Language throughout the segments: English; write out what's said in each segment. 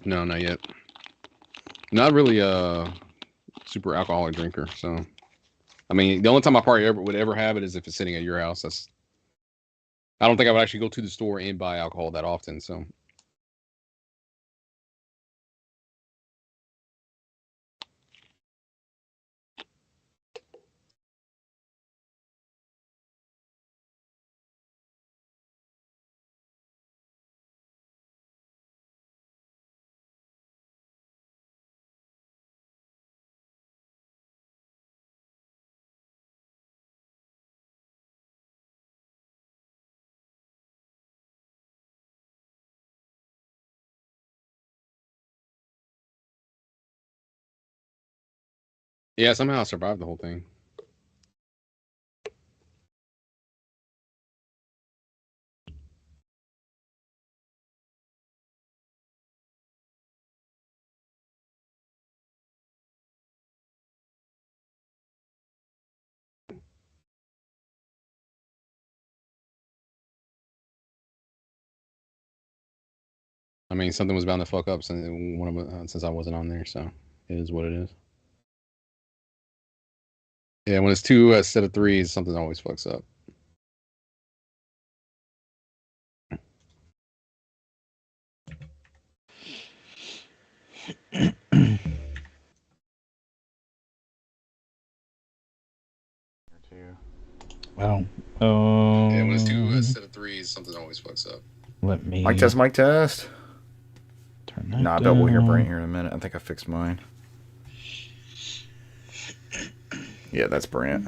No, not yet. Not really a super alcoholic drinker. So, I mean, the only time I probably would ever have it is if it's sitting at your house. I don't think I would actually go to the store and buy alcohol that often. So. Yeah, somehow I survived the whole thing. I mean, something was bound to fuck up since I wasn't on there, so it is what it is. Yeah, when it's two instead of threes, something always fucks up. Well, yeah, when it's two instead of threes, something always fucks up. Let me. Mic test, mic test. Turn that Nah, I bet we'll hear Brant here in a minute. I think I fixed mine. Yeah, that's Brant.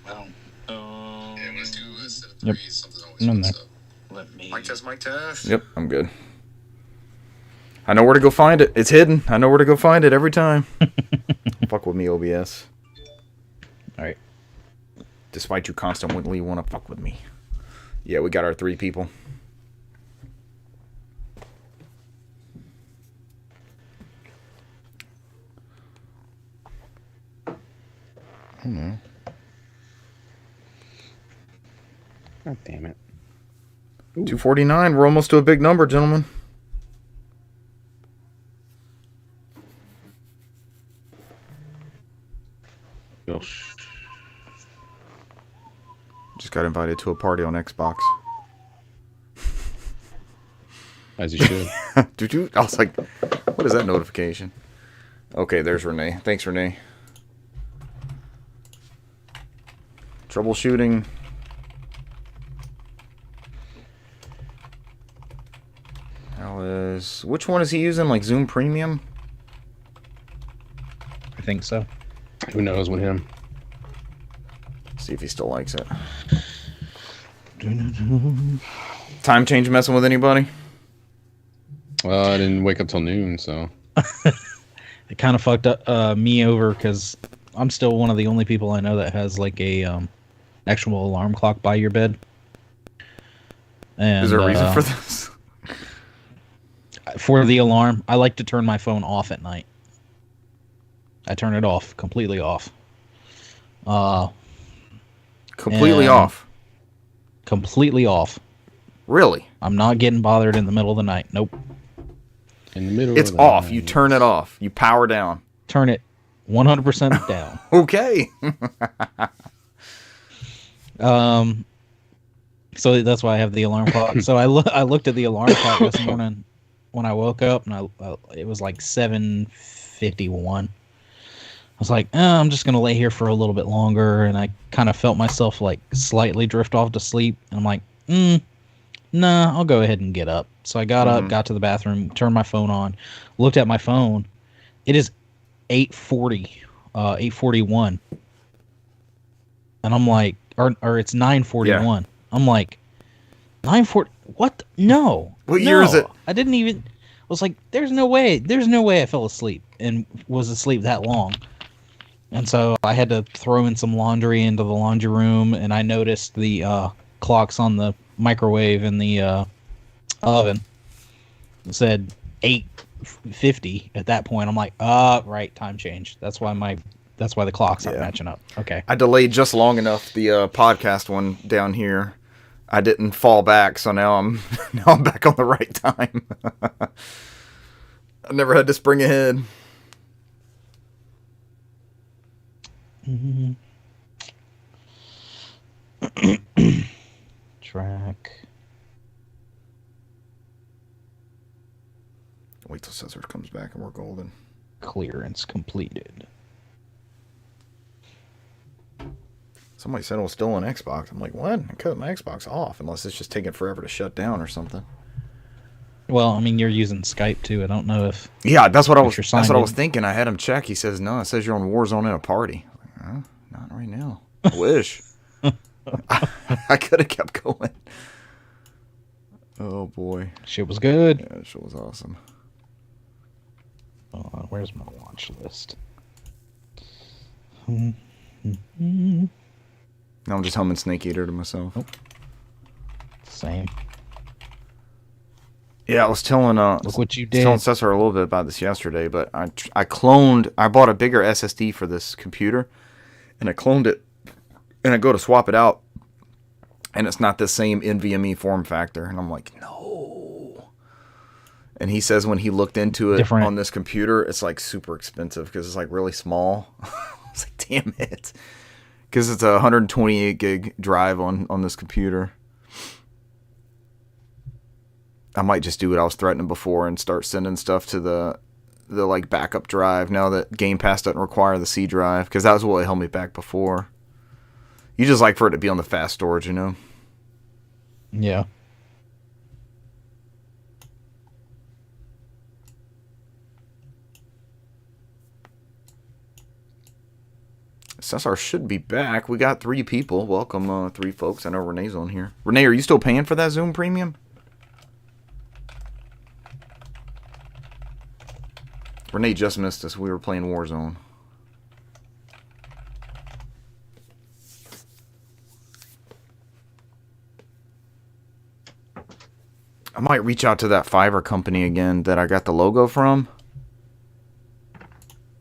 Well, yeah, when it's two instead of yep. threes, something always None fucks there. up. Let me. Mic test, mic test. Yep, I'm good. I know where to go find it. It's hidden. I know where to go find it every time. Fuck with me, OBS. Alright. Despite you constantly want to fuck with me. Yeah, we got our 3 people. Oh no. God damn it. Ooh. 249. We're almost to a big number, gentlemen. Just got invited to a party on Xbox. As you should. I was like, what is that notification? Okay, there's Renee. Thanks, Renee. Troubleshooting. Which one is he using? Like Zoom Premium? I think so. Who knows with him? See if he still likes it. Time change messing with anybody? Well, I didn't wake up till noon, so. It kind of fucked up me over because I'm still one of the only people I know that has like a actual alarm clock by your bed. And, is there a reason for this? For the alarm, I like to turn my phone off at night. I turn it off, completely off. Completely off? Completely off. Really? I'm not getting bothered in the middle of the night. Nope. In the middle it's of the off. night. You turn it off. You power down. Turn it 100% down. Okay. So that's why I have the alarm clock. So I looked at the alarm clock this morning when I woke up, and it was like 7:51. I was like, I'm just gonna lay here for a little bit longer, and I kind of felt myself like slightly drift off to sleep, and I'm like, nah, I'll go ahead and get up. So I got up, got to the bathroom, turned my phone on, looked at my phone. It is 8:41, and I'm like, or it's 9:41. Yeah. I'm like, 9:40. What? No. What year is it? I didn't even. I was like, there's no way I fell asleep and was asleep that long. And so I had to throw in some laundry into the laundry room, and I noticed the clocks on the microwave in the oven. It said 8:50 at that point. I'm like, right, time change. That's why the clocks aren't matching up. Okay. I delayed just long enough the podcast one down here. I didn't fall back, so now I'm back on the right time. I never had to spring ahead. Mm-hmm. Track. Wait till Cesar comes back and we're golden. Clearance completed. Somebody said it was still on Xbox. I'm like, what? I cut my Xbox off unless it's just taking forever to shut down or something. Well, I mean, you're using Skype too. I don't know if. Yeah, that's what I was. you're That's signed what I in. was thinking. I had him check. He says no. It says you're on Warzone in a party. Like, huh? Not right now. I wish. I could have kept going. Oh boy. Shit was good. Yeah, that shit was awesome. Where's my watch list? Now I'm just humming Snake Eater to myself. Same. Yeah, I was telling Look what you did. telling Cesar a little bit about this yesterday, but I bought a bigger SSD for this computer, and I cloned it, and I go to swap it out, and it's not the same NVMe form factor, and I'm like, no. And he says when he looked into it Different. on this computer, it's like super expensive because it's like really small. I was like, damn it, because it's a 128 gig drive on this computer. I might just do what I was threatening before and start sending stuff to the like backup drive now that Game Pass doesn't require the C drive, because that was what held me back before. You just like for it to be on the fast storage, you know? Yeah. Cesar should be back. We got 3 people. Welcome, 3 folks. I know Renee's on here. Renee, are you still paying for that Zoom Premium? Renee just missed us. We were playing Warzone. I might reach out to that Fiverr company again that I got the logo from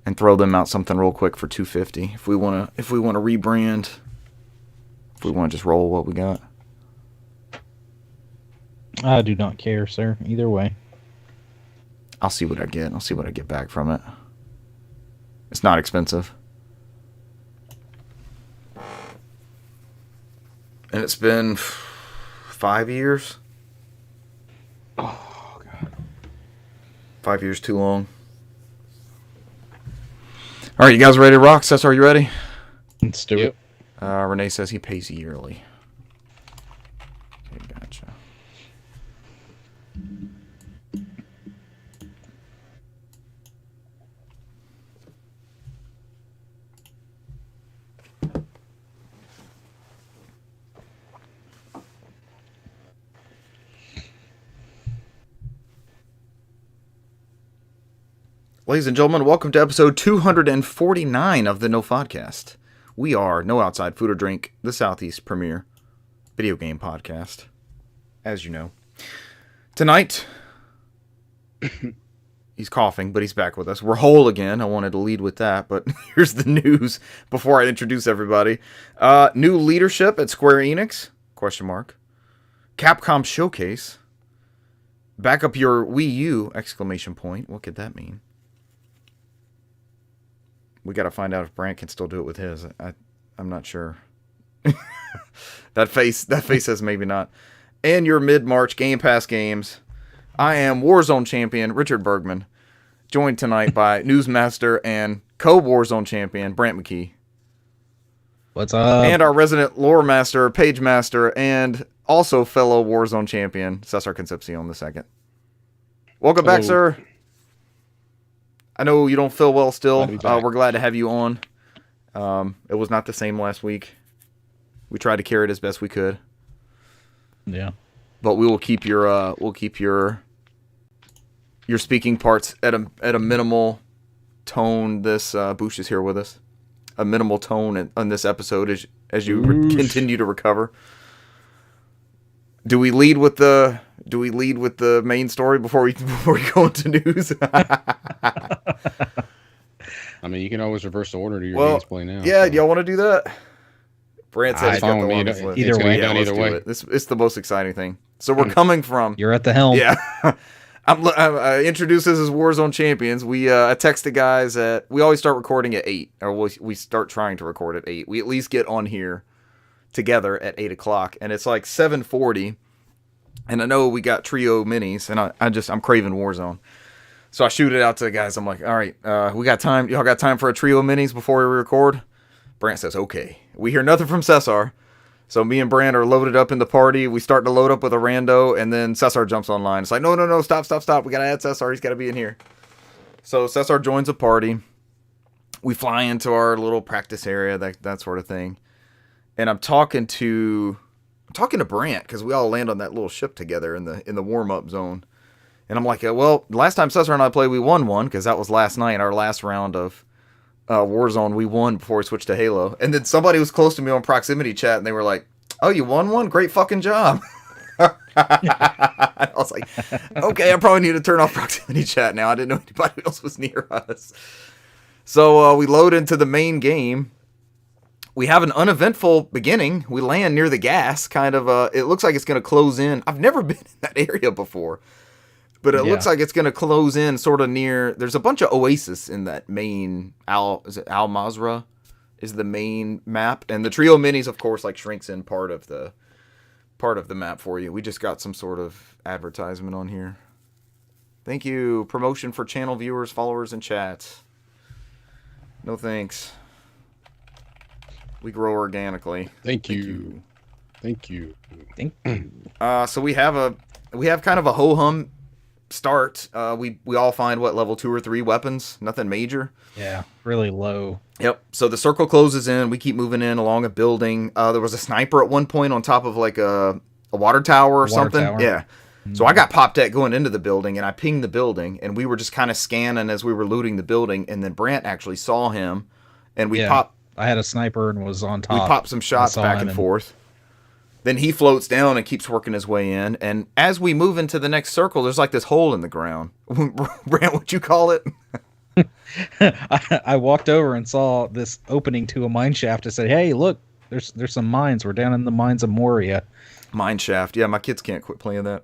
and throw them out something real quick for $250 if we want to rebrand. If we want to just roll what we got. I do not care, sir. Either way. I'll see what I get. I'll see what I get back from it. It's not expensive. And it's been 5 years. Oh god. 5 years too long. All right, you guys ready to rock? Cesar, are you ready? Let's do it. Renee says he pays yearly. Okay, gotcha. Ladies and gentlemen, welcome to episode 249 of the NOFODcast. We are No Outside Food or Drink, the Southeast premier video game podcast, as you know. Tonight, he's coughing, but he's back with us. We're whole again. I wanted to lead with that, but here's the news before I introduce everybody. New leadership at Square Enix, ? Capcom Showcase. Back up your Wii U, ! What could that mean? We got to find out if Brant can still do it with his. I'm not sure. That face says maybe not. And your mid-March Game Pass games. I am Warzone champion Richard Bergman, joined tonight by Newsmaster and co-Warzone champion Brant McKee. What's up? And our resident lore master, page master, and also fellow Warzone champion Cesar Concepcion II. Welcome back, sir. I know you don't feel well still. We're glad to have you on. It was not the same last week. We tried to carry it as best we could. Yeah. But we will keep your speaking parts at a minimal tone. This Boosh is here with us. A minimal tone on this episode as you continue to recover. Do we lead with the main story before we go into news? I mean, you can always reverse the order to your gameplay now. Yeah, so. y'all want to do that? Brant said he's got the longest list. Either way. Yeah, let's do it. It's the most exciting thing. So we're coming from... You're at the helm. Yeah. I introduced this as Warzone Champions. I text the guys at... We always start recording at 8. Or we start trying to record at 8. We at least get on here together at 8 o'clock. And it's like 7:40. And I know we got trio minis. And I'm craving Warzone. So I shoot it out to the guys. I'm like, all right, we got time. Y'all got time for a trio minis before we record? Brant says, okay. We hear nothing from Cesar. So me and Brant are loaded up in the party. We start to load up with a rando, and then Cesar jumps online. It's like, no, stop. We got to add Cesar. He's got to be in here. So Cesar joins a party. We fly into our little practice area, that sort of thing. And I'm talking to Brant, because we all land on that little ship together in the warm-up zone. And I'm like, well, last time Cesar and I played, we won one, because that was last night, our last round of Warzone. We won before we switched to Halo. And then somebody was close to me on proximity chat, and they were like, oh, you won one? Great fucking job. I was like, okay, I probably need to turn off proximity chat now. I didn't know anybody else was near us. So we load into the main game. We have an uneventful beginning. We land near the gas, kind of. It looks like it's going to close in. I've never been in that area before. But it looks like it's going to close in sort of near... There's a bunch of oasis in that main... Is it Al Mazrah? Is the main map. And the trio minis, of course, like shrinks in part of the map for you. We just got some sort of advertisement on here. Thank you. Promotion for channel viewers, followers, and chat. No thanks. We grow organically. Thank you. So we have kind of a ho-hum start. We all find level 2 or 3 weapons, nothing major. Yeah, really low. Yep. So the circle closes in. We keep moving in along a building. There was a sniper at one point on top of like a water tower or something. Yeah. Mm-hmm. So I got popped at going into the building, and I pinged the building, and we were just kind of scanning as we were looting the building, and then Brant actually saw him, and we popped. I had a sniper and was on top. We popped some shots back and forth. Then he floats down and keeps working his way in. And as we move into the next circle, there's like this hole in the ground. Brant, what'd you call it? I walked over and saw this opening to a mine shaft. I said, hey, look, there's some mines. We're down in the mines of Moria. Mine shaft. Yeah, my kids can't quit playing that.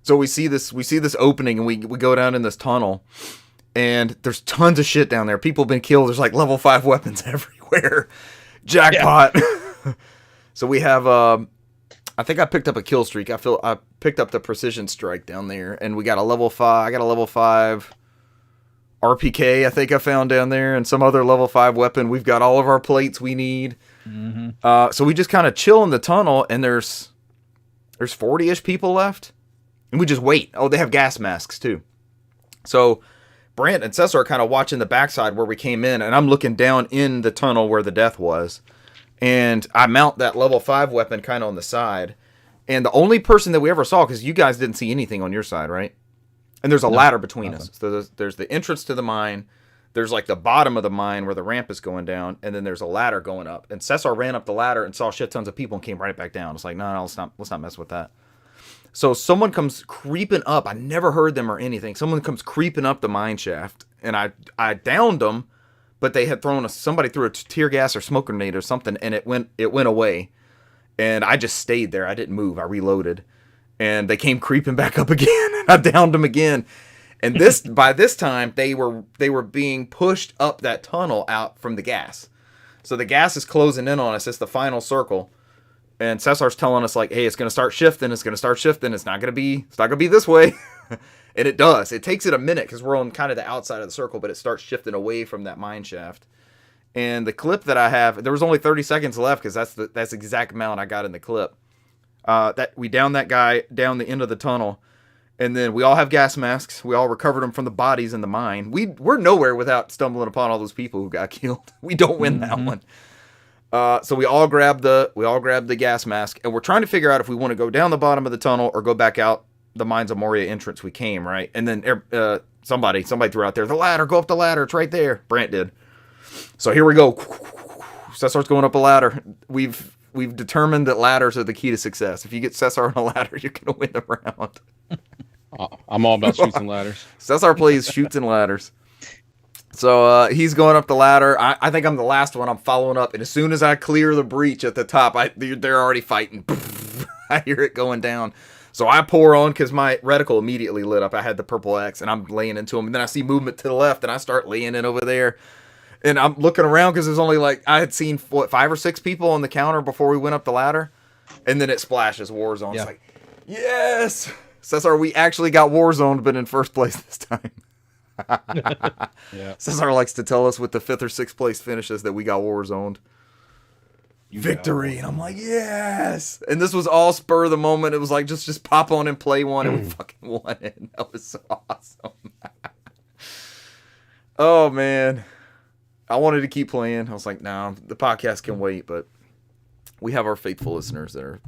So we see this opening, and we go down in this tunnel. And there's tons of shit down there. People have been killed. There's like level 5 weapons everywhere. Jackpot. Yeah. So we have... I think I picked up a kill streak. I picked up the precision strike down there, and we got a level 5. I got a level 5 RPK. I think I found down there, and some other level 5 weapon. We've got all of our plates we need. Mm-hmm. So we just kind of chill in the tunnel, and there's 40-ish people left, and we just wait. Oh, they have gas masks too. So Brant and Cesar are kind of watching the backside where we came in, and I'm looking down in the tunnel where the death was. And I mount that level 5 weapon kind of on the side. And the only person that we ever saw, because you guys didn't see anything on your side, right? And there's a ladder between us. So there's the entrance to the mine. There's like the bottom of the mine where the ramp is going down. And then there's a ladder going up. And Cesar ran up the ladder and saw shit tons of people and came right back down. It's like, no, let's not mess with that. So someone comes creeping up. I never heard them or anything. Someone comes creeping up the mine shaft. And I downed them. But they had somebody threw a tear gas or smoke grenade or something, and it went away. And I just stayed there. I didn't move. I reloaded. And they came creeping back up again, and I downed them again. And by this time, they were being pushed up that tunnel out from the gas. So the gas is closing in on us. It's the final circle. And Cesar's telling us, like, hey, it's going to start shifting. It's not going to be this way. And it does. It takes it a minute because we're on kind of the outside of the circle, but it starts shifting away from that mine shaft. And the clip that I have, there was only 30 seconds left because that's the exact amount I got in the clip. That we downed that guy down the end of the tunnel, and then we all have gas masks. We all recovered them from the bodies in the mine. We're nowhere without stumbling upon all those people who got killed. We don't win that one. So we all grabbed the gas mask, and we're trying to figure out if we want to go down the bottom of the tunnel or go back out the Mines of Moria entrance we came, right? And then somebody threw out there, the ladder, go up the ladder, it's right there. Brant did. So here we go. Cesar's going up a ladder. We've determined that ladders are the key to success. If you get Cesar on a ladder, you're going to win the round. I'm all about shoots and ladders. Cesar plays shoots and ladders. So he's going up the ladder. I think I'm the last one. I'm following up, and as soon as I clear the breach at the top, they're already fighting. I hear it going down. So I pour on because my reticle immediately lit up. I had the purple X, and I'm laying into him. And then I see movement to the left, and I start laying in over there. And I'm looking around because there's only I had seen 5 or 6 people on the counter before we went up the ladder. And then it splashes Warzone. Yeah. It's like, yes! Cesar, we actually got Warzone, but in first place this time. Yeah. Cesar likes to tell us with the 5th or 6th place finishes that we got Warzoned. Victory. And I'm like, yes! And this was all spur of the moment. It was like, just pop on and play one, and we fucking won it. That was so awesome. Oh, man. I wanted to keep playing. I was like, nah, the podcast can wait, but we have our faithful listeners that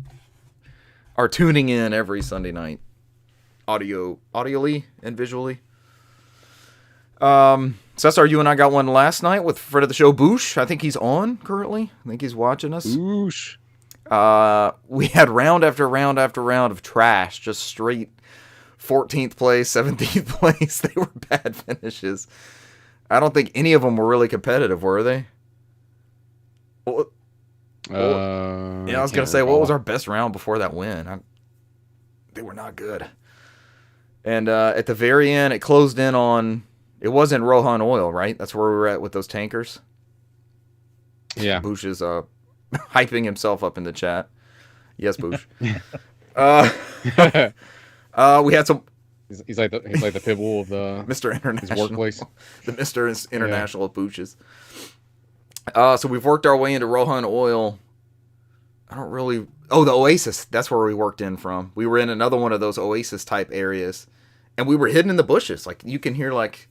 are tuning in every Sunday night, audioly and visually. Cesar, you and I got one last night with friend of the show, Boosh. I think he's on currently. I think he's watching us. Oosh. We had round after round after round of trash, just straight 14th place, 17th place. They were bad finishes. I don't think any of them were really competitive, were they? Yeah, I was going to say, what was our best round before that win? They were not good. And at the very end, it closed in on... It wasn't Rohan Oil, right? That's where we were at with those tankers. Yeah. Boosh is hyping himself up in the chat. Yes, Boosh. We had some... He's like the pit bull of the Mr. International. his workplace. The Mr. International of Booches. So we've worked our way into Rohan Oil. I don't really... Oh, the Oasis. That's where we worked in from. We were in another one of those Oasis type areas. And we were hidden in the bushes. Like, you can hear, like...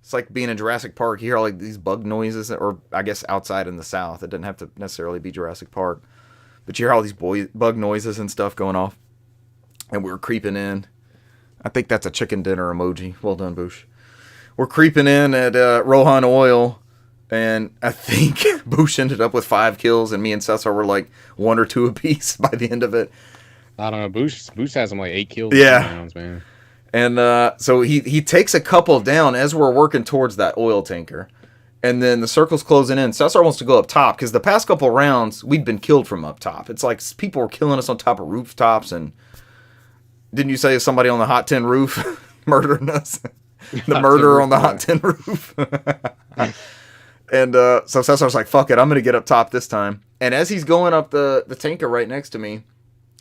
It's like being in Jurassic Park. You hear, like, these bug noises. Or, I guess, outside in the south. It doesn't have to necessarily be Jurassic Park. But you hear all these bug noises and stuff going off. And we were creeping in. I think that's a chicken dinner emoji. Well done, Boosh. We're creeping in at Rohan Oil. And I think Boosh ended up with 5 kills, and me and Cesar were like 1 or 2 apiece by the end of it. I don't know. Boosh has him like 8 kills. Yeah. Rounds, man. And so he takes a couple down as we're working towards that oil tanker. And then the circle's closing in. Cesar wants to go up top, because the past couple rounds, we'd been killed from up top. It's like people were killing us on top of rooftops. And didn't you say somebody on the Hot 10 roof murdering us? The murderer on the Hot 10 roof. And so Cesar's like, fuck it, I'm going to get up top this time. And as he's going up the tanker right next to me,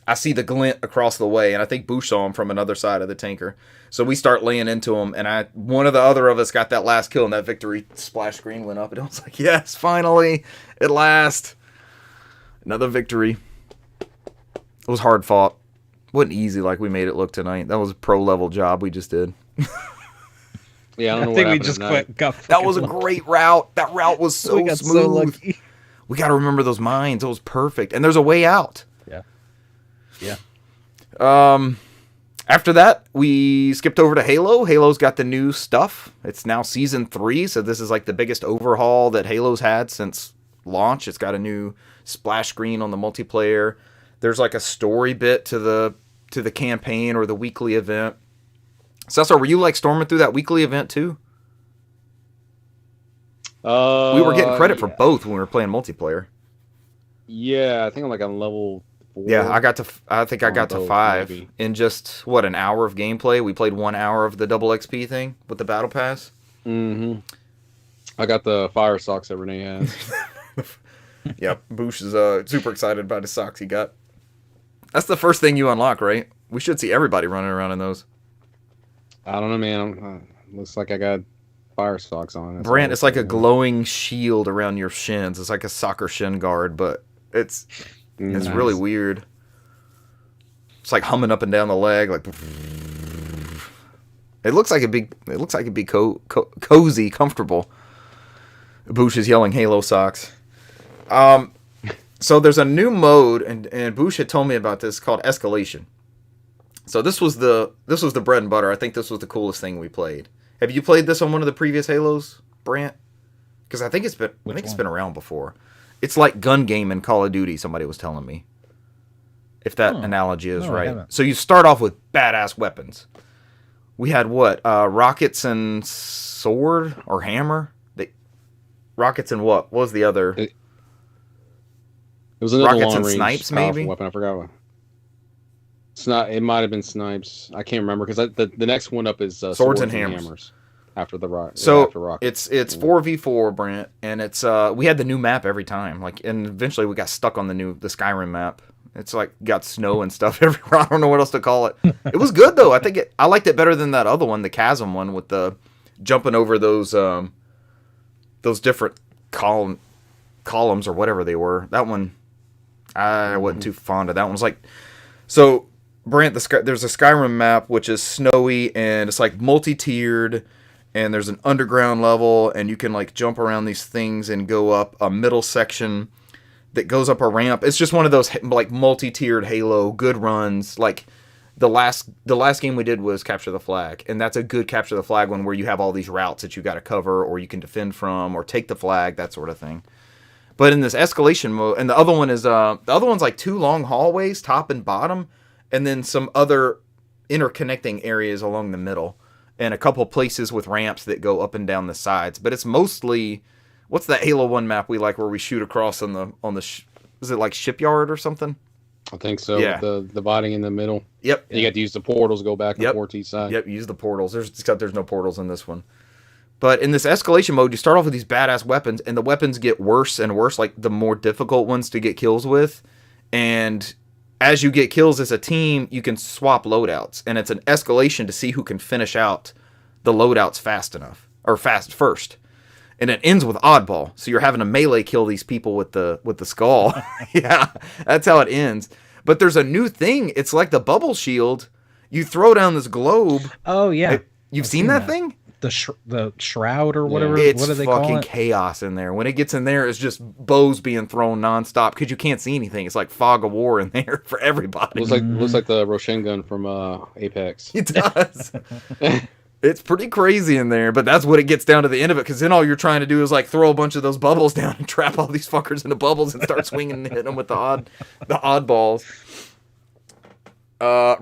I see the glint across the way, and I think Boosh saw him from another side of the tanker. So we start laying into him, and one of the other of us got that last kill, and that victory splash screen went up, and I was like, yes, finally, at last. Another victory. It was hard fought. It wasn't easy like we made it look tonight. That was a pro-level job we just did. Yeah, I don't know I think what we happened just tonight. got That was a great route. That route was so we got smooth. so lucky. We got to remember those mines. It was perfect. And there's a way out. Yeah. After that, we skipped over to Halo. Halo's got the new stuff. It's now Season 3, so this is like the biggest overhaul that Halo's had since launch. It's got a new splash screen on the multiplayer. There's like a story bit to the campaign or the weekly event. Cesar, were you like storming through that weekly event too? We were getting credit for both when we were playing multiplayer. Yeah, I think I'm like on level 4. Yeah, I think I got to both, 5 maybe. in just an hour of gameplay. We played 1 hour of the double XP thing with the battle pass. Mm-hmm. I got the fire socks that Renee has. Yep, Boosh is super excited about his socks he got. That's the first thing you unlock, right? We should see everybody running around in those. I don't know, man. Looks like I got fire socks on. That's Brant, all it's like a I'm saying. glowing shield around your shins. It's like a soccer shin guard, but it's Nice. really weird. It's like humming up and down the leg, like. It looks like it'd be cozy, comfortable. Boosh is yelling Halo socks. So there's a new mode, and Boosh had told me about this, called Escalation. So this was the bread and butter. I think this was the coolest thing we played. Have you played this on one of the previous Halos, Brant? Because I think it's been around before. It's like gun game in Call of Duty. Somebody was telling me, if that analogy is No, I right. haven't. So you start off with badass weapons, We had what? Rockets and sword or hammer? Rockets and what? What was the other? It was another Rockets long and range snipes, powerful maybe? weapon. I forgot what. It might have been snipes. I can't remember because the next one up is swords and hammers. after the rock. So after rockets. it's 4v4, Brent, and it's we had the new map every time. Like, and eventually we got stuck on the Skyrim map. It's like got snow and stuff everywhere. I don't know what else to call it. It was good though. I liked it better than that other one, the chasm one, with the jumping over those different columns or whatever they were. That one I wasn't too fond of. That one was like, so Brant, there's a Skyrim map which is snowy and it's like multi-tiered, and there's an underground level, and you can like jump around these things and go up a middle section that goes up a ramp. It's just one of those like multi-tiered Halo good runs. Like the last game we did was Capture the Flag, and that's a good Capture the Flag one where you have all these routes that you got to cover, or you can defend from, or take the flag, that sort of thing. But in this escalation mode, and the other one's like 2 long hallways, top and bottom, and then some other interconnecting areas along the middle, and a couple places with ramps that go up and down the sides. But it's mostly, what's that Halo 1 map we like where we shoot across on the is it like shipyard or something? I think so. Yeah. With the dividing in the middle. Yep. And you got to use the portals to go back and forth to each side. Yep, use the portals. Except there's no portals in this one. But in this escalation mode, you start off with these badass weapons, and the weapons get worse and worse, like the more difficult ones to get kills with. And as you get kills as a team, you can swap loadouts. And it's an escalation to see who can finish out the loadouts fast enough, or fast first. And it ends with oddball, so you're having to melee kill these people with the skull. Yeah, that's how it ends. But there's a new thing. It's like the bubble shield. You throw down this globe. Oh yeah, You've seen that thing? The shroud or whatever. It's what do they call fucking it? chaos in there. When it gets in there, it's just bows being thrown nonstop because you can't see anything. It's like fog of war in there for everybody. Looks like the Roshan gun from Apex. It does. It's pretty crazy in there, but that's what it gets down to the end of it, because then all you're trying to do is like throw a bunch of those bubbles down and trap all these fuckers into bubbles and start swinging and hitting them with the oddballs.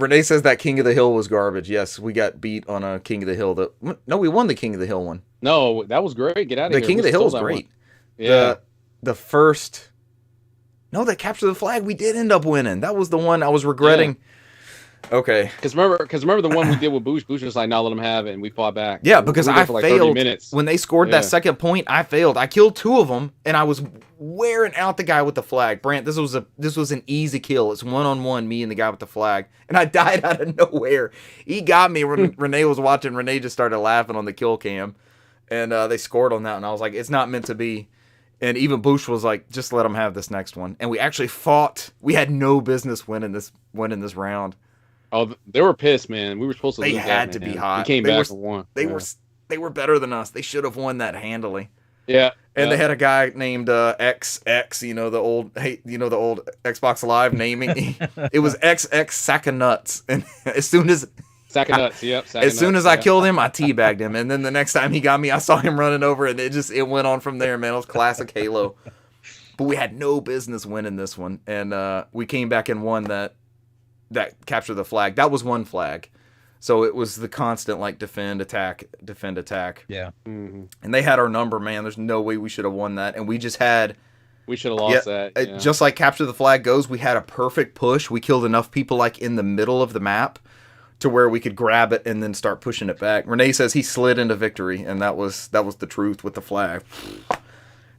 Renee says that King of the Hill was garbage. Yes, we got beat on a King of the Hill. No, we won the King of the Hill one. No, that was great. Get out of The here. King of the Hill was great. One. Yeah. The first... No, that Capture the Flag, we did end up winning. That was the one I was regretting. Yeah. Okay. Because remember the one we did with Boosh? Boosh was like, "Nah, let him have it," and we fought back. Yeah, because we I for like failed 30 minutes. when they scored that second point. I failed. I killed 2 of them, and I was wearing out the guy with the flag. Brant, this was an easy kill. It's 1-on-1, me and the guy with the flag, and I died out of nowhere. He got me when Renee was watching. Renee just started laughing on the kill cam, and they scored on that, and I was like, "It's not meant to be." And even Boosh was like, "Just let him have this next one." And we actually fought. We had no business winning this round. Oh, they were pissed, man. We were supposed to. They lose had that, to man. be hot. We came back and won. They were better than us. They should have won that handily. Yeah. And they had a guy named XX, the old Xbox Live naming. It was XX Sack of Nuts. And as soon as Sack of Nuts, yep. As soon as I killed him, I teabagged him. And then the next time he got me, I saw him running over, and it went on from there, man. It was classic Halo. But we had no business winning this one, and we came back and won that Capture the Flag. That was one flag. So it was the constant like defend, attack. Yeah. Mm-hmm. And they had our number, man. There's no way we should have won that. And we just had... We should have lost that. Yeah. Just like Capture the Flag goes, we had a perfect push. We killed enough people like in the middle of the map to where we could grab it and then start pushing it back. Renee says he slid into victory, and that was the truth with the flag.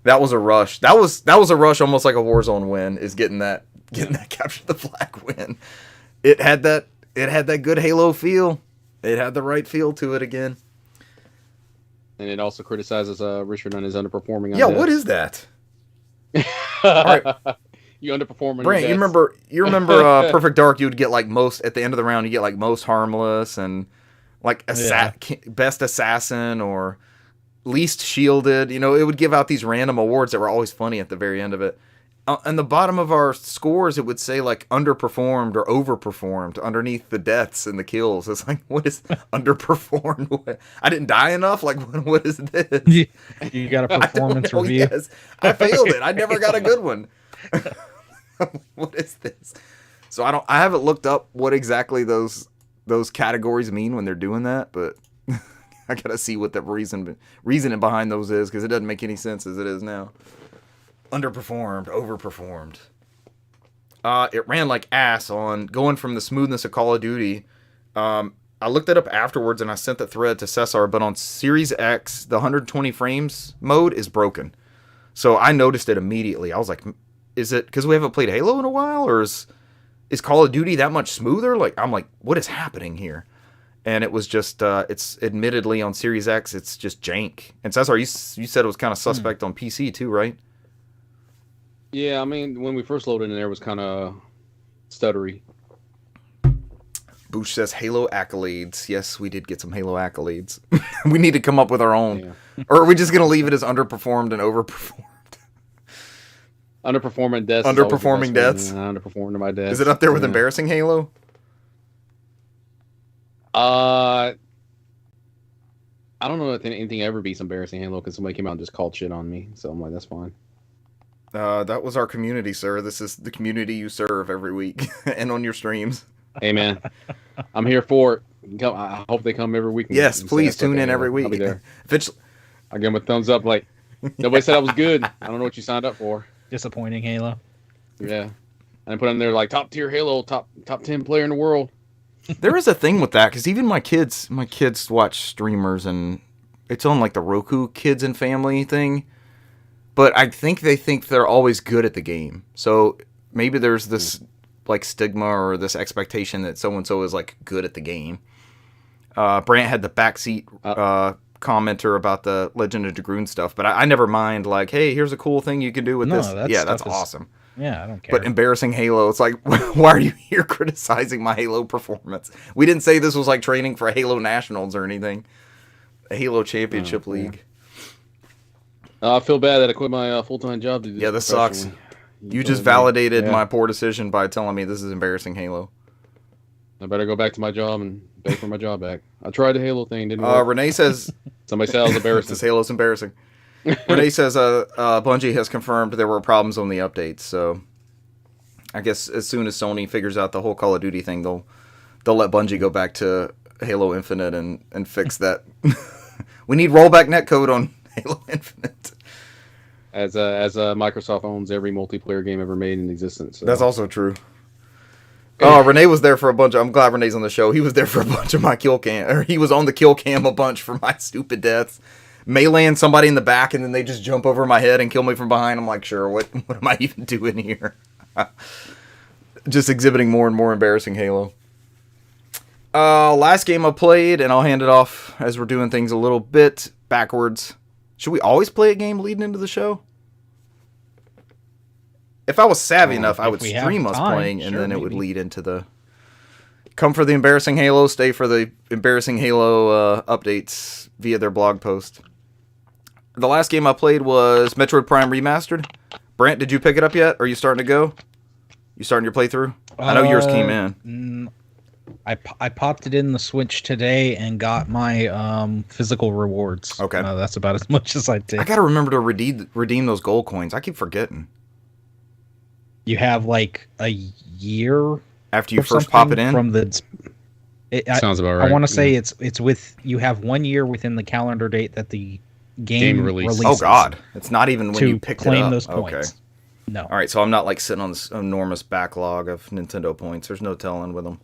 That was a rush. That was a rush, almost like a Warzone win, is getting that Capture the Flag win. It had that good Halo feel. It had the right feel to it again. And it also criticizes Richard on his underperforming. Yeah, what is that? All right. You underperforming. Brant, you remember Perfect Dark, you would get like most, at the end of the round, you get like most harmless and like best assassin or least shielded. It would give out these random awards that were always funny at the very end of it. On the bottom of our scores, it would say like underperformed or overperformed underneath the deaths and the kills. It's like, what is underperformed? I didn't die enough? Like, what is this? You got a performance review? Yes. I failed it. I never got a good one. What is this? So I haven't looked up what exactly those those categories mean when they're doing that, but I gotta see what the reasoning behind those is, because it doesn't make any sense as it is now. Underperformed, overperformed. It ran like ass on going from the smoothness of Call of Duty. I looked it up afterwards and I sent the thread to Cesar, but on Series X, the 120 frames mode is broken. So I noticed it immediately. I was like, is it because we haven't played Halo in a while, or is Call of Duty that much smoother? Like, I'm like, what is happening here? And it was just, it's admittedly on Series X, it's just jank. And Cesar, you said it was kind of suspect on PC too, right? Yeah, I mean, when we first loaded in there, it was kind of stuttery. Boosh says Halo accolades. Yes, we did get some Halo accolades. We need to come up with our own. Yeah. Or are we just going to leave it as underperformed and overperformed? Underperforming deaths. Underperforming deaths? Underperforming my deaths. Is it up there with embarrassing Halo? I don't know if anything ever beats embarrassing Halo, because somebody came out and just called shit on me. So I'm like, that's fine. That was our community, sir. This is the community you serve every week and on your streams. Hey, man, I'm here for it. I hope they come every week. Yes, please tune in every week. I'll be there. I'll give them a thumbs up. Like, nobody said I was good. I don't know what you signed up for. Disappointing Halo. Yeah. And I put in there like top tier Halo, top 10 player in the world. There is a thing with that, because even my kids watch streamers, and it's on like the Roku Kids and Family thing. But I think they think they're always good at the game. So maybe there's this like stigma or this expectation that so-and-so is like good at the game. Brant had the backseat commenter about the Legend of Dragoon stuff, but I never mind like, hey, here's a cool thing you can do with this. That's awesome. Yeah, I don't care. But embarrassing Halo, it's like, why are you here criticizing my Halo performance? We didn't say this was like training for Halo Nationals or anything. A Halo Championship League. I feel bad that I quit my full-time job to do this. Yeah, this sucks. You just validated my poor decision by telling me this is embarrassing Halo. I better go back to my job and beg for my job back. I tried the Halo thing, didn't work. Renee says... Somebody said it was embarrassing. This Halo's embarrassing. Renee says Bungie has confirmed there were problems on the updates, so I guess as soon as Sony figures out the whole Call of Duty thing, they'll let Bungie go back to Halo Infinite and fix that. We need rollback netcode on Halo Infinite. As Microsoft owns every multiplayer game ever made in existence. So. That's also true. Oh, Renee was there for a bunch of... I'm glad Renee's on the show. He was there for a bunch of my kill cam... Or he was on the kill cam a bunch for my stupid deaths. Meleeing somebody in the back, and then they just jump over my head and kill me from behind. I'm like, sure, what am I even doing here? Just exhibiting more and more embarrassing Halo. Last game I played, and I'll hand it off as we're doing things a little bit backwards. Should we always play a game leading into the show? If I was savvy enough, I would stream us playing, and then it would lead into the... Come for the embarrassing Halo, stay for the embarrassing Halo updates via their blog post. The last game I played was Metroid Prime Remastered. Brant, did you pick it up yet? Are you starting to go? You starting your playthrough? I know yours came in. I popped it in the Switch today and got my physical rewards. Okay. That's about as much as I did. I got to remember to redeem those gold coins. I keep forgetting. You have like a year after you first pop it in? From the... Sounds about right. I want to say it's with... You have 1 year within the calendar date that the game releases. Oh, God. It's not even when you picked it up. To claim those points. Okay. No. All right, so I'm not like sitting on this enormous backlog of Nintendo points. There's no telling with them.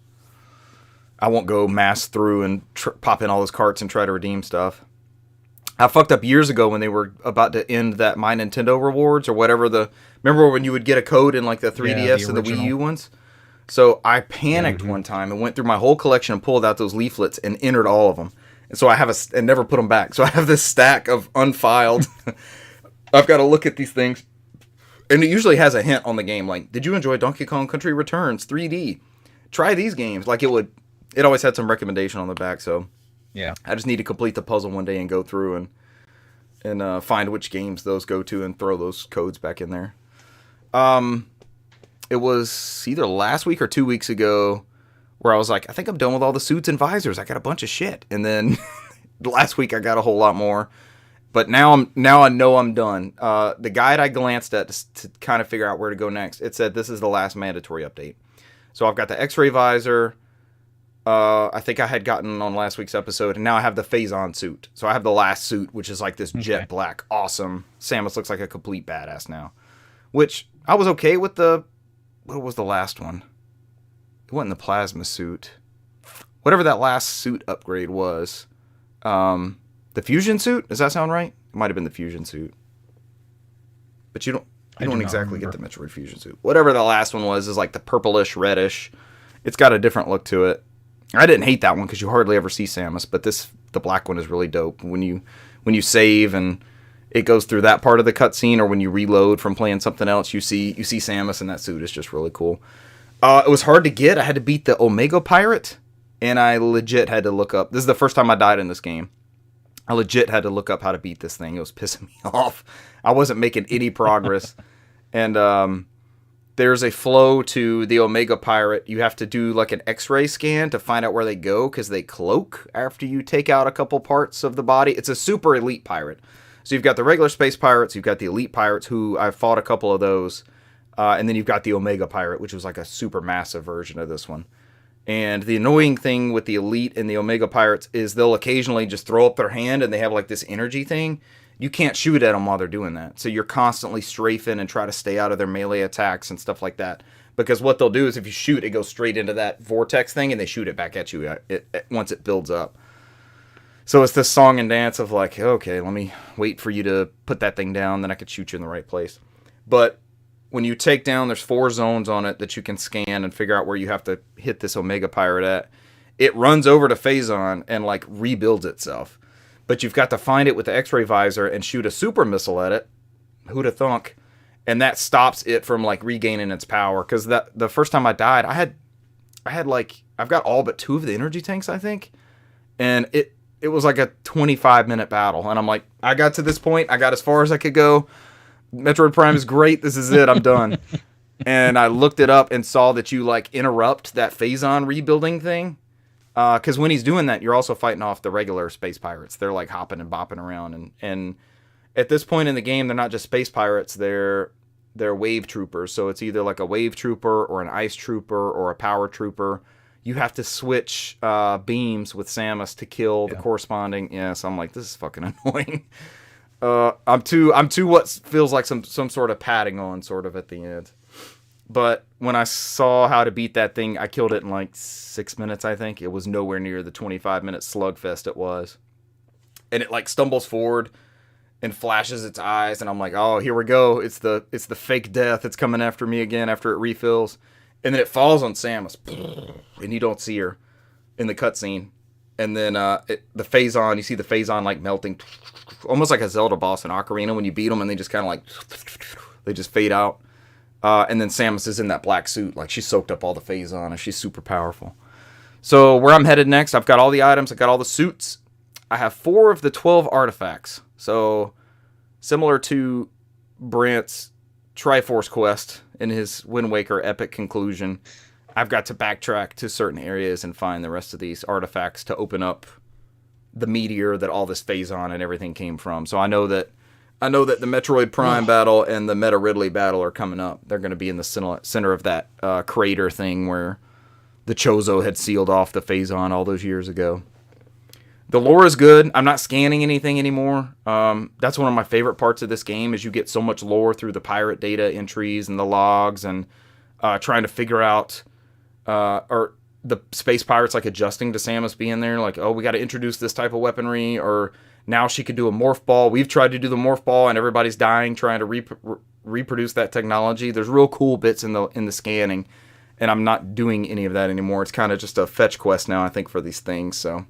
I won't go mass through and pop in all those carts and try to redeem stuff. I fucked up years ago when they were about to end that My Nintendo Rewards or whatever the... Remember when you would get a code in like the 3DS and the Wii U ones? So I panicked one time and went through my whole collection and pulled out those leaflets and entered all of them. And so I have and never put them back. So I have this stack of unfiled. I've got to look at these things. And it usually has a hint on the game. Like, did you enjoy Donkey Kong Country Returns 3D? Try these games. Like it always had some recommendation on the back. So yeah, I just need to complete the puzzle one day and go through and find which games those go to and throw those codes back in there. It was either last week or 2 weeks ago where I was like, I think I'm done with all the suits and visors. I got a bunch of shit. And then last week I got a whole lot more. But now I know I'm done. The guide I glanced at to kind of figure out where to go next, it said this is the last mandatory update. So I've got the X-ray visor, I think I had gotten on last week's episode, and now I have the Phazon suit. So I have the last suit, which is like this jet black, awesome. Samus looks like a complete badass now. Which, I was okay with the... What was the last one? It wasn't the plasma suit. Whatever that last suit upgrade was. The fusion suit? Does that sound right? It might have been the fusion suit. But you don't exactly get the Metroid fusion suit. Whatever the last one was is like the purplish, reddish. It's got a different look to it. I didn't hate that one because you hardly ever see Samus, but the black one is really dope. When you save and it goes through that part of the cutscene, or when you reload from playing something else, you see Samus in that suit. It's just really cool. It was hard to get. I had to beat the Omega Pirate, and I legit had to look up. This is the first time I died in this game. I legit had to look up how to beat this thing. It was pissing me off. I wasn't making any progress. And there's a flow to the Omega Pirate. You have to do like an X-ray scan to find out where they go, because they cloak after you take out a couple parts of the body. It's a super elite pirate. So you've got the regular space pirates, you've got the elite pirates, who I've fought a couple of those, and then you've got the Omega Pirate, which was like a super massive version of this one. And the annoying thing with the elite and the Omega Pirates is they'll occasionally just throw up their hand, and they have like this energy thing. You can't shoot at them while they're doing that. So you're constantly strafing and try to stay out of their melee attacks and stuff like that. Because what they'll do is if you shoot, it goes straight into that vortex thing, and they shoot it back at you once it builds up. So it's this song and dance of like, okay, let me wait for you to put that thing down, then I could shoot you in the right place. But when you take down, there's 4 zones on it that you can scan and figure out where you have to hit this Omega Pirate at. It runs over to Phazon and like rebuilds itself. But you've got to find it with the X-ray visor and shoot a super missile at it. Who'da thunk? And that stops it from like regaining its power. Because the first time I died, I've got all but 2 of the energy tanks, I think. And it was like a 25-minute battle. And I'm like, I got to this point. I got as far as I could go. Metroid Prime is great. This is it. I'm done. And I looked it up and saw that you like interrupt that Phazon rebuilding thing. Because when he's doing that, you're also fighting off the regular space pirates. They're like hopping and bopping around, and at this point in the game, they're not just space pirates. They're wave troopers. So it's either like a wave trooper or an ice trooper or a power trooper. You have to switch beams with Samus to kill the corresponding. Yeah, so I'm like, this is fucking annoying. I'm too what feels like some sort of padding on sort of at the end. But when I saw how to beat that thing, I killed it in like 6 minutes, I think. It was nowhere near the 25-minute slugfest it was. And it like stumbles forward and flashes its eyes, and I'm like, oh, here we go. It's the fake death. It's coming after me again after it refills. And then it falls on Samus, and you don't see her in the cutscene. And then the Phazon, you see the Phazon like melting, almost like a Zelda boss in Ocarina when you beat them, and they just kind of like, they just fade out. And then Samus is in that black suit. Like, she soaked up all the Phazon, and she's super powerful. So, where I'm headed next, I've got all the items. I've got all the suits. I have 4 of the 12 artifacts. So, similar to Brant's Triforce quest in his Wind Waker epic conclusion, I've got to backtrack to certain areas and find the rest of these artifacts to open up the meteor that all this Phazon and everything came from. So, I know that the Metroid Prime battle and the Meta Ridley battle are coming up. They're going to be in the center of that crater thing where the Chozo had sealed off the Phazon all those years ago. The lore is good. I'm not scanning anything anymore. That's one of my favorite parts of this game is you get so much lore through the pirate data entries and the logs and trying to figure out or the space pirates like adjusting to Samus being there. Like, oh, we got to introduce this type of weaponry, or now she could do a morph ball. We've tried to do the morph ball, and everybody's dying trying to reproduce that technology. There's real cool bits in the scanning, and I'm not doing any of that anymore. It's kind of just a fetch quest now, I think, for these things. So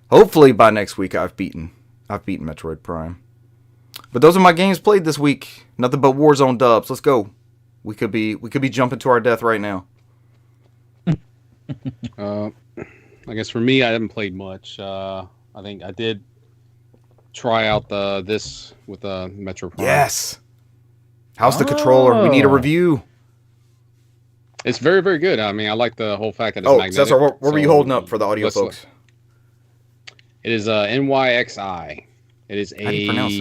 hopefully by next week I've beaten Metroid Prime. But those are my games played this week. Nothing but Warzone dubs. Let's go. We could be jumping to our death right now. I guess for me, I haven't played much. I think I did try out this with Metro Prime. Yes. How's the controller? We need a review. It's very, very good. I mean, I like the whole fact that it's magnetic. Cesar, what were you holding up for the audio folks? It is NYXI. It is How do you pronounce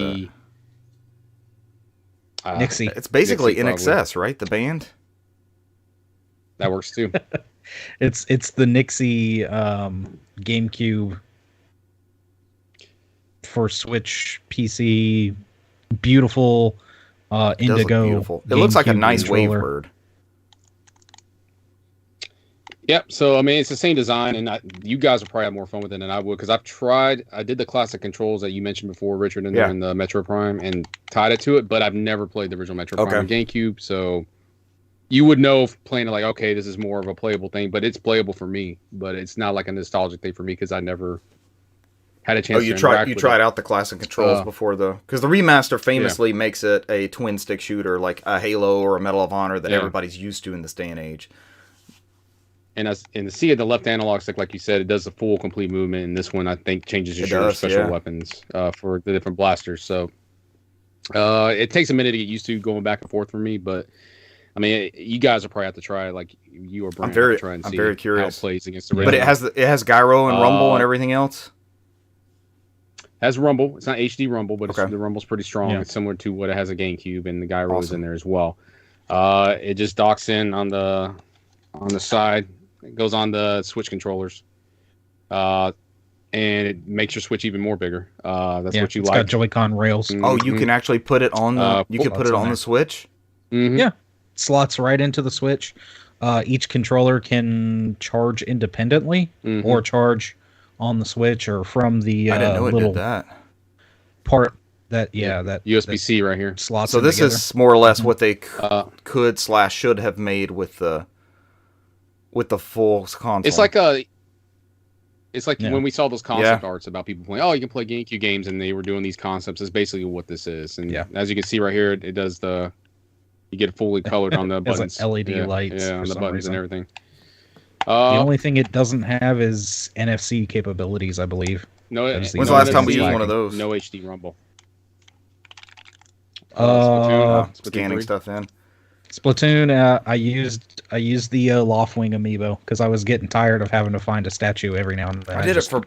that? Nixie. It's basically Nixie, NXS, right? The band? That works too. It's the Nixie GameCube for Switch PC. Beautiful It does look indigo. beautiful. It looks like a GameCube nice controller. Wavebird. Yep. So I mean, it's the same design, and you guys will probably have more fun with it than I would because I've tried. I did the classic controls that you mentioned before, Richard, in there in the Metro Prime, and tied it to it. But I've never played the original Metro Prime on GameCube, so you would know if playing it like, okay, this is more of a playable thing, but it's playable for me. But it's not like a nostalgic thing for me because I never had a chance. You tried out the classic controls before because the remaster famously makes it a twin stick shooter like a Halo or a Medal of Honor that everybody's used to in this day and age. And the C of the left analog stick, like you said, it does the full complete movement. And this one, I think, changes your special weapons for the different blasters. So it takes a minute to get used to going back and forth for me. But I mean, you guys will probably have to try it. Like you or Brian, have to try and see very curious. how it plays against the But it has gyro and rumble and everything else. Has rumble. It's not HD rumble, but the rumble's pretty strong. Yeah. It's similar to what it has a GameCube, and the gyro is in there as well. It just docks in on the side. It goes on the Switch controllers, and it makes your Switch even more bigger. That's what you like. It's got Joy-Con rails. Mm-hmm. Oh, you can actually put it on the. You can put it on the Switch. Mm-hmm. Yeah, slots right into the Switch. Each controller can charge independently or charge on the Switch or from the I didn't know it little did that. part that that USB-C right here. Slots. So this is more or less what they could/should have made with the full console. It's like when we saw those concept arts about people playing, you can play GameCube games, and they were doing these concepts. Is basically what this is. And as you can see right here, it does you get fully colored on the buttons, like LED lights, on the buttons and everything. The only thing it doesn't have is NFC capabilities, I believe. No. When's the last time we used one of those? No HD rumble. Scanning stuff in. Splatoon, I used the Loftwing amiibo because I was getting tired of having to find a statue every now and then. I did it for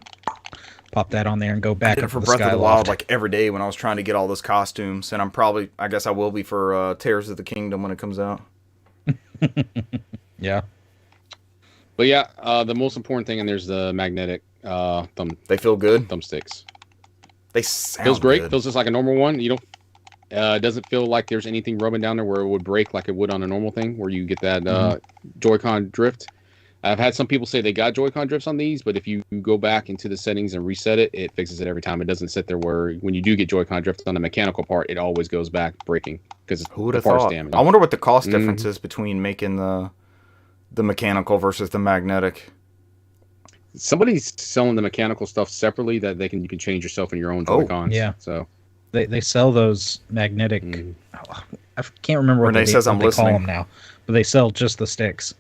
pop that on there and go back. I did it for Breath of the Wild like every day when I was trying to get all those costumes, and I guess I will be for Tears of the Kingdom when it comes out. Yeah. But the most important thing, and there's the magnetic thumb. They feel good. Thumbsticks. They sound feels great. Good. Feels just like a normal one. You don't. It doesn't feel like there's anything rubbing down there where it would break like it would on a normal thing, where you get that Joy-Con drift. I've had some people say they got Joy-Con drifts on these, but if you go back into the settings and reset it, it fixes it every time. It doesn't sit there where when you do get Joy-Con drift on the mechanical part, it always goes back breaking because the part's damaged. I wonder what the cost difference is between making the mechanical versus the magnetic. Somebody's selling the mechanical stuff separately that you can change yourself in your own Joy-Cons. Yeah. So they sell those magnetic. I can't remember what Renee says I'm listening. Call them now, but they sell just the sticks.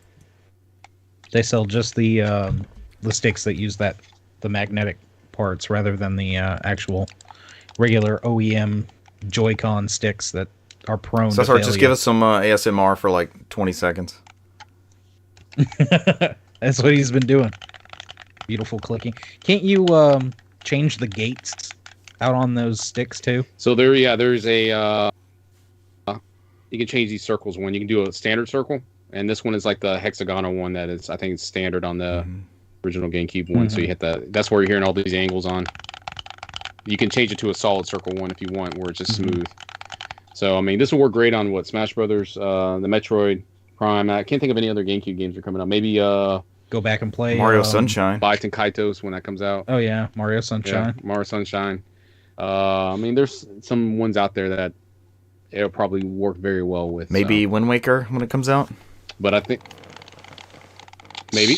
They sell just the sticks that use the magnetic parts rather than the actual regular OEM Joy-Con sticks that are prone to failure. Just give us some ASMR for like 20 seconds. That's what he's been doing. Beautiful clicking. Can't you change the gates out on those sticks too? So there's a you can change these circles. One you can do a standard circle, and this one is like the hexagonal one that is, I think it's standard on the original GameCube one. So you hit that's where you're hearing all these angles on. You can change it to a solid circle one if you want, where it's just smooth. So I mean, this will work great on Smash Brothers, the Metroid Prime. I can't think of any other GameCube games that are coming out. Maybe go back and play Mario Sunshine, Baiten Kaitos when that comes out. Oh yeah, Mario Sunshine. Yeah, Mario Sunshine. I mean, there's some ones out there that it'll probably work very well with. Maybe Wind Waker when it comes out. But I think maybe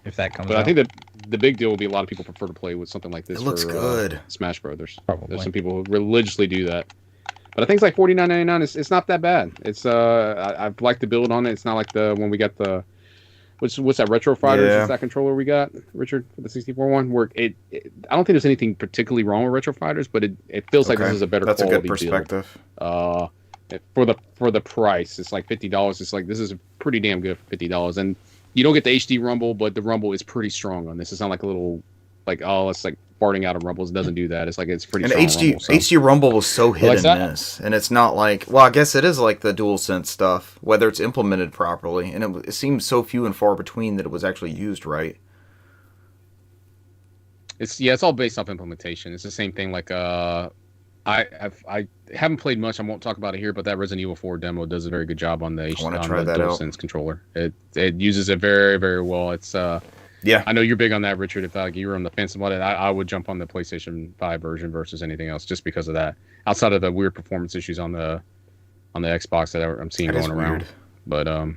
if that comes out. But I think the big deal will be a lot of people prefer to play with something like this. It looks good. Smash Brothers. Probably. There's some people who religiously do that. But I think it's like $49.99. It's not that bad. It's I've liked the build on it. It's not like the when we got the what's that Retro Fighters? Yeah. What's that controller we got, Richard, for the 64 one? Where I don't think there's anything particularly wrong with Retro Fighters, but it feels like this is a better quality That's a good perspective. Deal. For the price, it's like $50. It's like this is pretty damn good for $50, and you don't get the HD rumble, but the rumble is pretty strong on this. It's not like a little it's like farting out of rumbles. It doesn't do that. It's like it's pretty And strong rumble. So. HD Rumble was so hit like and that- miss, and it's not like, well, I guess it is like the DualSense stuff, whether it's implemented properly, and it seems so few and far between that it was actually used right. It's all based off implementation. It's the same thing. Like I haven't played much. I won't talk about it here, but that Resident Evil 4 demo does a very good job on the DualSense controller. It uses it very, very well. It's Yeah, I know you're big on that, Richard. If you were on the fence about it, I would jump on the PlayStation 5 version versus anything else, just because of that. Outside of the weird performance issues on the Xbox that I'm seeing that is going around, weird. but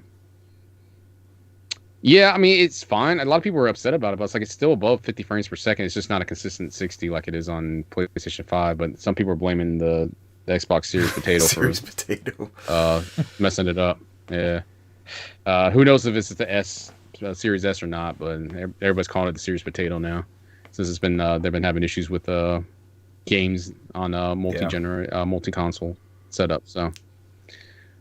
yeah, I mean it's fine. A lot of people are upset about it, but it's like it's still above 50 frames per second. It's just not a consistent 60 like it is on PlayStation 5. But some people are blaming the Xbox Series Potato for messing it up. Yeah. Who knows if it's the Series S or not? But everybody's calling it the Series Potato now, since it's been they've been having issues with games on multi-console setup. So.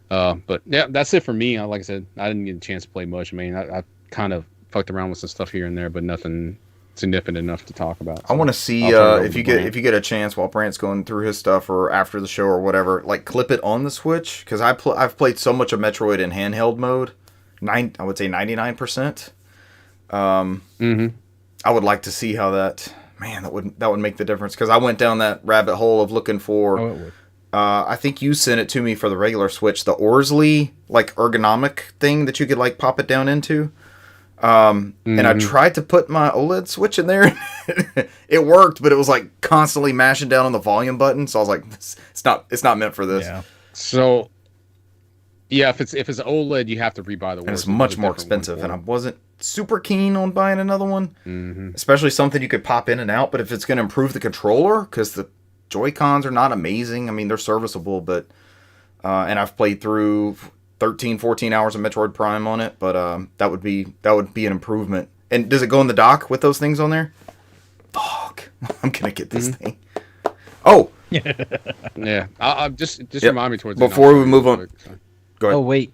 But yeah, that's it for me. Like I said, I didn't get a chance to play much. I mean, I kind of fucked around with some stuff here and there, but nothing significant enough to talk about. I want to see if you get a chance while Brant's going through his stuff or after the show or whatever, like clip it on the Switch, because I've played so much of Metroid in handheld mode, I would say 99%. I would like to see how that would make the difference, because I went down that rabbit hole of looking for. Oh, it would. I think you sent it to me for the regular Switch, the Orsley like ergonomic thing that you could like pop it down into. And I tried to put my OLED Switch in there. It worked, but it was like constantly mashing down on the volume button. So I was like, it's not meant for this. Yeah. So yeah, if it's OLED, you have to rebuy the. And it's much more expensive, and I wasn't super keen on buying another one, especially something you could pop in and out. But if it's going to improve the controller, because the Joy-Cons are not amazing. I mean, they're serviceable, but and I've played through 13, 14 hours of Metroid Prime on it, but that would be an improvement. And does it go in the dock with those things on there? Fuck, I'm gonna get this thing. Oh, yeah. I'll just remind me towards before we move on. Go ahead. Oh wait,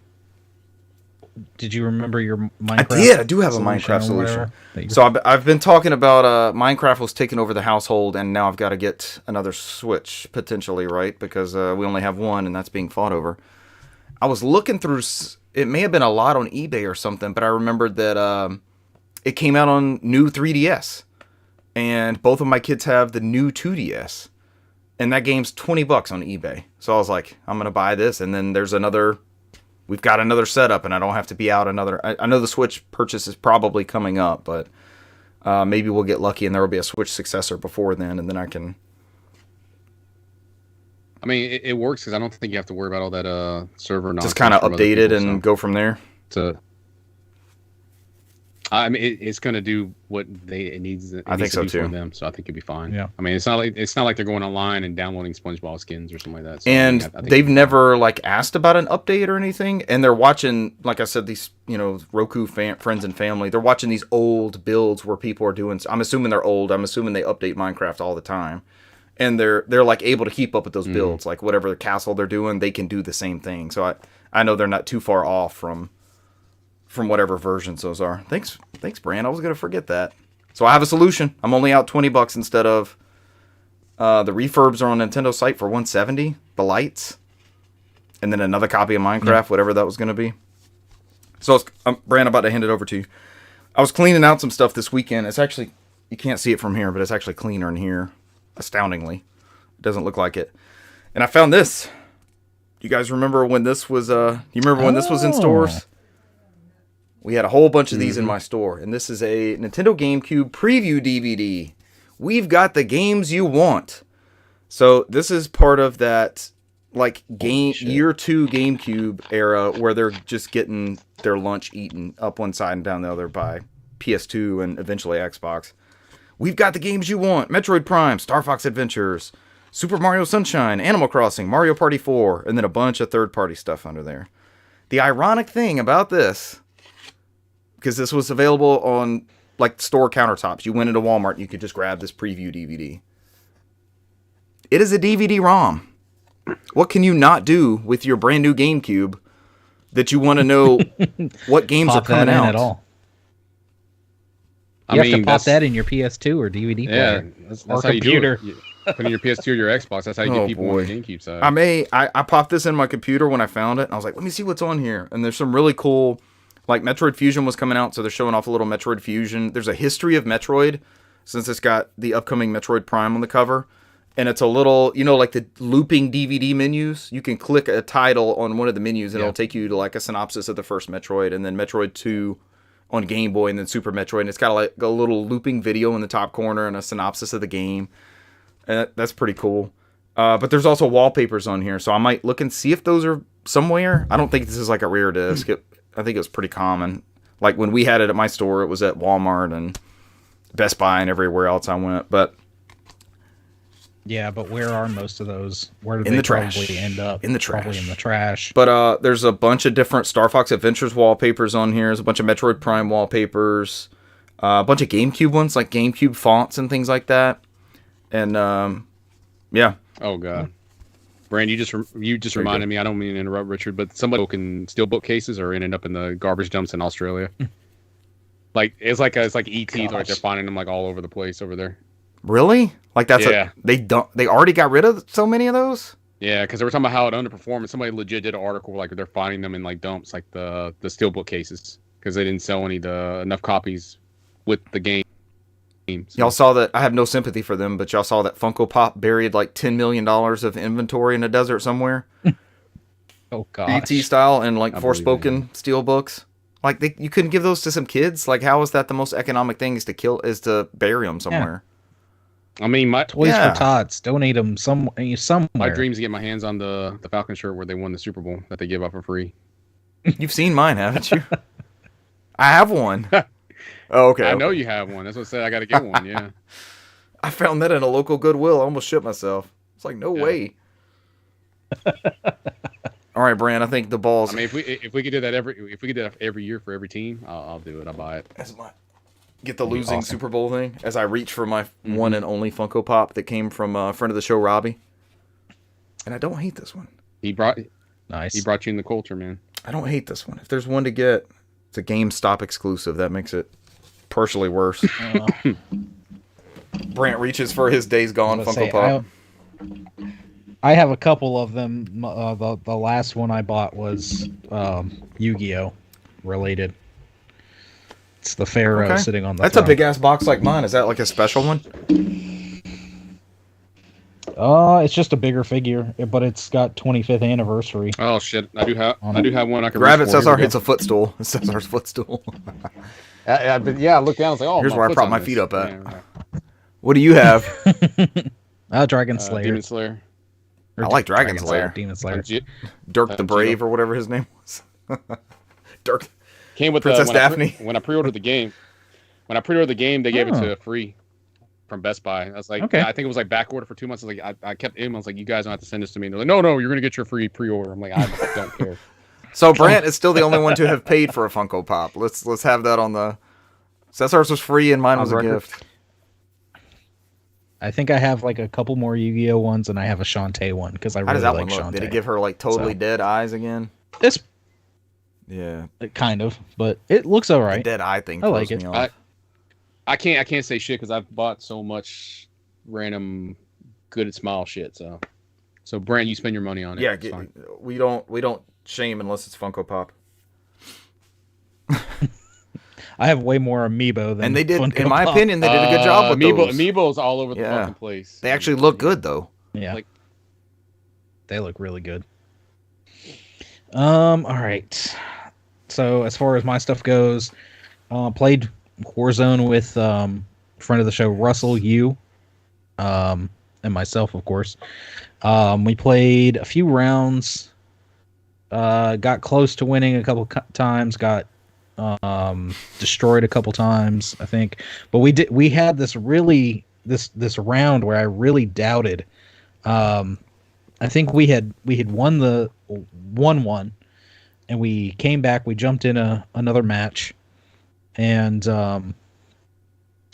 did you remember your Minecraft? I did. I do have a Minecraft solution. So I've been talking about Minecraft was taking over the household, and now I've got to get another Switch potentially, right? Because we only have one, and that's being fought over. I was looking through. It may have been a lot on eBay or something, but I remembered that it came out on new 3DS, and both of my kids have the new 2DS, and that game's $20 on eBay. So I was like, I'm gonna buy this, and then there's another. We've got another setup, and I don't have to be out another. I know the Switch purchase is probably coming up, but maybe we'll get lucky and there will be a Switch successor before then, and then I can. I mean, it works because I don't think you have to worry about all that server nonsense. Just kind of update it and go from there. I mean, it's going to do what it needs. I think so too. For them, so I think it'll be fine. Yeah. I mean, it's not like they're going online and downloading SpongeBob skins or something like that. So and I think they've never like asked about an update or anything. And they're watching, like I said, these Roku friends and family. They're watching these old builds where people are doing. I'm assuming they're old. I'm assuming they update Minecraft all the time, and they're like able to keep up with those builds. Like whatever the castle they're doing, they can do the same thing. So I know they're not too far off from whatever versions those are. Thanks, Brand. I was gonna forget that. So I have a solution. I'm only out $20 instead of the refurbs are on Nintendo site for $170. The lights, and then another copy of Minecraft, whatever that was gonna be. So Brand, I'm about to hand it over to you. I was cleaning out some stuff this weekend. It's actually, you can't see it from here, but it's actually cleaner in here. Astoundingly, it doesn't look like it. And I found this. You guys remember when this was? You remember when this was in stores? We had a whole bunch of these in my store, and this is a Nintendo GameCube preview DVD. We've got the games you want. So this is part of that like year 2 GameCube era where they're just getting their lunch eaten up one side and down the other by PS2 and eventually Xbox. We've got the games you want: Metroid Prime, Star Fox Adventures, Super Mario Sunshine, Animal Crossing, Mario Party 4, and then a bunch of third-party stuff under there. The ironic thing about this, because this was available on like store countertops. You went into Walmart and you could just grab this preview DVD. It is a DVD-ROM. What can you not do with your brand new GameCube that you want to know what games are coming out? At all. You have to pop that in your PS2 or DVD player. That's or how computer. you do it. Put in your PS2 or your Xbox. That's how you get people on the GameCube side. I popped this in my computer when I found it, and I was like, let me see what's on here. And there's some really cool, like Metroid Fusion was coming out, so they're showing off a little Metroid Fusion. There's a history of Metroid, since it's got the upcoming Metroid Prime on the cover. And it's a little, like the looping DVD menus. You can click a title on one of the menus, and it'll take you to like a synopsis of the first Metroid, and then Metroid 2 on Game Boy, and then Super Metroid. And it's got like a little looping video in the top corner and a synopsis of the game. And that's pretty cool. But there's also wallpapers on here, so I might look and see if those are somewhere. I don't think this is like a rare disc. I think it was pretty common. Like when we had it at my store, it was at Walmart and Best Buy and everywhere else I went. But yeah, but where are most of those? Where do in they the trash. probably end up? In the trash. Probably in the trash. But there's a bunch of different Star Fox Adventures wallpapers on here. There's a bunch of Metroid Prime wallpapers. A bunch of GameCube ones, like GameCube fonts and things like that. And yeah. Oh God, Brand, you just reminded me. I don't mean to interrupt, Richard, but somebody can steal bookcases or ended up in the garbage dumps in Australia. Like it's like ET, like they're finding them like all over the place over there. Really? Like that's they already got rid of so many of those? Yeah, because they were talking about how it underperformed, and somebody legit did an article like they're finding them in like dumps, like the steelbook cases, because they didn't sell enough copies with the game. So. Y'all saw that. I have no sympathy for them, but y'all saw that Funko Pop buried like $10 million of inventory in a desert somewhere. Oh God, ET style and like Forspoken steelbooks. Like you couldn't give those to some kids. Like how is that the most economic thing is to bury them somewhere? I mean, my toys for tots. Donate them somewhere. My dreams to get my hands on the Falcon shirt where they won the Super Bowl that they give out for free. You've seen mine, haven't you? I have one. Oh, okay. I know you have one. That's what I said. I got to get one. Yeah. I found that in a local Goodwill. I almost shit myself. It's like no way. All right, Brand. I think the balls. I mean, if we could do that every year for every team, I'll do it. I'll buy it. Get the losing Super Bowl thing as I reach for my one and only Funko Pop that came from a friend of the show, Robbie. And I don't hate this one. He brought you in the culture, man. I don't hate this one. If there's one to get, it's a GameStop exclusive. That makes it partially worse. Brant reaches for his Days Gone Funko Pop. I have a couple of them. The last one I bought was Yu-Gi-Oh! Related. It's the Pharaoh sitting on the That's throne. a big-ass box like mine. Is that like a special one? It's just a bigger figure, but it's got 25th anniversary. Oh shit! I do have one. I can grab it. Cesar. It's a footstool. It's Cesar's footstool. But yeah, I look down. It's like, oh, here's where I prop my feet up at. Yeah. What do you have? Dragon Slayer. Demon Slayer. I like Dragon Slayer. Demon Slayer. Dirk the Brave or whatever his name was. Dirk. Came with Princess Daphne. When I pre-ordered the game, they gave it to free from Best Buy. I was like, I think it was like back order for 2 months. I was like, I kept in. I was like, you guys don't have to send this to me. And they're like, no, you're gonna get your free pre-order. I'm like, I don't care. So Brant is still the only one to have paid for a Funko Pop. Let's have that on the. Cesar's was free and mine was a gift. I think I have like a couple more Yu-Gi-Oh ones, and I have a Shantae one because I really like Shantae. Did it give her like totally dead eyes again? Yeah, kind of, but it looks all right. The dead eye thing. I like it. I can't say shit because I've bought so much random good at smile shit. So Brant, you spend your money on it. Yeah, we don't shame unless it's Funko Pop. I have way more Amiibo than. And they did, Funko in my Pop. opinion, they did a good job with those. Amiibo's all over the fucking place. They actually look good though. Yeah, they look really good. All right. So as far as my stuff goes, played Warzone with friend of the show Russell Yu, and myself, of course. We played a few rounds. Got close to winning a couple times. Got destroyed a couple times, I think. But we had this round where I really doubted. I think we had won the 1-1, and we came back. We jumped in another match, and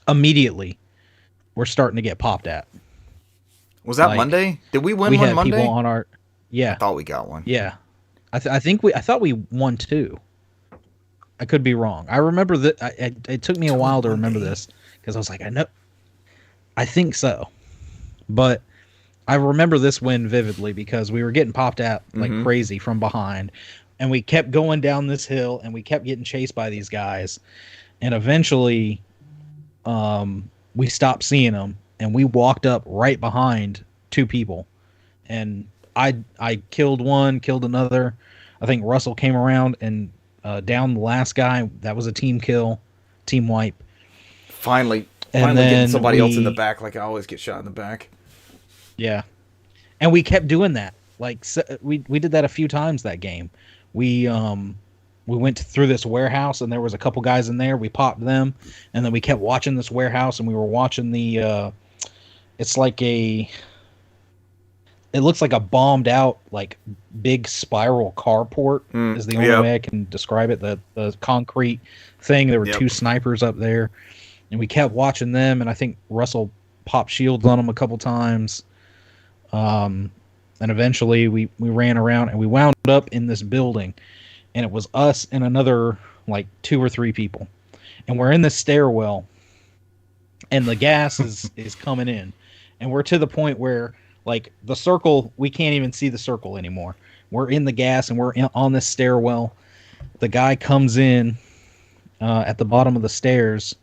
immediately we're starting to get popped at. Was that Monday? Did we win one Monday? People on our I thought we got one. Yeah, I thought we won 2. I could be wrong. I remember that. It took me a while to remember this because I was like, I think so, but I remember this win vividly because we were getting popped out like crazy from behind, and we kept going down this hill, and we kept getting chased by these guys, and eventually, we stopped seeing them, and we walked up right behind two people, and I killed one, killed another. I think Russell came around and down the last guy. That was a team kill, team wipe. Finally then getting somebody else in the back, like I always get shot in the back. Yeah, and we kept doing that. Like we did that a few times that game. We went through this warehouse, and there was a couple guys in there. We popped them, and then we kept watching this warehouse, and we were watching the. It's like it looks like a bombed out, like big spiral carport is the only way I can describe it. The concrete thing. There were two snipers up there, and we kept watching them. And I think Russell popped shields on them a couple times. And eventually we ran around, and we wound up in this building, and it was us and another like 2 or 3 people, and we're in this stairwell, and the gas is coming in, and we're to the point where like the circle, we can't even see the circle anymore. We're in the gas, and we're on this stairwell. The guy comes in at the bottom of the stairs.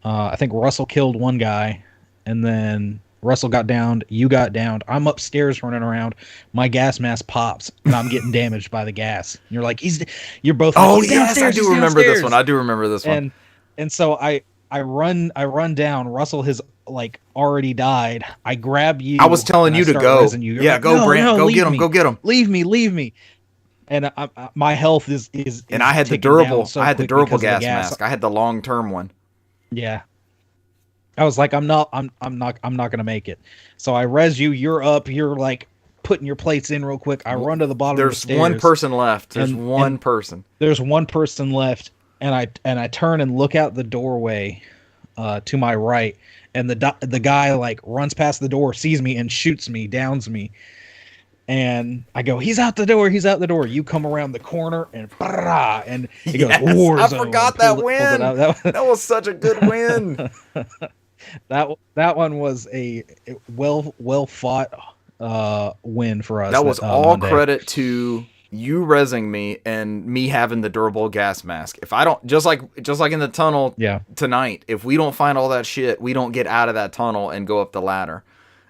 I think Russell killed one guy, and then Russell got downed. You got downed. I'm upstairs running around. My gas mask pops, and I'm getting damaged by the gas. And you're like, you're both. Like, oh yes, I do remember this one. I do remember this one. And so I run down. Russell has like already died. I grab you. I was telling you to go. Yeah, like, go, Brant. Go get him. Go get him. Leave me. And my health is. And I had the durable. I had the durable gas mask. I had the long term one. Yeah. I was like, I'm not gonna make it. So I res you. You're up. You're like putting your plates in real quick. I run to the bottom of the stairs. There's one person left. There's one person. There's one person left, and I turn and look out the doorway, to my right, and the guy like runs past the door, sees me, and shoots me, downs me. And I go, he's out the door. You come around the corner, and he goes, Warzone. I forgot that win. That was such a good win. That one was a well fought win for us. That was all Monday. Credit to you rezzing me and me having the durable gas mask. If I don't, just like in the tunnel tonight, if we don't find all that shit, we don't get out of that tunnel and go up the ladder.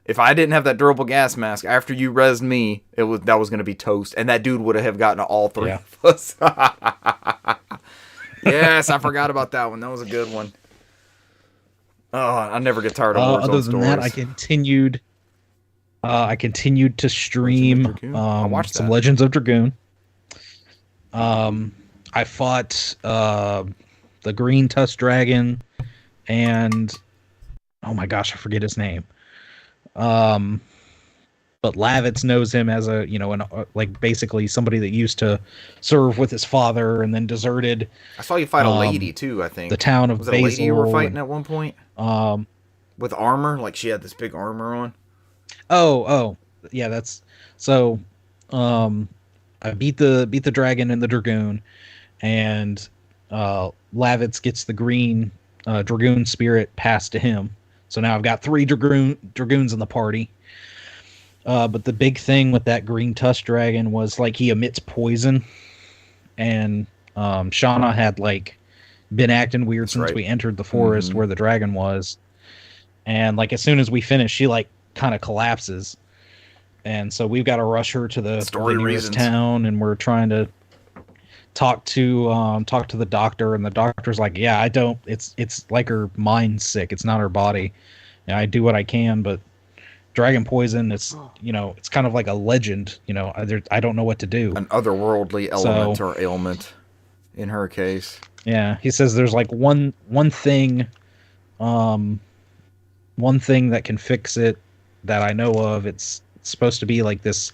If I didn't have that durable gas mask after you rezzed me, that was going to be toast, and that dude would have gotten to all 3 of us. Yes, I forgot about that one. That was a good one. Oh, I never get tired of Warzone other than stories. that, I continued to stream some Legends of Dragoon. I fought the Green Tusk Dragon, and oh my gosh, I forget his name. But Lavitz knows him as like basically somebody that used to serve with his father and then deserted. I saw you fight a lady too, I think. The town of Was Basil. it a lady you were fighting at one point? With armor, like she had this big armor on. Oh, yeah, that's so. I beat the dragon and the dragoon, and Lavitz gets the green dragoon spirit passed to him. So now I've got 3 dragoons in the party. But the big thing with that green tusk dragon was like he emits poison, and Shauna had like been acting weird since we entered the forest where the dragon was, and like as soon as we finish, she like kind of collapses, and so we've got to rush her to the nearest town, and we're trying to talk to the doctor, and the doctor's like, yeah, I don't, it's like her mind's sick, it's not her body. And I do what I can, but dragon poison, it's it's kind of like a legend, I don't know what to do. An otherworldly element or ailment in her case. Yeah, he says there's like one thing that can fix it that I know of. It's supposed to be like this,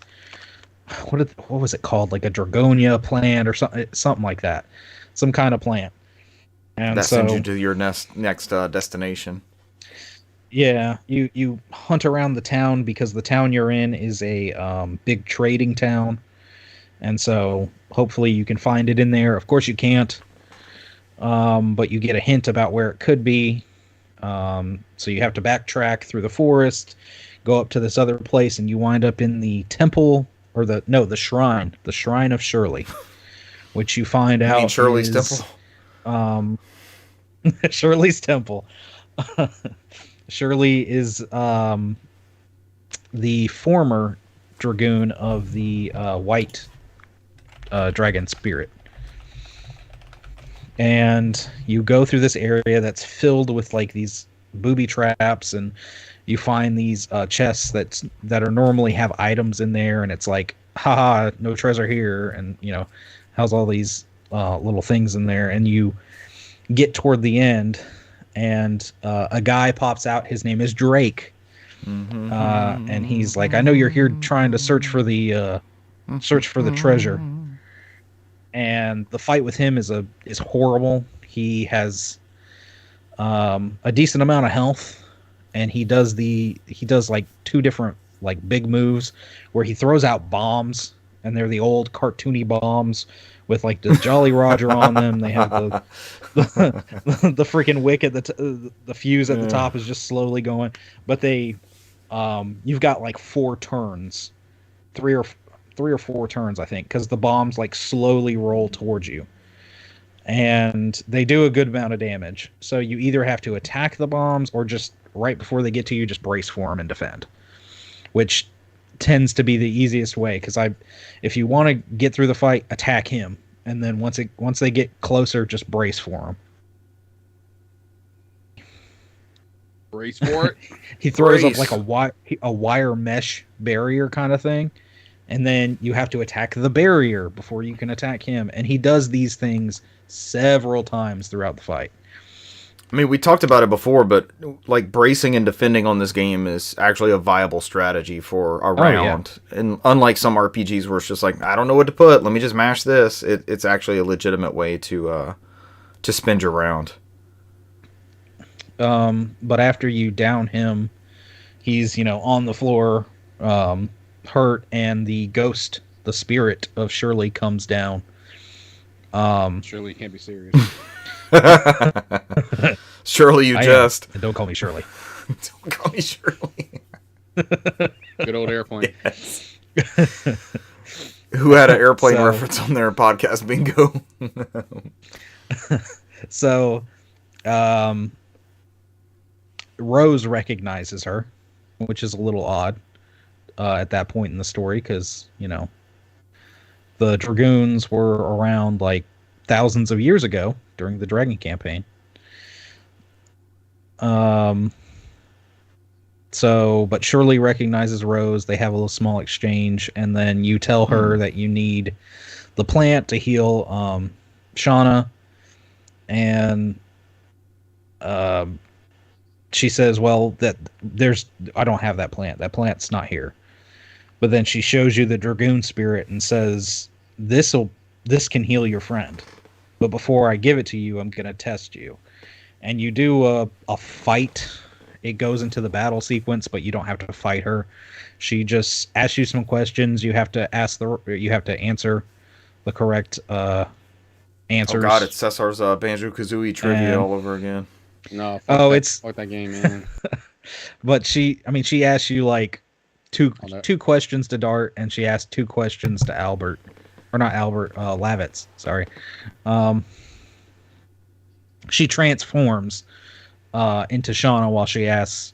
what was it called? Like a Dragonia plant or something like that. Some kind of plant. And that sends you to your next destination. Yeah, you hunt around the town because the town you're in is a big trading town. And so hopefully you can find it in there. Of course you can't. but you get a hint about where it could be. So you have to backtrack through the forest, go up to this other place, and you wind up in the temple, or the shrine of Shirley, which you find You out mean Shirley's is, temple? Shirley's temple. Shirley is the former dragoon of the white dragon spirit. And you go through this area that's filled with like these booby traps, and you find these chests that are normally have items in there, and it's like, haha, no treasure here, and has all these little things in there. And you get toward the end, and a guy pops out. His name is Drake, and he's like, I know you're here trying to search for the treasure. And the fight with him is horrible. He has a decent amount of health, and he does like two different like big moves where he throws out bombs, and they're the old cartoony bombs with like the Jolly Roger on them. They have the freaking wick at the fuse at the top is just slowly going, but you've got like 4 turns, three or four turns, I think, because the bombs like slowly roll towards you, and they do a good amount of damage. So you either have to attack the bombs, or just right before they get to you, just brace for them and defend, which tends to be the easiest way. Because if you want to get through the fight, attack him, and then once they get closer, just brace for him. Brace for it. He throws up like a wire mesh barrier kind of thing. And then you have to attack the barrier before you can attack him. And he does these things several times throughout the fight. I mean, we talked about it before, but like bracing and defending on this game is actually a viable strategy for a round. Oh, yeah. And unlike some RPGs where it's just like, I don't know what to put, let me just mash this. It's actually a legitimate way to spend your round. But after you down him, he's on the floor, hurt, and the spirit of Shirley comes down. Shirley, you can't be serious. Shirley, you jest. Don't call me Shirley. Don't call me Shirley. Good old airplane. Yes. Who had an airplane reference on their podcast bingo? So, Rose recognizes her, which is a little odd. At that point in the story, because the dragoons were around like thousands of years ago during the Dragon campaign. But Shirley recognizes Rose. They have a little small exchange, and then you tell her that you need the plant to heal Shauna, and she says, "Well, I don't have that plant. That plant's not here." But then she shows you the dragoon spirit and says, this can heal your friend. But before I give it to you, I'm going to test you. And you do a fight. It goes into the battle sequence, but you don't have to fight her. She just asks you some questions. You have to answer the correct answers. Oh God, it's Cesar's Banjo-Kazooie trivia all over again. No, fuck that game, man. But she asks you like two questions to Dart, and she asked 2 questions to Albert, or not Albert, Lavitz. Sorry. She transforms into Shauna while she asks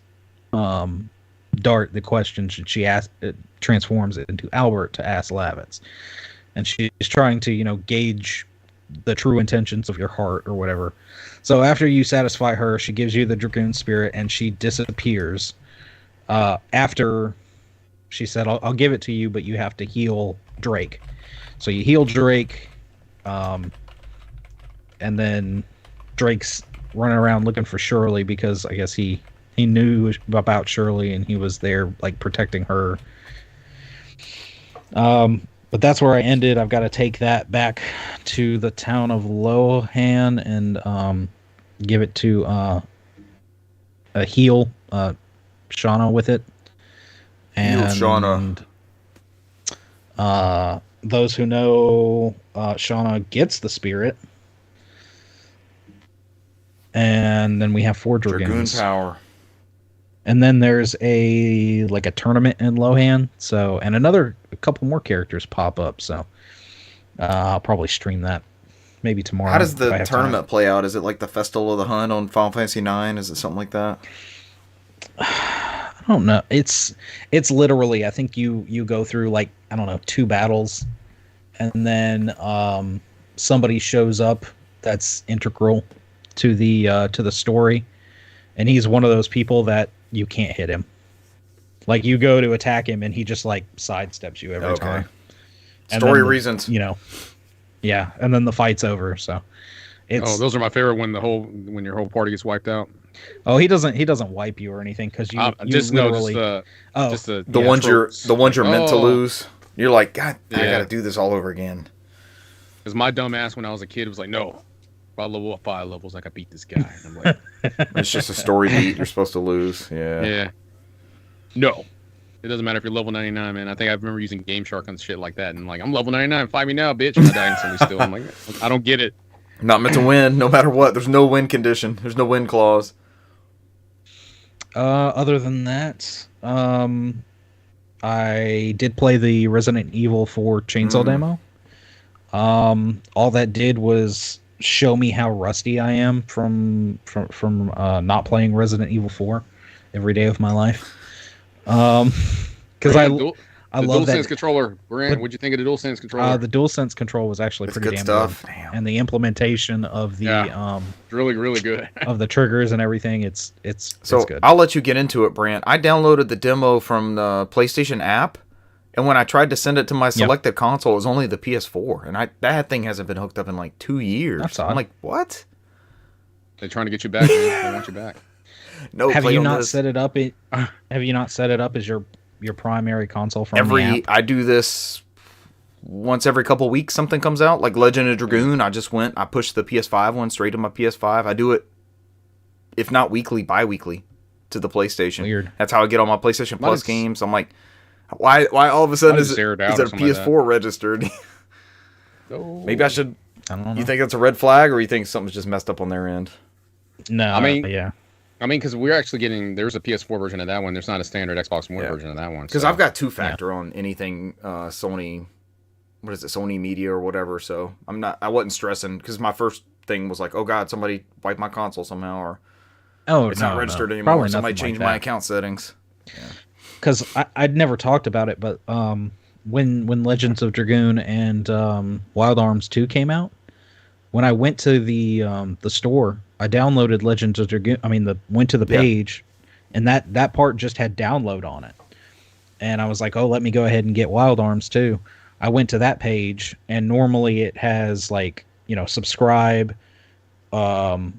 Dart the questions. She transforms it into Albert to ask Lavitz, and she's trying to gauge the true intentions of your heart or whatever. So after you satisfy her, she gives you the dragoon spirit, and she disappears. After she said, I'll give it to you, but you have to heal Drake. So you heal Drake, and then Drake's running around looking for Shirley, because I guess he knew about Shirley, and he was there like protecting her. But that's where I ended. I've got to take that back to the town of Lohan and give it to heal Shauna with it. And Shauna. Those who know, Shauna gets the spirit. and then we have 4 Dragoon Dragoons. power. And then there's a tournament in Lohan. So, and a couple more characters pop up. So, I'll probably stream that maybe tomorrow. How does if I the have tournament time. play out? Is it like the Festival of the Hunt on Final Fantasy IX? Is it something like that? I don't know. It's literally, I think you go through like, I don't know, 2 battles, and then somebody shows up that's integral to the story, and he's one of those people that you can't hit him. Like, you go to attack him and he just like sidesteps you every time. And Story then reasons. Yeah, and then the fight's over. So those are my favorite when your whole party gets wiped out. Oh, he doesn't wipe you or anything, because you literally The ones you're meant to lose. You're like, God, I gotta do this all over again. Because my dumb ass when I was a kid was like, no, if I level up 5 levels, I can beat this guy. And I'm like, It's just a story beat you're supposed to lose. yeah. No. It doesn't matter if you're level 99, man. I think I remember using Game Shark on shit like that. And like, I'm level 99, fight me now, bitch. And I die instantly still. I'm like, I don't get it. I'm not meant to win, no matter what. There's no win condition. There's no win clause. Other than that, I did play the Resident Evil 4 chainsaw demo. All that did was show me how rusty I am from not playing Resident Evil 4 every day of my life. Because I love that DualSense controller. Brand, what'd you think of the DualSense controller? The DualSense control was actually pretty good damn stuff. good. Damn. And the implementation of the really, really good. of the triggers and everything, it's good. I'll let you get into it, Brant. I downloaded the demo from the PlayStation app, and when I tried to send it to my selected console, it was only the PS4, and that thing hasn't been hooked up in like 2 years. That's odd. I'm like, what? They're trying to get you back, man. They want you back. No. Have you not set it up? Have you not set it up as your primary console from the app? I do this once every couple weeks. Something comes out like Legend of Dragoon. I pushed the PS5 one straight to my PS5. I do it, if not weekly, bi-weekly to the PlayStation. Weird. That's how I get all my PlayStation Plus games. I'm like, why all of a sudden is it a PS4 registered? Maybe I should. I don't know. You think that's a red flag, or you think something's just messed up on their end? No, I mean, yeah. I mean, because we're actually there's a PS4 version of that one. There's not a standard Xbox One version of that one. Because I've got 2-factor on anything Sony, what is it, Sony Media or whatever. So I wasn't stressing, because my first thing was like, oh God, somebody wiped my console somehow, or it's not registered anymore. Probably Somebody changed my that. account settings. Because I'd never talked about it, but when Legends of Dragoon and Wild Arms 2 came out, when I went to the store, I downloaded Legends of Dragoon. Went to the page, and that part just had download on it. And I was like, oh, let me go ahead and get Wild Arms too. I went to that page, and normally it has like, subscribe, and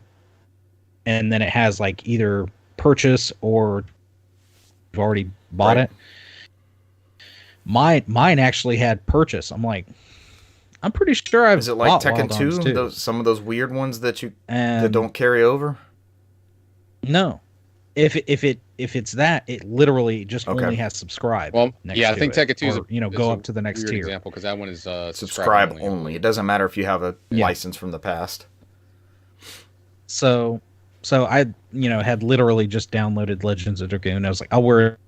then it has like either purchase or you've already bought it. Mine actually had purchase. I'm like, I'm pretty sure I've. Is it like bought Tekken Wild Arms 2? Some of those weird ones that and don't carry over? No. If it's that, it literally just only has subscribe. Well, next I to think it, Tekken 2 is go up to the next tier. example, because that one is subscribe only. It doesn't matter if you have a license from the past. So I had literally just downloaded Legends of Dragoon. I was like, I'll wear it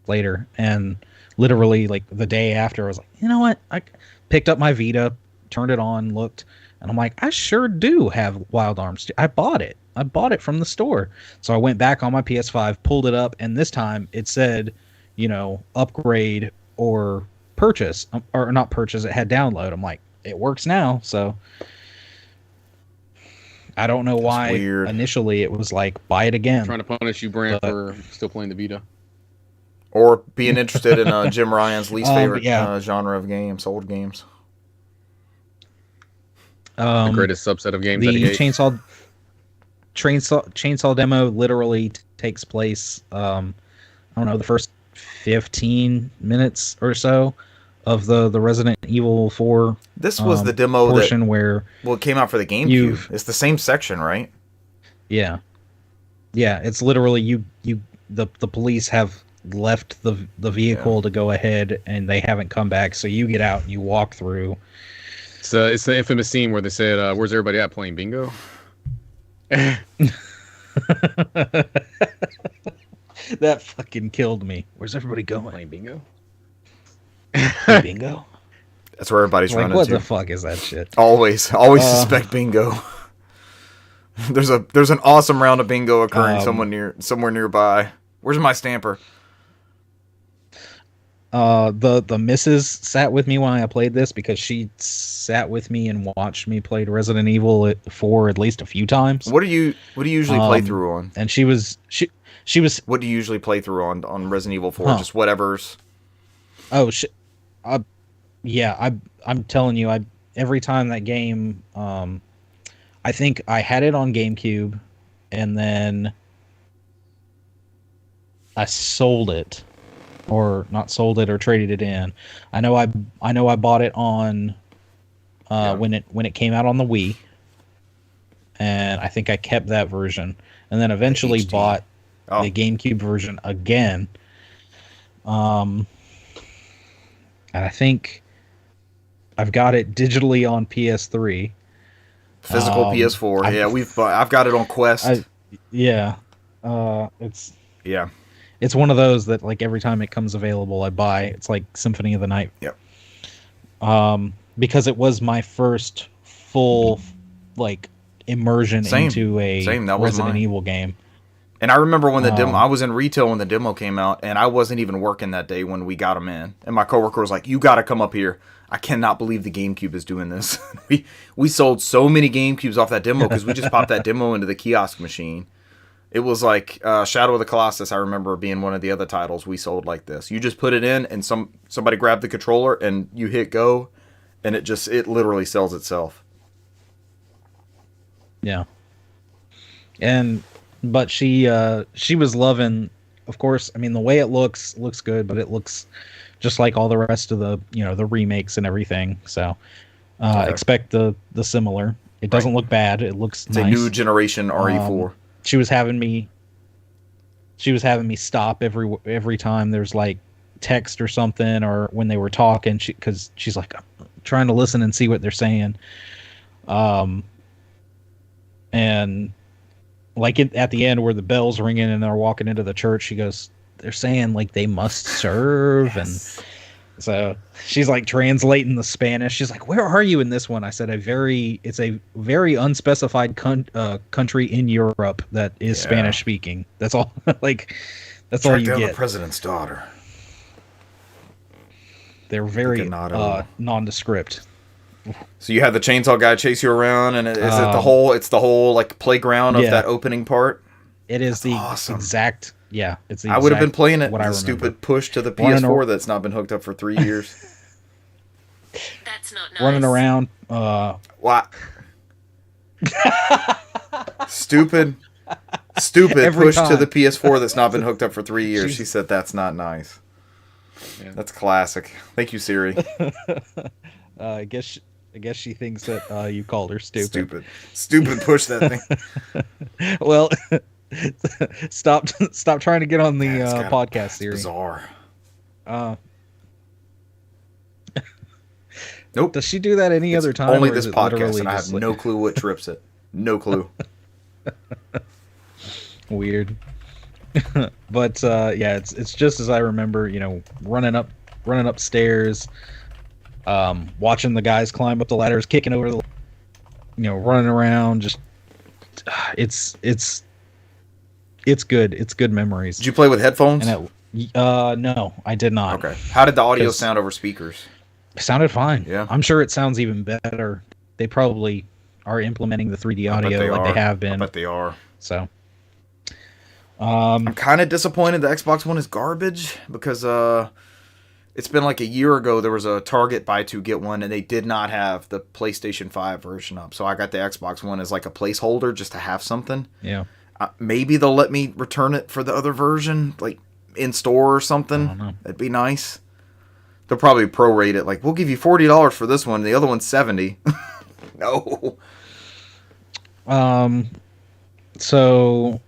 later, and literally like the day after, I was like, you know what? I picked up my Vita, turned it on, looked, and I'm like, I sure do have Wild Arms 2. I bought it from the store. So I went back on my PS5, pulled it up, and this time it said, upgrade or purchase, or not purchase. It had download. I'm like, it works now. So I don't know why initially it was like, buy it again. Trying to punish you, Brant, for still playing the Vita. Or being interested in Jim Ryan's least favorite genre of games, old games. The greatest subset of games. The chainsaw demo literally takes place, I don't know, the first 15 minutes or so of the Resident Evil 4. This was the demo portion where it came out for the GameCube. It's the same section, right? Yeah. Yeah, it's literally the police have left the vehicle to go ahead, and they haven't come back, so you get out and you walk through. It's the infamous scene where they said, where's everybody at, playing bingo? That fucking killed me. Where's everybody going? Playing bingo. Play bingo? That's where everybody's Like, running what to. the fuck is that shit? Always suspect bingo. There's an awesome round of bingo occurring somewhere nearby. Where's my stamper? The missus sat with me when I played this because she sat with me and watched me play Resident Evil 4 at least a few times. What do you usually play through on? And she was. What do you usually play through on Resident Evil 4? Huh. Just whatever's. Oh shit. Yeah, I'm telling you, every time that game, I think I had it on GameCube, and then I sold it, or not sold it, or traded it in. I know I bought it on when it came out on the Wii, and I think I kept that version, and then eventually bought the GameCube version again. And I think I've got it digitally on PS3. Physical PS4. I've got it on Quest. It's one of those that, like, every time it comes available, I buy. It's like Symphony of the Night. Yep. Because it was my first full, like, immersion into a Resident Evil game. And I remember when the demo, I was in retail when the demo came out, and I wasn't even working that day when we got them in. And my coworker was like, "You got to come up here. I cannot believe the GameCube is doing this." we sold so many GameCubes off that demo because we just popped that demo into the kiosk machine. It was like Shadow of the Colossus, I remember, being one of the other titles we sold like this. You just put it in, and somebody grabbed the controller, and you hit go, and it literally sells itself. Yeah. But she was loving, of course, I mean, the way it looks good, but it looks just like all the rest of the, the remakes and everything. So expect the similar. It doesn't look bad. It looks nice. It's a new generation RE4. She was having me stop every time there's like text or something, or when they were talking, because she's like, I'm trying to listen and see what they're saying. And like at the end where the bell's ringing and they're walking into the church, she goes, they're saying like they must serve. Yes. And so she's like translating the Spanish. She's like, where are you in this one? I said, it's a very unspecified country in Europe that is Spanish speaking. That's all. Like, that's all you get. The president's daughter. They're very nondescript. So you had the chainsaw guy chase you around, and it's the whole like playground of that opening part. It is exact. Yeah, it's the I would have been playing it with a stupid push to the PS4 that's not been hooked up for 3 years. That's not nice. Running around. What? Stupid push to the PS4 that's not been hooked up for 3 years. She said that's not nice. Yeah. That's classic. Thank you, Siri. I guess she thinks that you called her stupid. Stupid push that thing. Well, stop trying to get on the podcast, Siri. Bizarre. Nope. Does she do that any other time? Only this podcast, and I have no clue what trips it. No clue. Weird. But it's just as I remember. Running upstairs. Watching the guys climb up the ladders, kicking over the, running around, just it's good. It's good memories. Did you play with headphones? No, I did not. Okay. How did the audio sound over speakers? It sounded fine. Yeah. I'm sure it sounds even better. They probably are implementing the 3D audio like they have been. I bet they are. So. I'm kind of disappointed the Xbox One is garbage because it's been like a year ago there was a Target buy two get one and they did not have the PlayStation 5 version up. So I got the Xbox One as like a placeholder just to have something. Yeah. Maybe they'll let me return it for the other version, like in store or something. I don't know. That'd be nice. They'll probably prorate it. Like, we'll give you $40 for this one. The other one's $70. No. So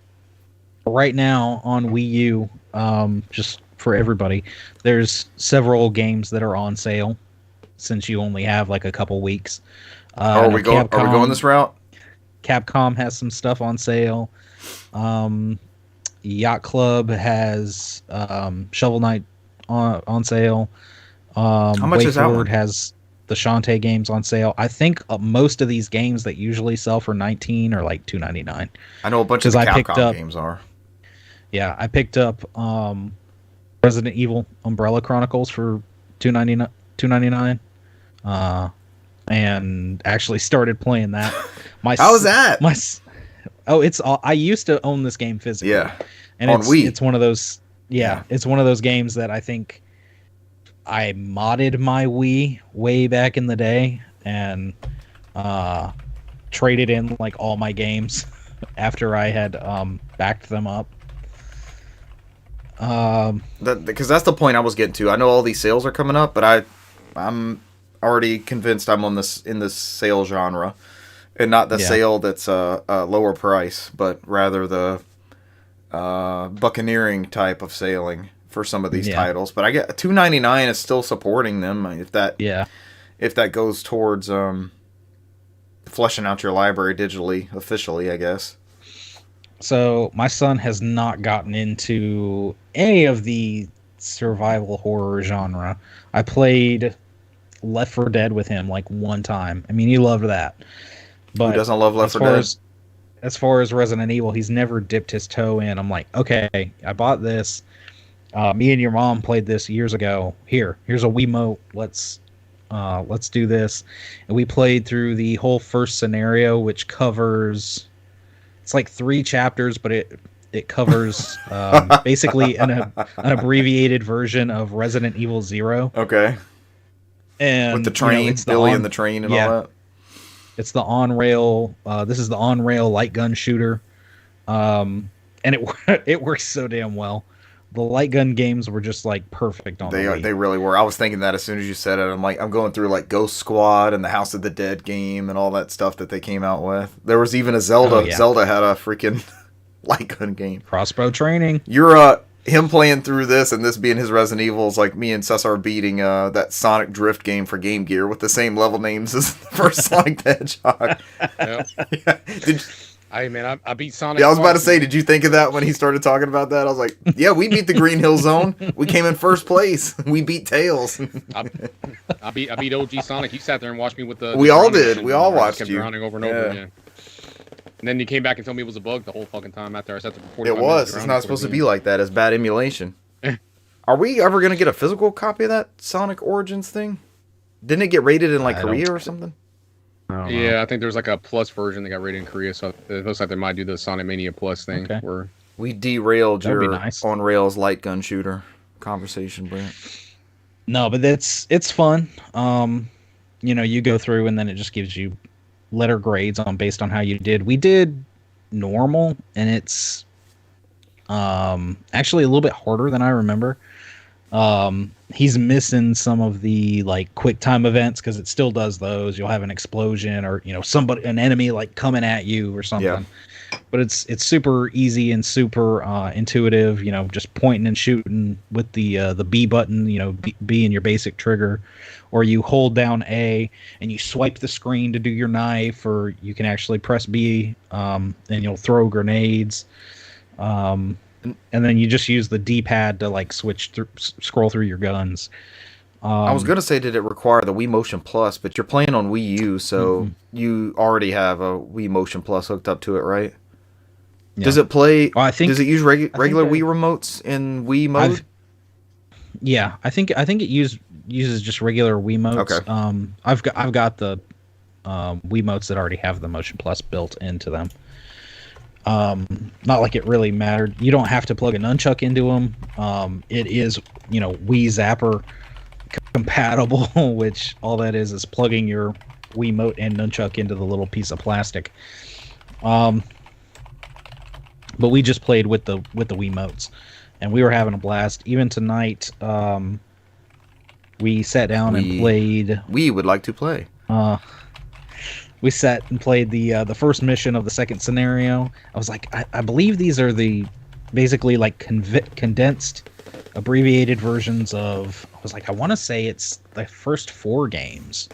right now on Wii U, just for everybody, there's several games that are on sale since you only have like a couple weeks. Are we going this route? Capcom has some stuff on sale. Yacht Club has Shovel Knight on sale. How much is that one? has the Shantae games on sale. I think most of these games that usually sell for $19 are like $2.99. I know a bunch of the I picked Capcom up- games are. Yeah, I picked up Resident Evil Umbrella Chronicles for $2.99. And actually started playing that. How was that? I used to own this game physically. Yeah. And On Wii. it's one of those Yeah. it's one of those games that I think I modded my Wii way back in the day and traded in like all my games after I had backed them up. Because that's the point I was getting to. I know all these sales are coming up, but I'm already convinced I'm in this sale genre, and not the sale that's a lower price, but rather the buccaneering type of sailing for some of these titles. But I get $2.99 is still supporting them if that goes towards fleshing out your library digitally officially, I guess. So my son has not gotten into any of the survival horror genre. I played Left 4 Dead with him like one time. I mean, he loved that. But who doesn't love Left 4 Dead? As far as Resident Evil, he's never dipped his toe in. I'm like, okay, I bought this. Me and your mom played this years ago. Here's a Wiimote. Let's do this. And we played through the whole first scenario, which covers. It's like 3 chapters, but it covers basically an abbreviated version of Resident Evil 0. Okay. And with the train, it's Billy and the train and all that. It's the on-rail. This is the on-rail light gun shooter, and it works so damn well. The light gun games were just like perfect on. They really were. I was thinking that as soon as you said it. I'm going through like Ghost Squad and the House of the Dead game and all that stuff that they came out with. There was even a Zelda. Oh, yeah. Zelda had a freaking light gun game. Crossbow training. You're him playing through this and this being his Resident Evil is like me and Cesar beating that Sonic Drift game for Game Gear with the same level names as the first Sonic the Hedgehog. Yep. I beat Sonic. Yeah, I was about to say, did you think of that when he started talking about that? I was like, yeah, we beat the Green Hill Zone. We came in first place. We beat Tails. I beat OG Sonic. You sat there and watched me with the. We all did. We all watched kept you. Drowning over and over again. And then you came back and told me it was a bug the whole fucking time after I sat there for 45 It minutes. was. It's not supposed to be like that. It's bad emulation. Are we ever going to get a physical copy of that Sonic Origins thing? Didn't it get rated in like Korea or something? Yeah, I think there's like a Plus version that got rated in Korea, so it looks like they might do the Sonic Mania Plus thing. Okay. Where we derailed That'd be your nice. on rails light gun shooter conversation, Brent. No, but it's fun. You go through and then it just gives you letter grades based on how you did. We did normal, and it's actually a little bit harder than I remember. He's missing some of the like quick time events because it still does those. You'll have an explosion or an enemy like coming at you or something. Yeah. But it's super easy and super intuitive. Just pointing and shooting with the B button. B in your basic trigger, or you hold down A and you swipe the screen to do your knife, or you can actually press B and you'll throw grenades. And then you just use the D-pad to like scroll through your guns. I was gonna say, did it require the Wii Motion Plus? But you're playing on Wii U, so you already have a Wii Motion Plus hooked up to it, right? Yeah. Does it play? Does it use regular Wii remotes in Wii mode? I think it uses just regular Wiimotes. Okay. I've got the Wiimotes that already have the Motion Plus built into them. Not like it really mattered. You don't have to plug a nunchuck into them. It is, Wii Zapper compatible, which all that is plugging your Wiimote and nunchuck into the little piece of plastic. But we just played with the Wiimotes, and we were having a blast. Even tonight, we sat down and played. We would like to play. We sat and played the first mission of the second scenario. I was like, I believe these are the basically like condensed, abbreviated versions of. I was like, I want to say it's the first 4 games.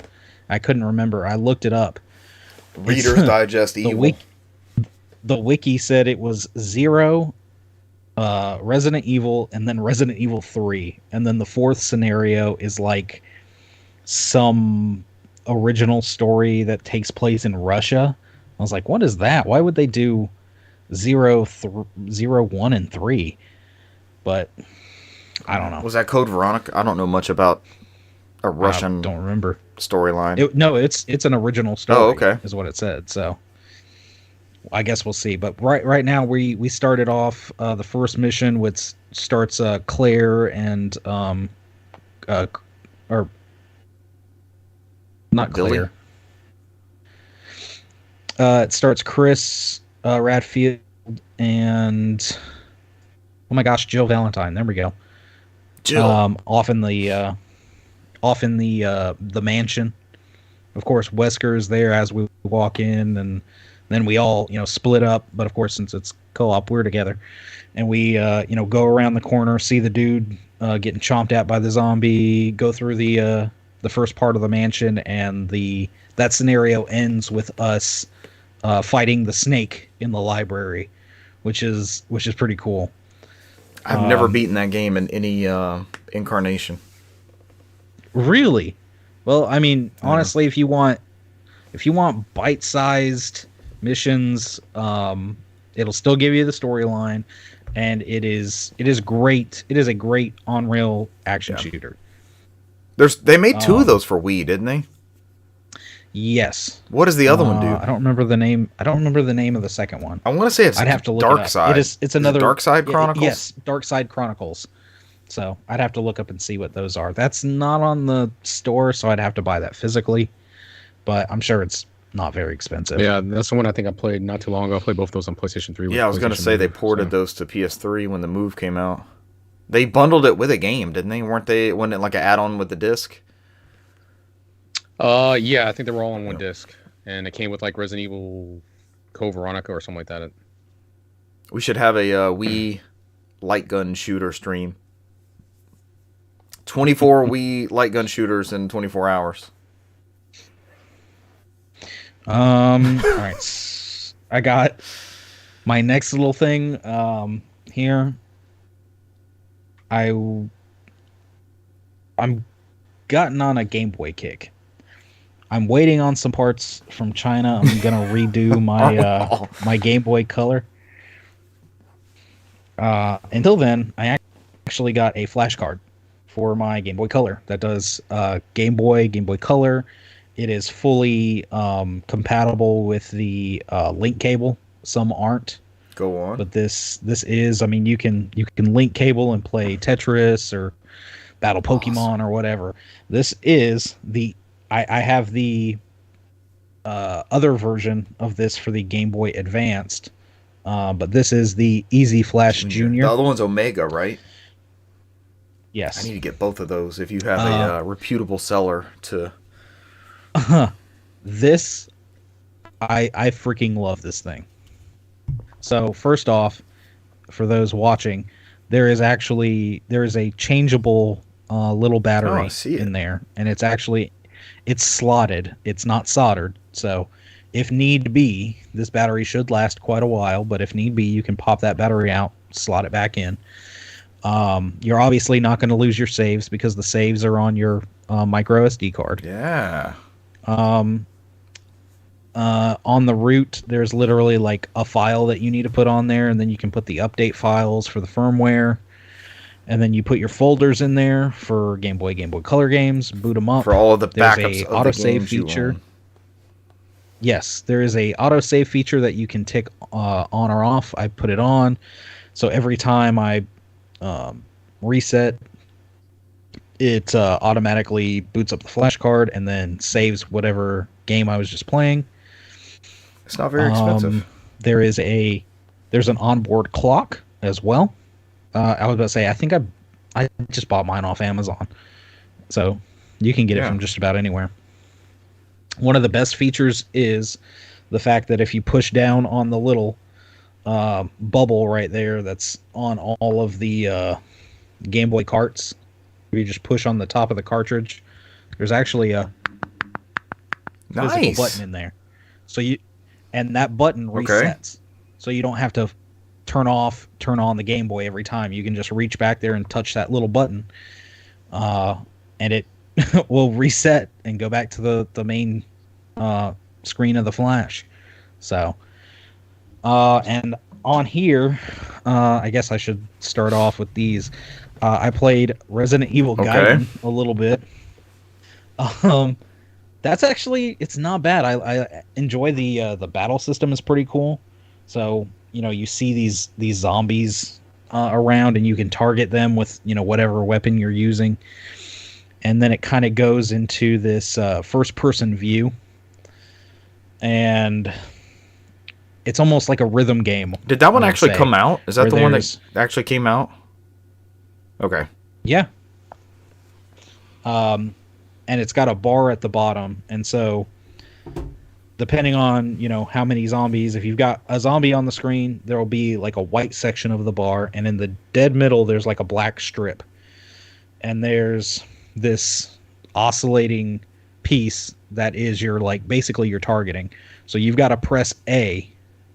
I couldn't remember. I looked it up. Reader's Digest evil. The wiki said it was 0, Resident Evil, and then Resident Evil 3, and then the fourth scenario is like some original story that takes place in Russia. I was like, what is that? Why would they do 0, 1, and 3? But I don't know. Was that Code Veronica? I don't know much about a Russian. I don't remember storyline. No, it's an original story. Oh, okay. Is what it said. So I guess we'll see. But right now we started off the first mission, which starts Claire and or not Billy? Claire. It starts Chris Radfield and oh my gosh, Jill Valentine. There we go. Jill. Off in the mansion. Of course, Wesker's there as we walk in, and then we all, split up. But of course, since it's co-op, we're together, and we, go around the corner, see the dude getting chomped at by the zombie, go through the first part of the mansion, and that scenario ends with us fighting the snake in the library, which is pretty cool. I've never beaten that game in any incarnation. Really? Well, I mean, honestly, if you want bite-sized missions, it'll still give you the storyline, and it is great. It is a great on-rail action shooter. They made 2 of those for Wii, didn't they? Yes. What does the other one do? I don't remember the name. I don't remember the name of the second one. I want to say it's I'd have to look Dark it up. Side. It's another Dark Side Chronicles. Yes, Dark Side Chronicles. So I'd have to look up and see what those are. That's not on the store, so I'd have to buy that physically. But I'm sure it's not very expensive. Yeah, that's the one I think I played not too long ago. I played both of those on PlayStation 3. Yeah, I was going to say they ported those to PS3 when the Move came out. They bundled it with a game, didn't they? Wasn't it like an add-on with the disc? Yeah, I think they were all on one disc, and it came with like Resident Evil Code Veronica or something like that. We should have a Wii light gun shooter stream. 24 Wii light gun shooters in 24 hours. All right. I got my next little thing here. I'm gotten on a Game Boy kick. I'm waiting on some parts from China. I'm gonna redo my my Game Boy Color. Until then, I actually got a flash card for my Game Boy Color that does Game Boy Color. It is fully compatible with the link cable. Some aren't. Go on. But this is, I mean, you can link cable and play Tetris or Battle Pokemon or whatever. This is I have the other version of this for the Game Boy Advanced, but this is the Easy Flash Junior. The other one's Omega, right? Yes. I need to get both of those if you have a reputable seller to. This, I freaking love this thing. So first off, for those watching, there is a changeable little battery in there, and it's slotted. It's not soldered. So if need be, this battery should last quite a while, but if need be, you can pop that battery out, slot it back in. You're obviously not going to lose your saves because the saves are on your micro SD card. Yeah. On the root, there's literally like a file that you need to put on there, and then you can put the update files for the firmware, and then you put your folders in there for Game Boy Color games, boot them up. For all of the backups there's a of the autosave games you feature. own. Yes, there is a autosave feature that you can tick on or off. I put it on, so every time I reset, it automatically boots up the flash card and then saves whatever game I was just playing. It's not very expensive. There's an onboard clock as well. I was about to say, I think I just bought mine off Amazon, so you can get it from just about anywhere. One of the best features is the fact that if you push down on the little bubble right there that's on all of the Game Boy carts, if you just push on the top of the cartridge, there's actually a physical button in there. And that button Okay. resets. So you don't have to turn on the Game Boy every time. You can just reach back there and touch that little button. And it will reset and go back to the main screen of the Flash. So, and on here, I guess I should start off with these. I played Resident Evil Gaiden a little bit. That's actually, it's not bad. I enjoy the battle system is pretty cool. So, you see these zombies around, and you can target them with, whatever weapon you're using. And then it kind of goes into this first-person view. And it's almost like a rhythm game. Did that one actually come out? Is that the one that actually came out? Okay. Yeah. And it's got a bar at the bottom. And so, depending on, how many zombies, if you've got a zombie on the screen, there will be like a white section of the bar. And in the dead middle, there's like a black strip. And there's this oscillating piece that is basically your targeting. So you've got to press A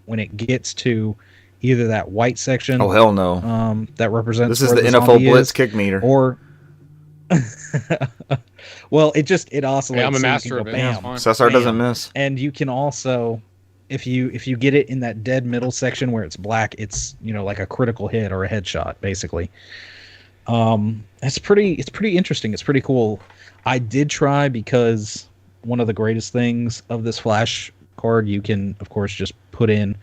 when it gets to either that white section. Oh, hell no. That represents this is the NFL Blitz kick meter. Or well, it oscillates. Yeah, I'm a so master of it. Bam, Cesar doesn't miss. And you can also, if you get it in that dead middle section where it's black, it's like a critical hit or a headshot, basically. It's pretty interesting. It's pretty cool. I did try, because one of the greatest things of this Flash card, you can of course just put in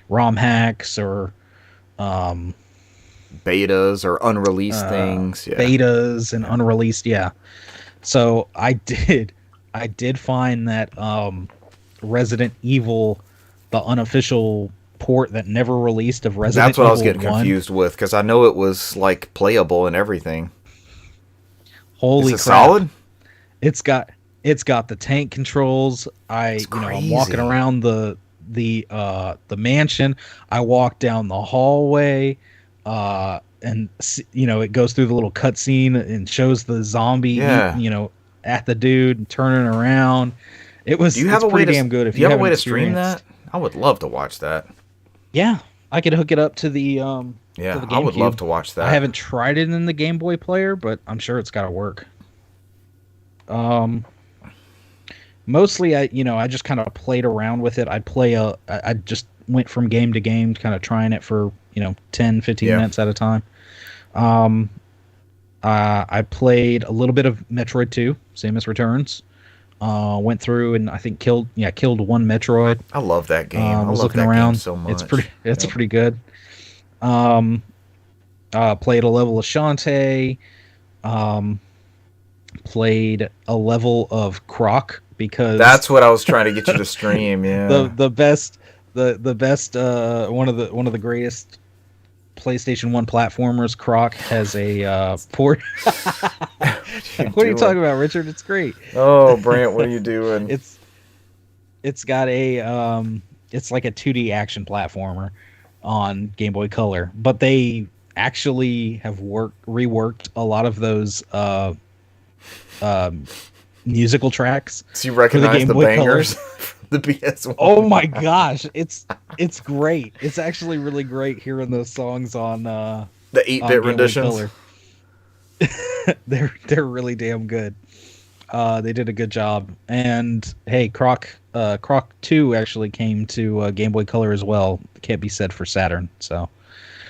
ROM hacks or betas or unreleased things. Yeah. Betas and unreleased, yeah. So I did find that Resident Evil, the unofficial port that never released of Resident Evil 1. That's what I was getting confused with, because I know it was like playable and everything. Holy crap. Solid? It's got the tank controls. I'm walking around the mansion. I walk down the hallway, and it goes through the little cutscene and shows the zombie, at the dude and turning around. It's pretty damn good. If you have a way to stream that, I would love to watch that. Yeah, I could hook it up to the yeah, I would love to watch that. I haven't tried it in the Game Boy player, but I'm sure it's got to work. Mostly I just kind of played around with it. I just went from game to game, kind of trying it for 10, 15 minutes at a time. I played a little bit of Metroid 2, Samus Returns. Went through and I think killed one Metroid. I love that game. I was love looking that around. game so much. It's pretty good. Played a level of Shantae. Played a level of Croc, because that's what I was trying to get you to stream. Yeah, the best one of the greatest PlayStation 1 platformers. Croc has a port. What are you talking about, Richard? It's great. Oh, Brant, what are you doing? It's got a it's like a 2D action platformer on Game Boy Color, but they actually have reworked a lot of those musical tracks. So you recognize the bangers from the PS1. Oh my gosh, it's great. It's actually really great hearing those songs on the 8-bit renditions. They're really damn good. They did a good job. And hey, Croc 2 actually came to Game Boy Color as well. Can't be said for Saturn. So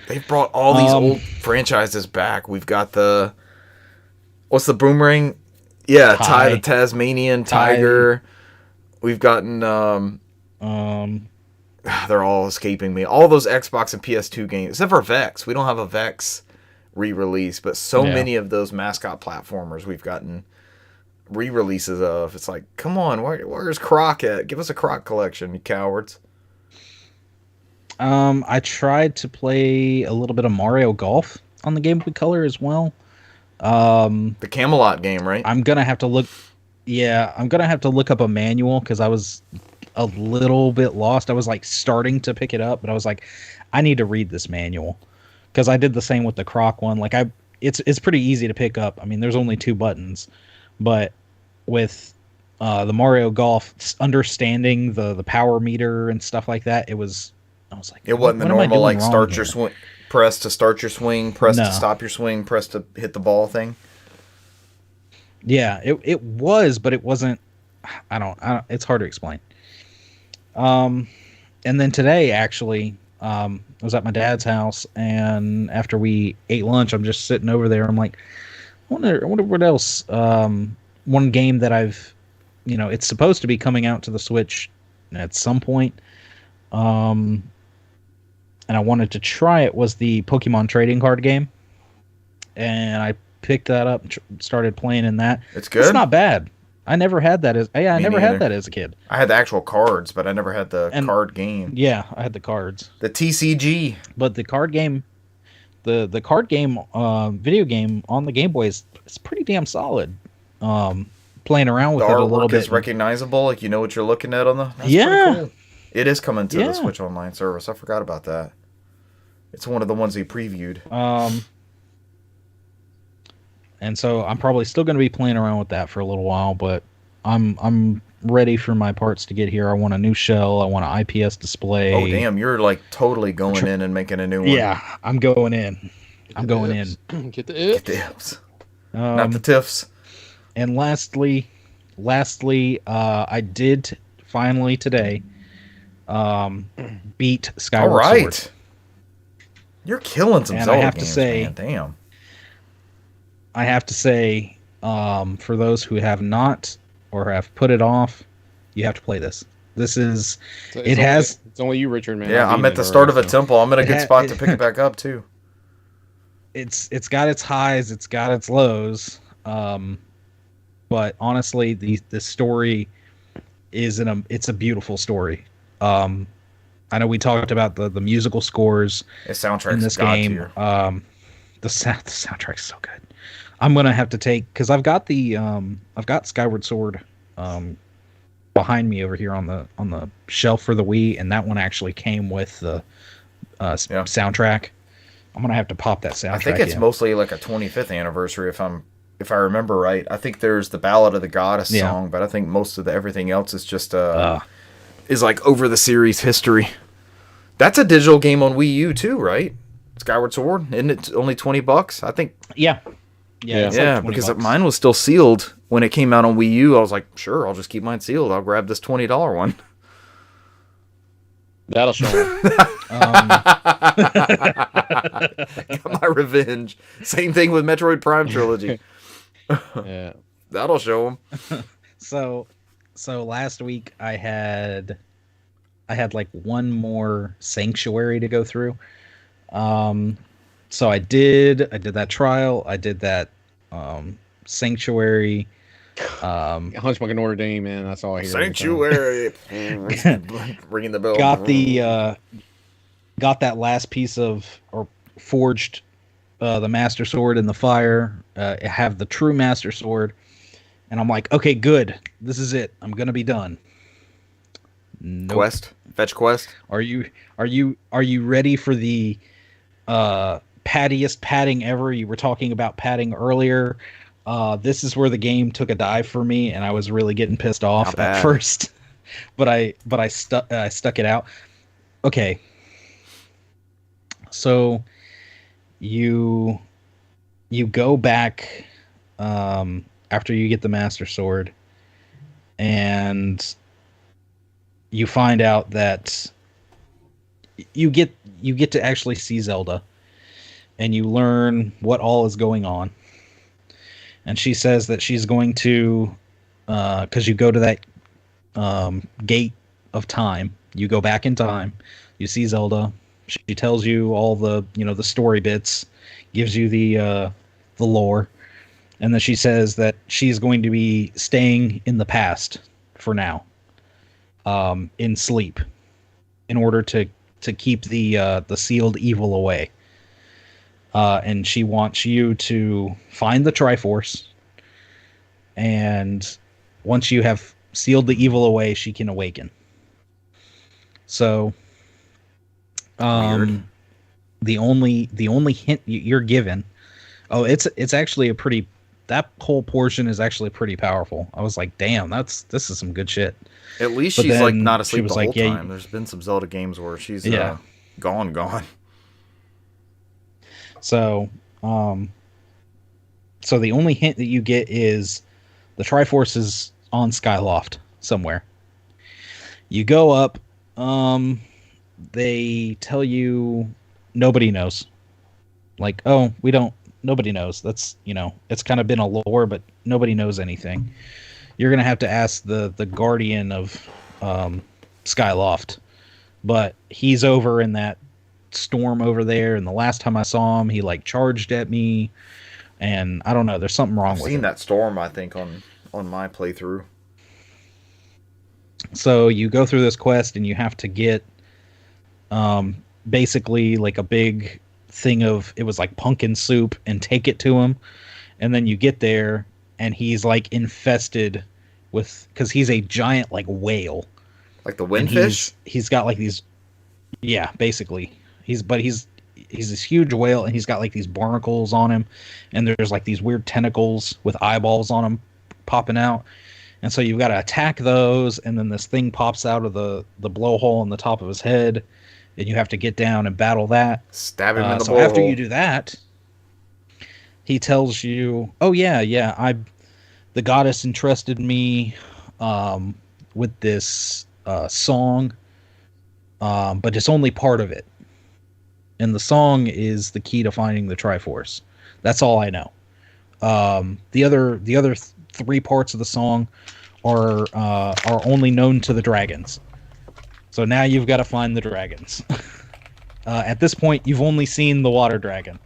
they've brought all these old franchises back. We've got what's the Boomerang? Yeah, Ty the Tasmanian Tiger. We've gotten they're all escaping me. All those Xbox and PS2 games, except for Vex. We don't have a Vex re-release, but many of those mascot platformers we've gotten re-releases of. It's like, come on, where's Croc at? Give us a Croc collection, you cowards. I tried to play a little bit of Mario Golf on the Game Boy Color as well. The Camelot game, right? I'm gonna have to look up a manual, because I was a little bit lost. I was like starting to pick it up, but I was like, I need to read this manual, because I did the same with the Croc one. Like it's pretty easy to pick up. I mean, there's only 2 buttons, but with the Mario Golf, understanding the power meter and stuff like that. I was like, It wasn't the what am I normal doing like wrong start your here? swing, press to start your swing, press to No. stop your swing, press to hit the ball thing. Yeah, it was, but it wasn't. I don't. It's hard to explain. And then today, actually, I was at my dad's house, and after we ate lunch, I'm just sitting over there. I'm like, I wonder what else. One game that it's supposed to be coming out to the Switch at some point. And I wanted to try it was the Pokemon trading card game, and I picked that up and started playing in that. It's good. It's not bad. I never had that I Me never neither. had that as a kid. I had the actual cards, but I never had the And- card game. Yeah, I had the cards, The TCG. but the card game, the card game, video game on the Game Boy is pretty damn solid. Playing around with The it a little artwork bit. is recognizable. Like you know what you're looking at on the. That's Yeah. pretty cool. It is coming to Yeah. the Switch Online service. I forgot about that. It's one of the ones they previewed. And so I'm probably still going to be playing around with that for a little while, but I'm ready for my parts to get here. I want a new shell. I want an IPS display. Oh damn, you're like totally going in and making a new one. Yeah, I'm going in. I'm going in. Get the Get it. the hips, not the tiffs. And lastly, I did finally today beat All Skyward right. Sword. You're killing some And Zelda I have to games, say- man. Damn. I have to say, for those who have not or have put it off, you have to play this. This is It's only you, Richard, man. Yeah, I've I'm beaten at the it start of already, a so. temple. I'm in a It good ha- spot it- to pick it back up too. it's got its highs, it's got its lows. But honestly, the story it's a beautiful story. I know we talked about the musical scores The soundtrack's in this god game. tier. The soundtrack's so good. I'm gonna have to take because I've got Skyward Sword behind me over here on the shelf for the Wii, and that one actually came with the soundtrack. I'm gonna have to pop that soundtrack. I think it's in. mostly like a 25th anniversary if I remember right. I think there's the Ballad of the Goddess Yeah. song, but I think most of everything else is just is like over the series history. That's a digital game on Wii U too, right? Skyward Sword, isn't it only $20? I think. Yeah. Yeah. It's like Yeah, 20 because bucks. mine was still sealed when it came out on Wii U. I was like, sure, I'll just keep mine sealed. I'll grab this $20 one. That'll show him. Got my revenge. Same thing with Metroid Prime trilogy. Yeah. That'll show them. So last week I had like one more Sanctuary to go through. So I did that trial. I did that Sanctuary. Hunchback of Notre Dame, man. That's all I hear. Sanctuary. Ringing the bell. Got that last piece of or forged the Master Sword in the fire. Have the true Master Sword, and I'm like, okay, good. This is it. I'm gonna be done. Nope. Quest. Fetch quest. Are you ready for the pattiest padding ever? You were talking about padding earlier. This is where the game took a dive for me, and I was really getting pissed off Not bad. at first. but I stuck it out. Okay. So you go back after you get the Master Sword, and you find out that you get to actually see Zelda, and you learn what all is going on. And she says that she's going to, because you go to that gate of time, you go back in time, you see Zelda. She tells you all the the story bits, gives you the lore, and then she says that she's going to be staying in the past for now, in sleep, in order to keep the sealed evil away. And she wants you to find the Triforce, and once you have sealed the evil away, she can awaken. So, Weird. the only hint you're given, it's actually a pretty that whole portion is actually pretty powerful. I was like, damn, this is some good shit. At least But she's like then not she asleep was the like, whole yeah, time. There's been some Zelda games where she's Yeah. gone. So, so the only hint that you get is the Triforce is on Skyloft somewhere. You go up. They tell you nobody knows. Like, oh, we don't. Nobody knows. That's, it's kind of been a lore, but nobody knows anything. You're gonna have to ask the guardian of Skyloft, but he's over in that storm over there. And the last time I saw him, he like charged at me, and I don't know. There's something wrong I've with seen him. that storm, I think, on my playthrough. So you go through this quest, and you have to get basically like a big thing of, it was like pumpkin soup, and take it to him. And then you get there, and he's like infested with, because he's a giant like whale. Like the And windfish? he's got like these, yeah, basically. He's this huge whale, and he's got like these barnacles on him, and there's like these weird tentacles with eyeballs on him popping out. And so you've got to attack those, and then this thing pops out of the blowhole on the top of his head, and you have to get down and battle that. Stab him in the So after blowhole. you do that, he tells you, "Oh yeah, the goddess entrusted me with this song, but it's only part of it, and the song is the key to finding the Triforce. That's all I know. The other three parts of the song are only known to the dragons. So now you've got to find the dragons. At this point, you've only seen the water dragon.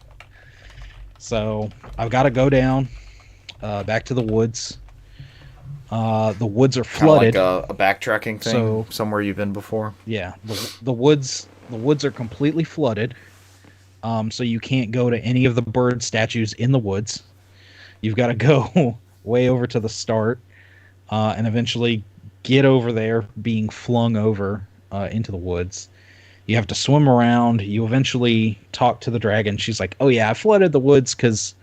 So I've got to go down back to the woods. The woods are Kinda flooded. like a backtracking thing, So- somewhere you've been before. Yeah, the woods are completely flooded. So you can't go to any of the bird statues in the woods. You've got to go way over to the start, and eventually get over there, being flung over into the woods. You have to swim around. You eventually talk to the dragon. She's like, "Oh yeah, I flooded the woods because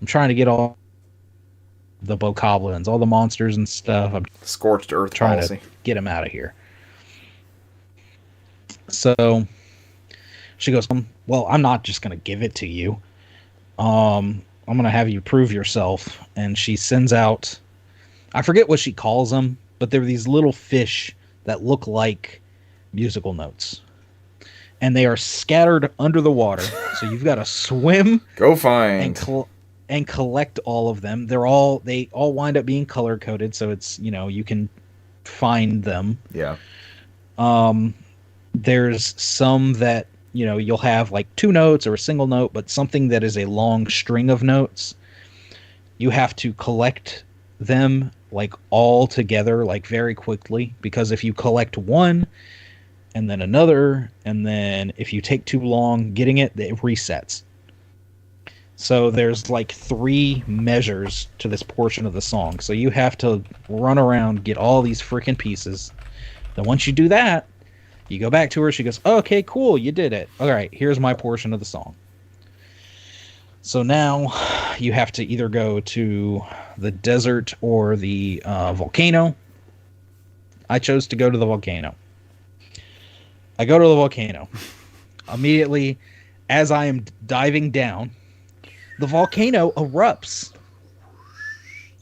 I'm trying to get all the bokoblins, all the monsters and stuff. I'm Scorched earth trying policy. to get him out of here." So she goes, "Well, I'm not just going to give it to you. I'm going to have you prove yourself." And she sends out, I forget what she calls them, but they're these little fish that look like musical notes. And they are scattered under the water. So you've got to swim Go find. and collect all of them. They all wind up being color coded, so it's, you can find them. Yeah. There's some that, you'll have like 2 notes or a single note, but something that is a long string of notes, you have to collect them like all together, like very quickly, because if you collect one and then another, and then if you take too long getting it resets. So there's like 3 measures to this portion of the song. So you have to run around, get all these freaking pieces. Then once you do that, you go back to her. She goes, "Oh, okay, cool, you did it. All right, here's my portion of the song." So now you have to either go to the desert or the volcano. I chose to go to the volcano. I go to the volcano. Immediately, as I am diving down, the volcano erupts.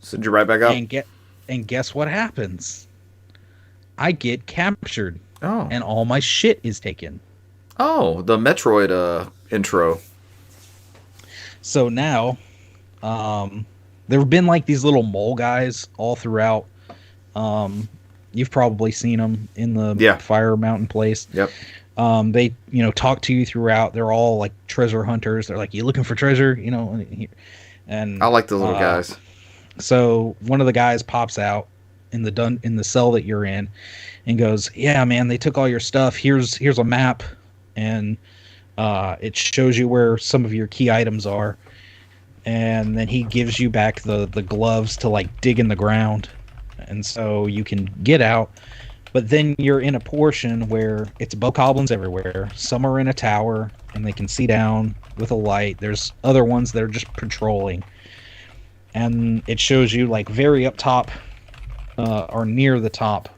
Send you right back up. And guess what happens? I get captured. Oh. And all my shit is taken. Oh, the Metroid intro. So now, there have been like these little mole guys all throughout. You've probably seen them in the Fire Mountain place. Yep. They, talk to you throughout. They're all like treasure hunters. They're like, "You looking for treasure?" And I like the little guys. So one of the guys pops out in the cell that you're in, and goes, "Yeah, man, they took all your stuff. Here's a map, and it shows you where some of your key items are." And then he gives you back the gloves to like dig in the ground, and so you can get out. But then you're in a portion where it's bokoblins everywhere. Some are in a tower, and they can see down with a light. There's other ones that are just patrolling. and it shows you like very up top, or near the top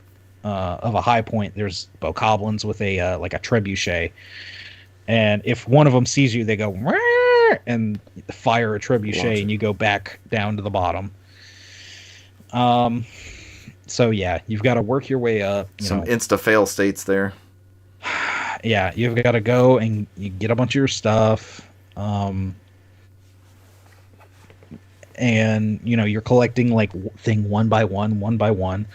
of a high point. There's bokoblins with a like a trebuchet, and if one of them sees you, they go "Wah!" and fire a trebuchet, and you go back down to the bottom. So yeah, you've got to work your way up. Some insta fail states there. Yeah, you've got to go and you get a bunch of your stuff. And you're collecting like thing one by one,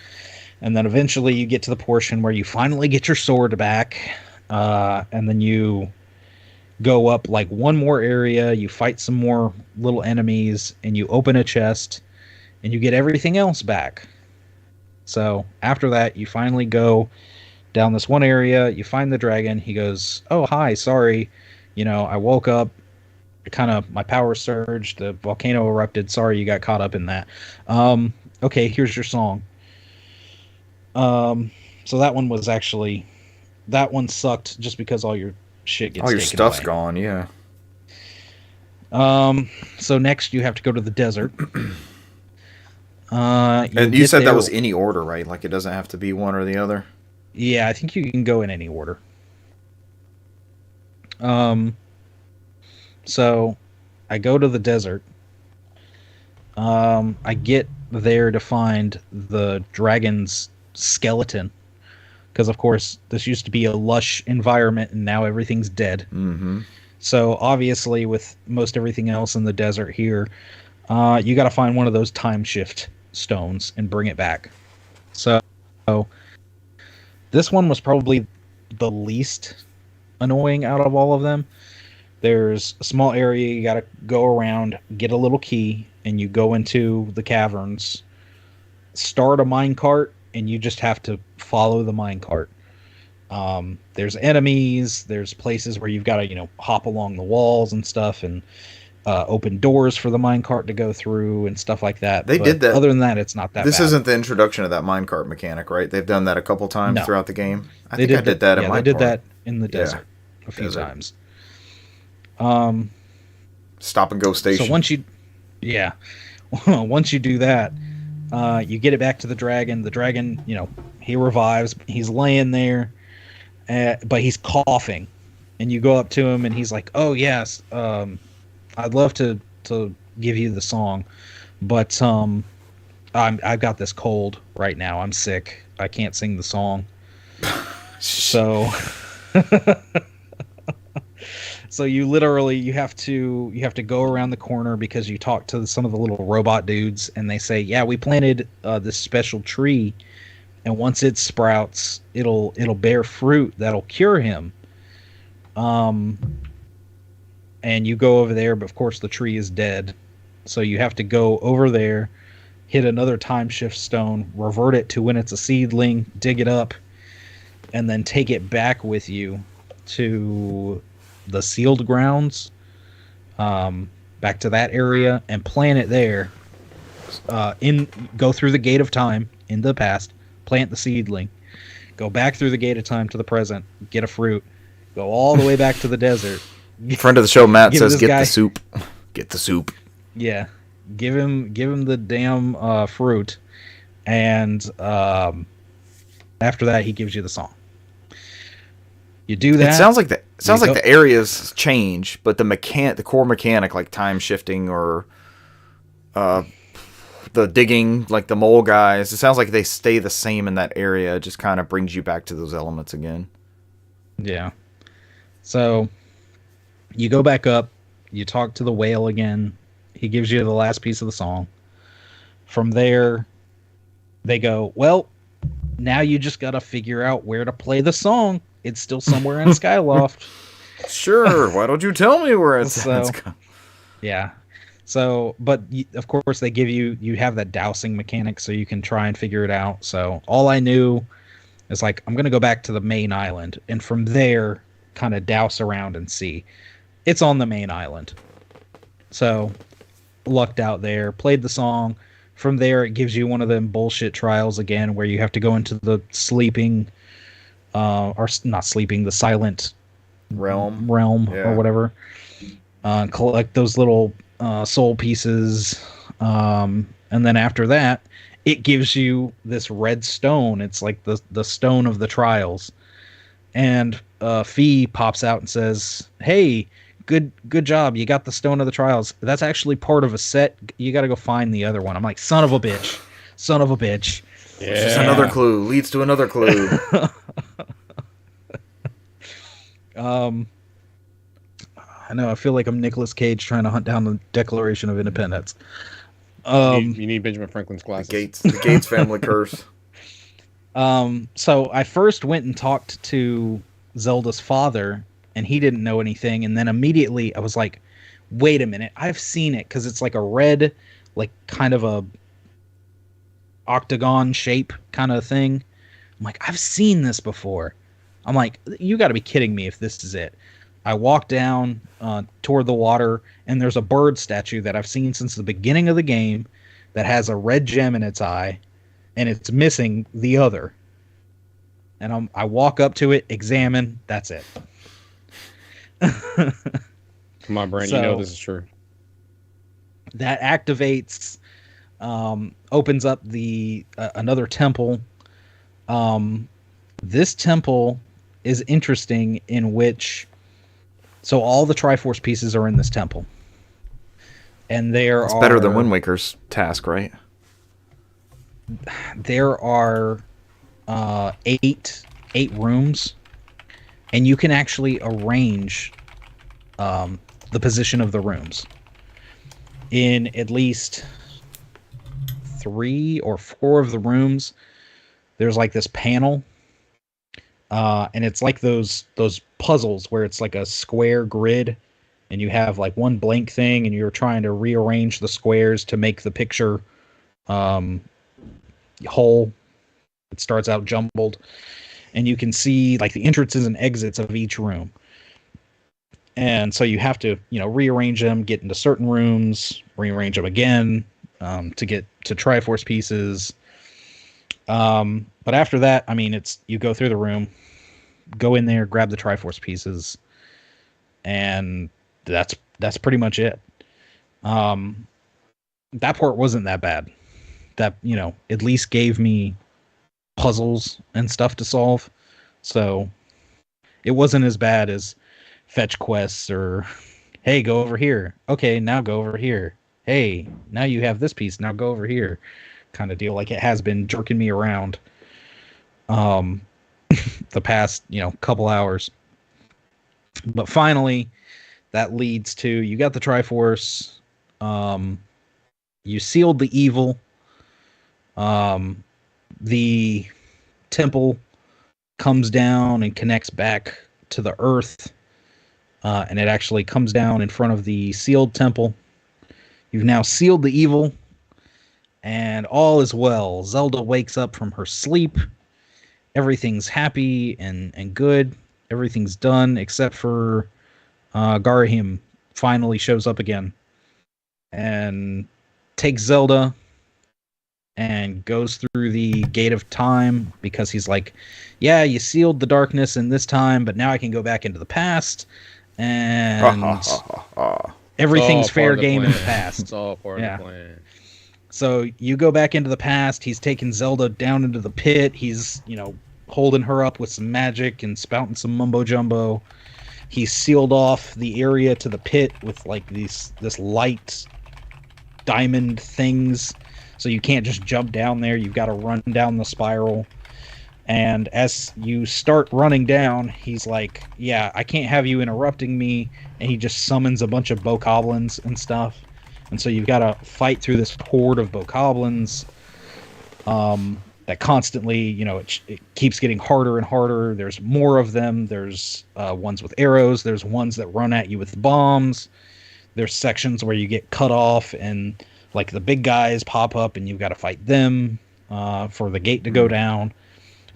and then eventually you get to the portion where you finally get your sword back, and then you go up like one more area, you fight some more little enemies, and you open a chest, and you get everything else back. So after that, you finally go down this one area, you find the dragon. He goes, "Oh, hi, sorry, I woke up, my power surged, the volcano erupted, sorry you got caught up in that. Okay, here's your song." So that one sucked just because all your shit gets taken away. All your stuff's gone, yeah. So next you have to go to the desert. And you said that was any order, right? Like it doesn't have to be one or the other? Yeah, I think you can go in any order. So I go to the desert. I get there to find the dragon's skeleton. Because, of course, this used to be a lush environment, and now everything's dead. Mm-hmm. So, obviously, with most everything else in the desert here, you got to find one of those time shift stones and bring it back. So, this one was probably the least annoying out of all of them. There's a small area you got to go around, get a little key, and you go into the caverns, start a minecart, and you just have to follow the minecart. There's enemies, there's places where you've got to, hop along the walls and stuff, and open doors for the minecart to go through and stuff like that. They did that. Other than that, it's not that This bad. isn't the introduction of that minecart mechanic, right? They've done that a couple times throughout the game. I did that in my They did part. that in the desert a few times. Stop and go station. So once you do that, you get it back to the dragon. The dragon, he revives. He's laying there, but he's coughing, and you go up to him, and he's like, "Oh yes, I'd love to give you the song, but I've got this cold right now. I'm sick. I can't sing the song." So. So you have to go around the corner because you talk to some of the little robot dudes, and they say, "Yeah, we planted this special tree, and once it sprouts, it'll bear fruit that'll cure him." And you go over there, but of course the tree is dead, so you have to go over there, hit another time shift stone, revert it to when it's a seedling, dig it up, and then take it back with you to the sealed grounds, back to that area, and plant it there. Go through the gate of time in the past, plant the seedling, go back through the gate of time to the present, get a fruit, go all the way back to the desert. Friend of the show, Matt, says, "Get the soup. Get the soup." Yeah, give him the damn fruit, and after that, he gives you the song. You do that. It sounds like the areas change, but the core mechanic, like time shifting or the digging, like the mole guys, it sounds like they stay the same in that area. It just kind of brings you back to those elements again. Yeah. So you go back up, you talk to the whale again. He gives you the last piece of the song. From there, they go, "Well, now you just got to figure out where to play the song. It's still somewhere in Skyloft." Sure. Why don't you tell me where it's at? Yeah. So, but of course they give you have that dowsing mechanic so you can try and figure it out. So all I knew is like, I'm going to go back to the main island, and from there kind of douse around and see. It's on the main island. So lucked out there, played the song. From there, it gives you one of them bullshit trials again where you have to go into the sleeping, or not sleeping, the silent realm Yeah. or whatever. Collect those little soul pieces, And then after that, it gives you this red stone. It's like the stone of the trials. And Fee pops out and says, "Hey, good job. You got the stone of the trials. That's actually part of a set. You got to go find the other one." I'm like, son of a bitch. Son of a bitch. It's just another clue. Leads to another clue. I know. I feel like I'm Nicolas Cage trying to hunt down the Declaration of Independence. You need Benjamin Franklin's glasses. The Gates family curse. So I first went and talked to Zelda's father, and he didn't know anything. And then immediately I was like, wait a minute, I've seen it, because it's like a red, like kind of a octagon shape kind of thing. I'm like, I've seen this before. I'm like, you got to be kidding me if this is it. I walk down toward the water, and there's a bird statue that I've seen since the beginning of the game that has a red gem in its eye, and it's missing the other. And I walk up to it, examine, that's it. Come on, Brandon, you know this is true. That activates, opens up the another temple. This temple is interesting in which... So all the Triforce pieces are in this temple. And it's better than Wind Waker's task, right? There are 8 rooms, and you can actually arrange the position of the rooms. In at least 3 or 4 of the rooms, there's like this panel. And it's like those puzzles where it's like a square grid, and you have like one blank thing, and you're trying to rearrange the squares to make the picture whole. It starts out jumbled, and you can see like the entrances and exits of each room. And so you have to, rearrange them, get into certain rooms, rearrange them again to get to Triforce pieces. But after that, you go through the room, go in there, grab the Triforce pieces, and that's pretty much it. That part wasn't that bad. That, at least gave me puzzles and stuff to solve. So it wasn't as bad as fetch quests or, hey, go over here. Okay, now go over here. Hey, now you have this piece. Now go over here. Kind of deal, like it has been jerking me around the past couple hours. But finally that leads to, you got the Triforce, you sealed the evil, the temple comes down and connects back to the earth, and it actually comes down in front of the sealed temple. You've now sealed the evil, and all is well. Zelda wakes up from her sleep. Everything's happy and good. Everything's done except for Garahim finally shows up again and takes Zelda and goes through the Gate of Time, because he's like, yeah, you sealed the darkness in this time, but now I can go back into the past, and everything's fair game in the past. It's all part of the plan. So you go back into the past. He's taking Zelda down into the pit. He's, holding her up with some magic and spouting some mumbo jumbo. He's sealed off the area to the pit with like this light diamond things. So you can't just jump down there. You've got to run down the spiral. And as you start running down, he's like, yeah, I can't have you interrupting me. And he just summons a bunch of bokoblins and stuff. And so you've got to fight through this horde of bokoblins that constantly, it keeps getting harder and harder. There's more of them. There's ones with arrows. There's ones that run at you with bombs. There's sections where you get cut off and like the big guys pop up and you've got to fight them for the gate to go down.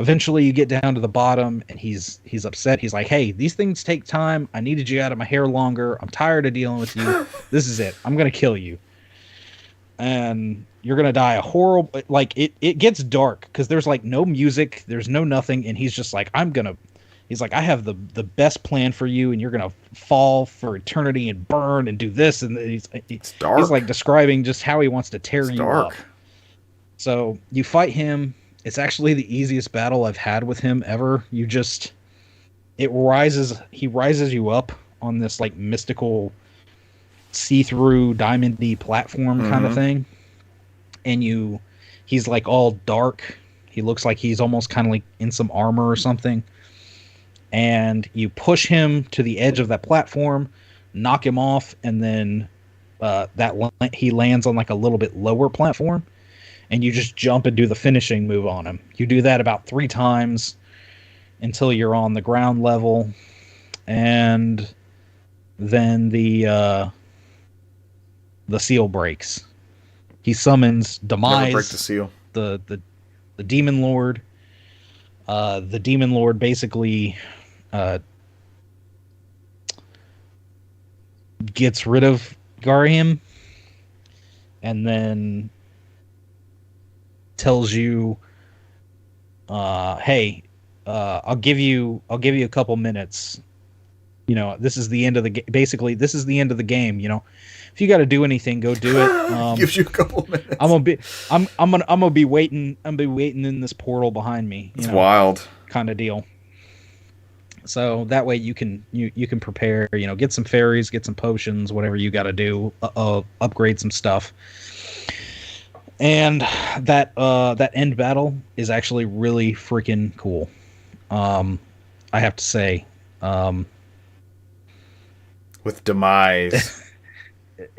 Eventually you get down to the bottom and he's upset. He's like, hey, these things take time. I needed you out of my hair longer. I'm tired of dealing with you. This is it. I'm going to kill you. And you're going to die a horrible... Like, it gets dark because there's, like, no music. There's no nothing. And he's just like, I'm going to He's like, I have the best plan for you, and you're gonna fall for eternity and burn and do this, and It's dark. he's like describing just how he wants to tear It's you dark. up. So you fight him. It's actually the easiest battle I've had with him ever. He rises you up on this like mystical see-through diamondy platform kind of thing, and he's like all dark. He looks like he's almost kind of like in some armor or something. And you push him to the edge of that platform, knock him off, and then he lands on like a little bit lower platform, and you just jump and do the finishing move on him. You do that about 3 times until you're on the ground level, and then the seal breaks. He summons Demise, Never break the seal. the Demon Lord. The Demon Lord basically gets rid of Garham, and then tells you, "Hey, I'll give you a couple minutes. You know, this is the end of the game. Basically, this is the end of the game. You know, if you got to do anything, go do it. Gives you a couple minutes. I'm gonna be waiting. I'm gonna be waiting in this portal behind me. It's wild, kind of deal. So that way you can prepare. You know, get some fairies, get some potions, whatever you got to do. Upgrade some stuff. And that end battle is actually really freaking cool. I have to say. With Demise.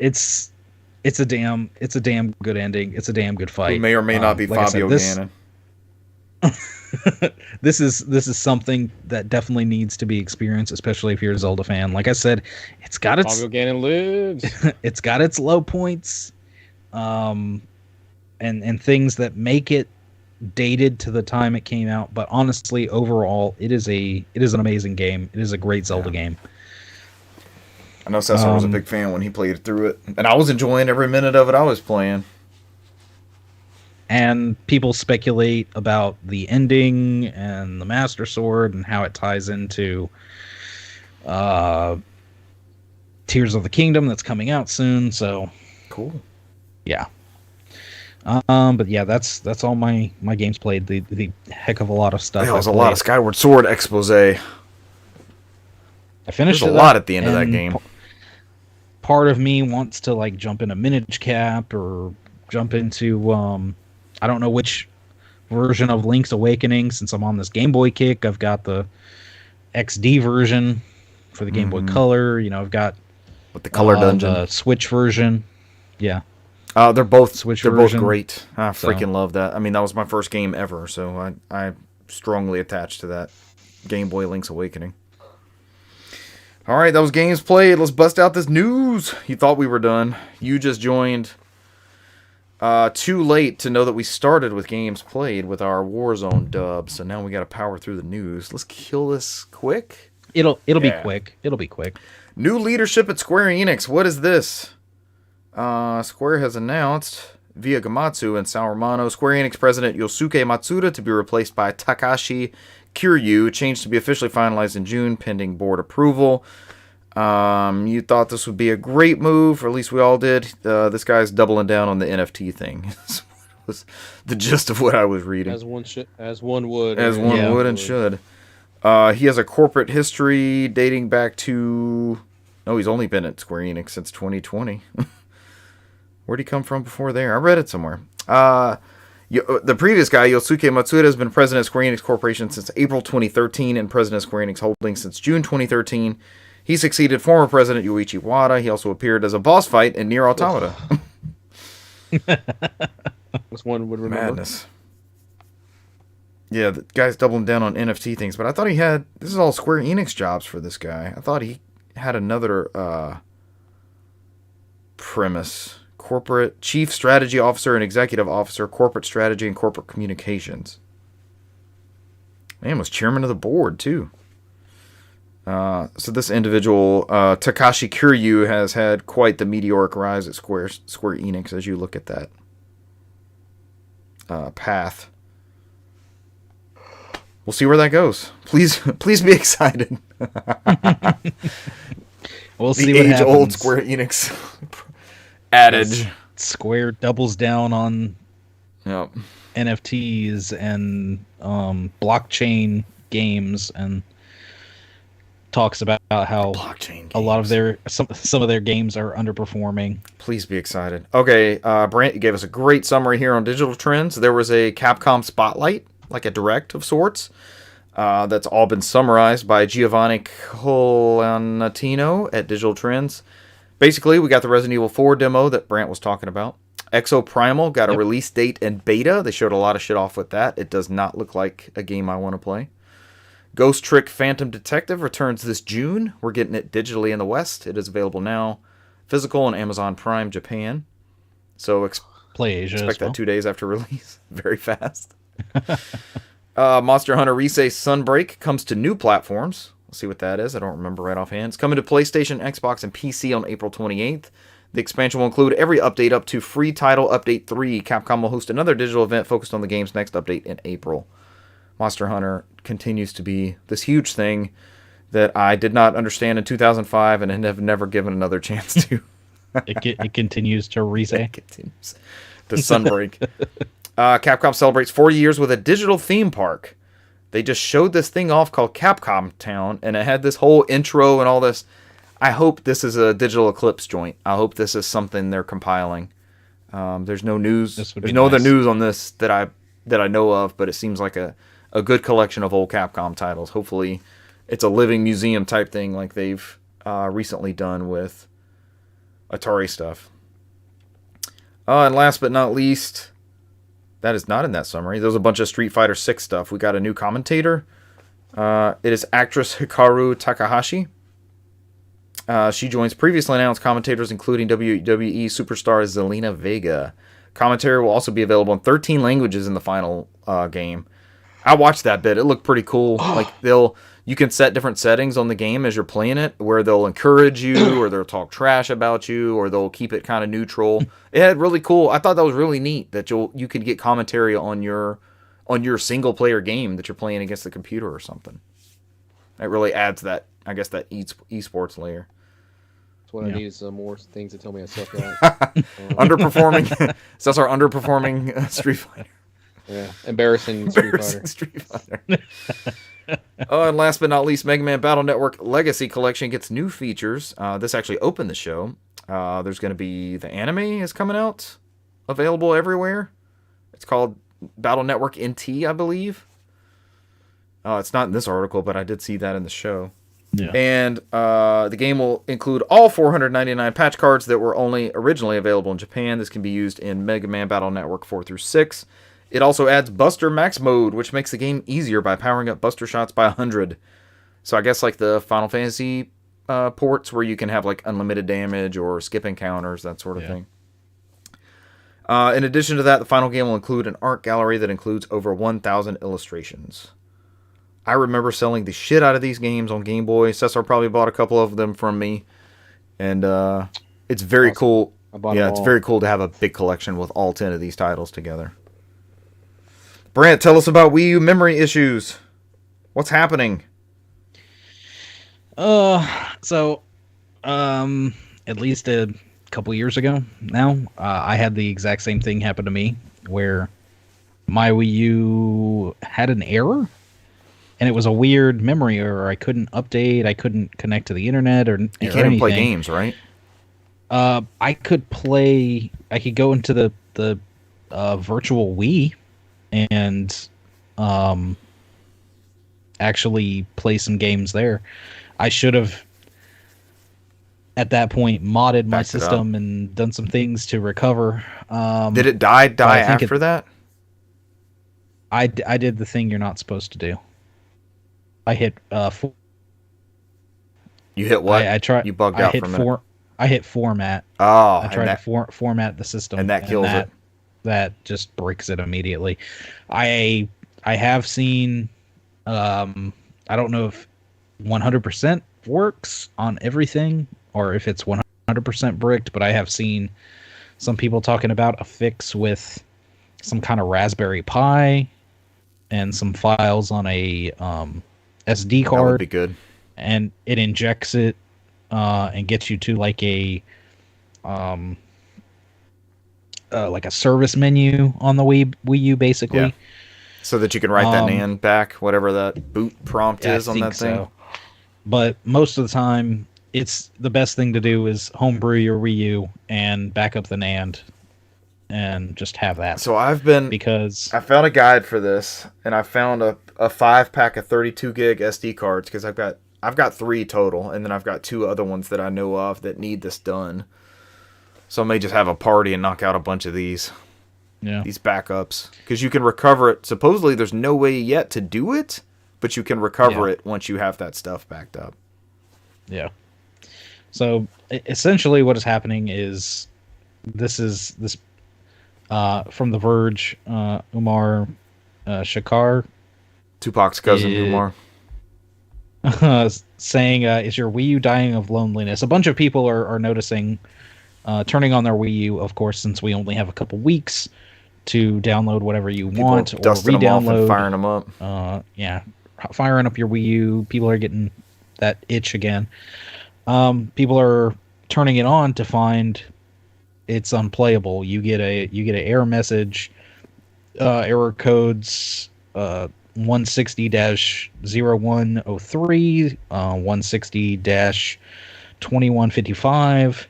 It's a damn good ending. It's a damn good fight. Who may or may not be Fabio Gannon. This is something that definitely needs to be experienced, especially if you're a Zelda fan. Like I said, it's got its Fabio Gannon lives. It's got its low points, and things that make it dated to the time it came out. But honestly, overall, it is an amazing game. It is a great Zelda game. I know Cesar was a big fan when he played through it, and I was enjoying every minute of it I was playing. And people speculate about the ending and the Master Sword and how it ties into Tears of the Kingdom that's coming out soon. So cool. Yeah. But yeah, that's all my games played. The heck of a lot of stuff. There was a lot of Skyward Sword expose. I finished There's a lot at the end of that game. Part of me wants to like jump into Minish Cap or jump into I don't know which version of Link's Awakening, since I'm on this Game Boy kick. I've got the XD version for the Game Boy Color. You know, I've got with the Color Dungeon, the Switch version. Yeah. They're both Switch they're version. both great. I freaking love that. I mean, that was my first game ever, so I strongly attached to that Game Boy Link's Awakening. All right, that was games played. Let's bust out this news. You thought we were done. You just joined too late to know that we started with games played with our Warzone dub. So now we got to power through the news. Let's kill this quick. It'll be quick. It'll be quick. New leadership at Square Enix. What is this? Square has announced via Gamatsu and Saurmano Square Enix president Yosuke Matsuda to be replaced by Takashi Kiryu. Change to be officially finalized in June, pending board approval. You thought this would be a great move, or at least we all did. This guy's doubling down on the NFT thing. Was the gist of what I was reading. As one would and should. He has a corporate history dating back to... No, he's only been at Square Enix since 2020. Where'd he come from before there? I read it somewhere. The previous guy, Yosuke Matsuda, has been president of Square Enix Corporation since April 2013 and president of Square Enix Holdings since June 2013. He succeeded former president Yoichi Wada. He also appeared as a boss fight in Nier Automata. This one would remember. Madness. Yeah, the guy's doubling down on NFT things, but I thought he had... This is all Square Enix jobs for this guy. I thought he had another premise. Corporate Chief Strategy Officer and Executive Officer, Corporate Strategy and Corporate Communications. Man, was chairman of the board, too. So this individual, Takashi Kiryu, has had quite the meteoric rise at Square Enix as you look at that path. we'll see where that goes. Please be excited. We'll The see what happens. age-old Square Enix adage. Square doubles down on Yep. NFTs and blockchain games and talks about how Blockchain a lot of games. some of their games are underperforming. Please be excited. Okay, Brant, you gave us a great summary here on digital trends. There was a Capcom Spotlight, like a direct of sorts, that's all been summarized by Giovanni Colanatino at Digital Trends. Basically, we got the Resident Evil 4 demo that Brant was talking about. Exo Primal got a release date and beta. They showed a lot of shit off with that. It does not look like a game I want to play. Ghost Trick Phantom Detective returns this June. We're getting it digitally in the West. It is available now, physical on Amazon Prime Japan. So Play Asia expect as well. that 2 days after release. Very fast. Monster Hunter Risei Sunbreak comes to new platforms. Let's see what that is. I don't remember right offhand. It's coming to PlayStation, Xbox, and PC on April 28th. The expansion will include every update up to free title update 3. Capcom will host another digital event focused on the game's next update in April. Monster Hunter continues to be this huge thing that I did not understand in 2005 and have never given another chance to. It continues to reset. Continues. The Sunbreak. Capcom celebrates 40 years with a digital theme park. They just showed this thing off called Capcom Town, and it had this whole intro and all this. I hope this is a digital Eclipse joint. I hope this is something they're compiling. There's no news. There's no other news on this that I know of, but it seems like a good collection of old Capcom titles. Hopefully, it's a living museum type thing like they've recently done with Atari stuff. And last but not least, that is not in that summary. There's a bunch of Street Fighter 6 stuff. We got a new commentator. It is actress Hikaru Takahashi. She joins previously announced commentators, including WWE superstar Zelina Vega. Commentary will also be available in 13 languages in the final game. I watched that bit. It looked pretty cool. Like you can set different settings on the game as you're playing it, where they'll encourage you, or they'll talk trash about you, or they'll keep it kind of neutral. It had really cool. I thought that was really neat that you could get commentary on your single player game that you're playing against the computer or something. It really adds that, I guess, that esports layer. That's what I need is some more things to tell me I suck at. Underperforming. So that's our underperforming Street Fighter. Yeah, embarrassing Street Fighter. Street Fighter. And last but not least, Mega Man Battle Network Legacy Collection gets new features. This actually opened the show. There's going to be the anime is coming out, available everywhere. It's called Battle Network NT, I believe. It's not in this article, but I did see that in the show. Yeah. And the game will include all 499 patch cards that were only originally available in Japan. This can be used in Mega Man Battle Network 4 through 6. It also adds Buster Max mode, which makes the game easier by powering up Buster shots by 100. So I guess like the Final Fantasy ports where you can have like unlimited damage or skip encounters, that sort of thing. In addition to that, the final game will include an art gallery that includes over 1,000 illustrations. I remember selling the shit out of these games on Game Boy. Cesar probably bought a couple of them from me. And it's very cool. It's very cool to have a big collection with all 10 of these titles together. Brant, tell us about Wii U memory issues. What's happening? So, at least a couple years ago now, I had the exact same thing happen to me where my Wii U had an error. And it was a weird memory error. I couldn't update. I couldn't connect to the internet or You can't even play games, right? I could play. I could go into the virtual Wii and actually play some games there. I should have at that point modded my system and done some things to recover. Did it die after that? I did the thing you're not supposed to do. I hit You hit what? I tried. You bugged out from it. I hit format. Oh, I tried to format the system, and that kills it. That just breaks it immediately. I have seen. I don't know if 100% works on everything or if it's 100% bricked, but I have seen some people talking about a fix with some kind of Raspberry Pi and some files on a SD That would card, be good. and it injects it and gets you to like a service menu on the Wii U, basically. Yeah. So that you can write that Um, NAND back, whatever that boot prompt Yeah, is on that thing. But most of the time, it's the best thing to do is homebrew your Wii U and back up the NAND and just have that. So I found a guide for this, and I found a 5-pack of 32 gig SD cards because I've got 3 total, and then I've got 2 other ones that I know of that need this done. So I may just have a party and knock out a bunch of these backups, because you can recover it. Supposedly, there's no way yet to do it, but you can recover it once you have that stuff backed up. Yeah. So essentially, what is happening is this from The Verge, Umar Shakar, Tupac's cousin, Umar. saying, "Is your Wii U dying of loneliness?" A bunch of people are noticing, turning on their Wii U, of course, since we only have a couple weeks to download whatever you want or dusting them off and re-download. firing them up. Firing up your Wii U. People are getting that itch again. People are turning it on to find it's unplayable. You get an error message, error codes 160-0103, 160-2155.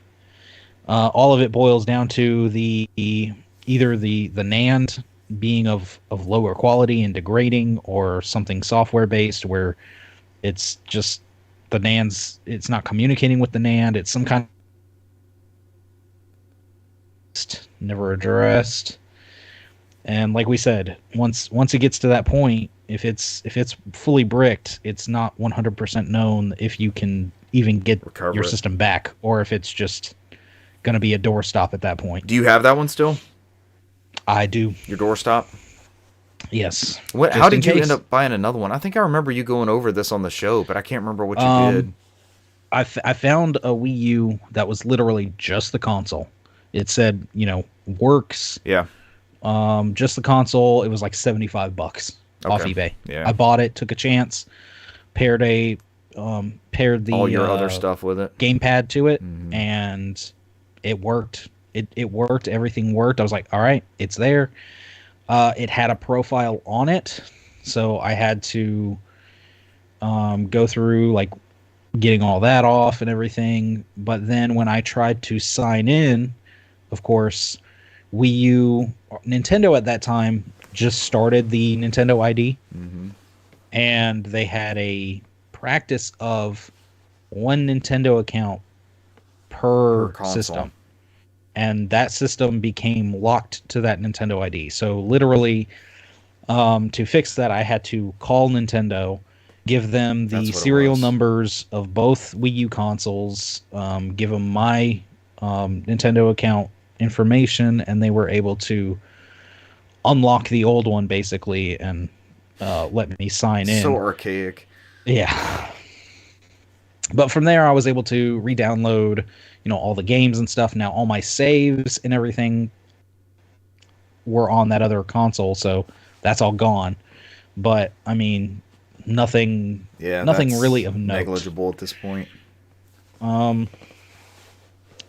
All of it boils down to either the NAND being of lower quality and degrading, or something software based where it's just it's not communicating with the NAND. It's some kind of never addressed. And like we said, once it gets to that point, if it's fully bricked, it's not 100% known if you can even get your system back, or if it's just going to be a doorstop at that point. Do you have that one still? I do. Your doorstop? Yes. How did you end up buying another one? I think I remember you going over this on the show, but I can't remember what you did. I found a Wii U that was literally just the console. It said, works. Yeah. Just the console. It was like $75 off eBay. Yeah. I bought it, took a chance, paired the all your other stuff with it, gamepad to it, and it worked. It worked. Everything worked. I was like, all right, it's there. It had a profile on it, so I had to go through like getting all that off and everything. But then when I tried to sign in, of course, Nintendo at that time just started the Nintendo ID, and they had a practice of one Nintendo account per system. And that system became locked to that Nintendo ID. So literally, to fix that, I had to call Nintendo, give them the serial numbers of both Wii U consoles, give them my Nintendo account information, and they were able to unlock the old one, basically, and let me sign in. So archaic. Yeah. But from there, I was able to re-download, all the games and stuff. Now all my saves and everything were on that other console, so that's all gone. But I mean, nothing really of note. Negligible at this point.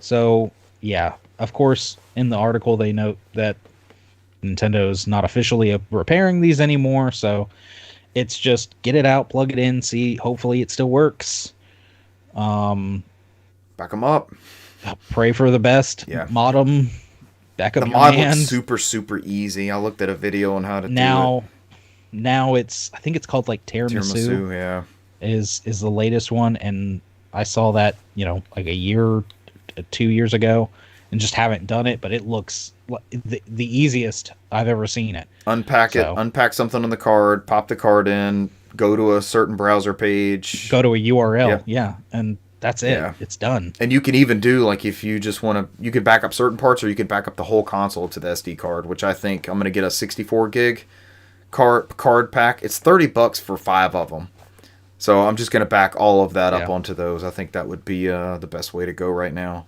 So yeah, of course, in the article they note that Nintendo's not officially repairing these anymore, so it's just get it out, plug it in, see. Hopefully, it still works. Back them up. Pray for the best. Yeah. Mod them. Back up the your mod hand. looks super, super easy. I looked at a video on how to do it. Now I think it's called like Tiramisu. Yeah. Is the latest one, and I saw that like 2 years ago, and just haven't done it. But it looks like the easiest I've ever seen it. Unpack something on the card, pop the card in, go to a certain browser page, go to a URL, and that's it. Yeah. It's done. And you can even do, like, if you just want to, you could back up certain parts, or you could back up the whole console to the SD card, which I think I'm going to get a 64 gig card pack. It's $30 for 5 of them. So I'm just going to back all of that up onto those. I think that would be the best way to go right now.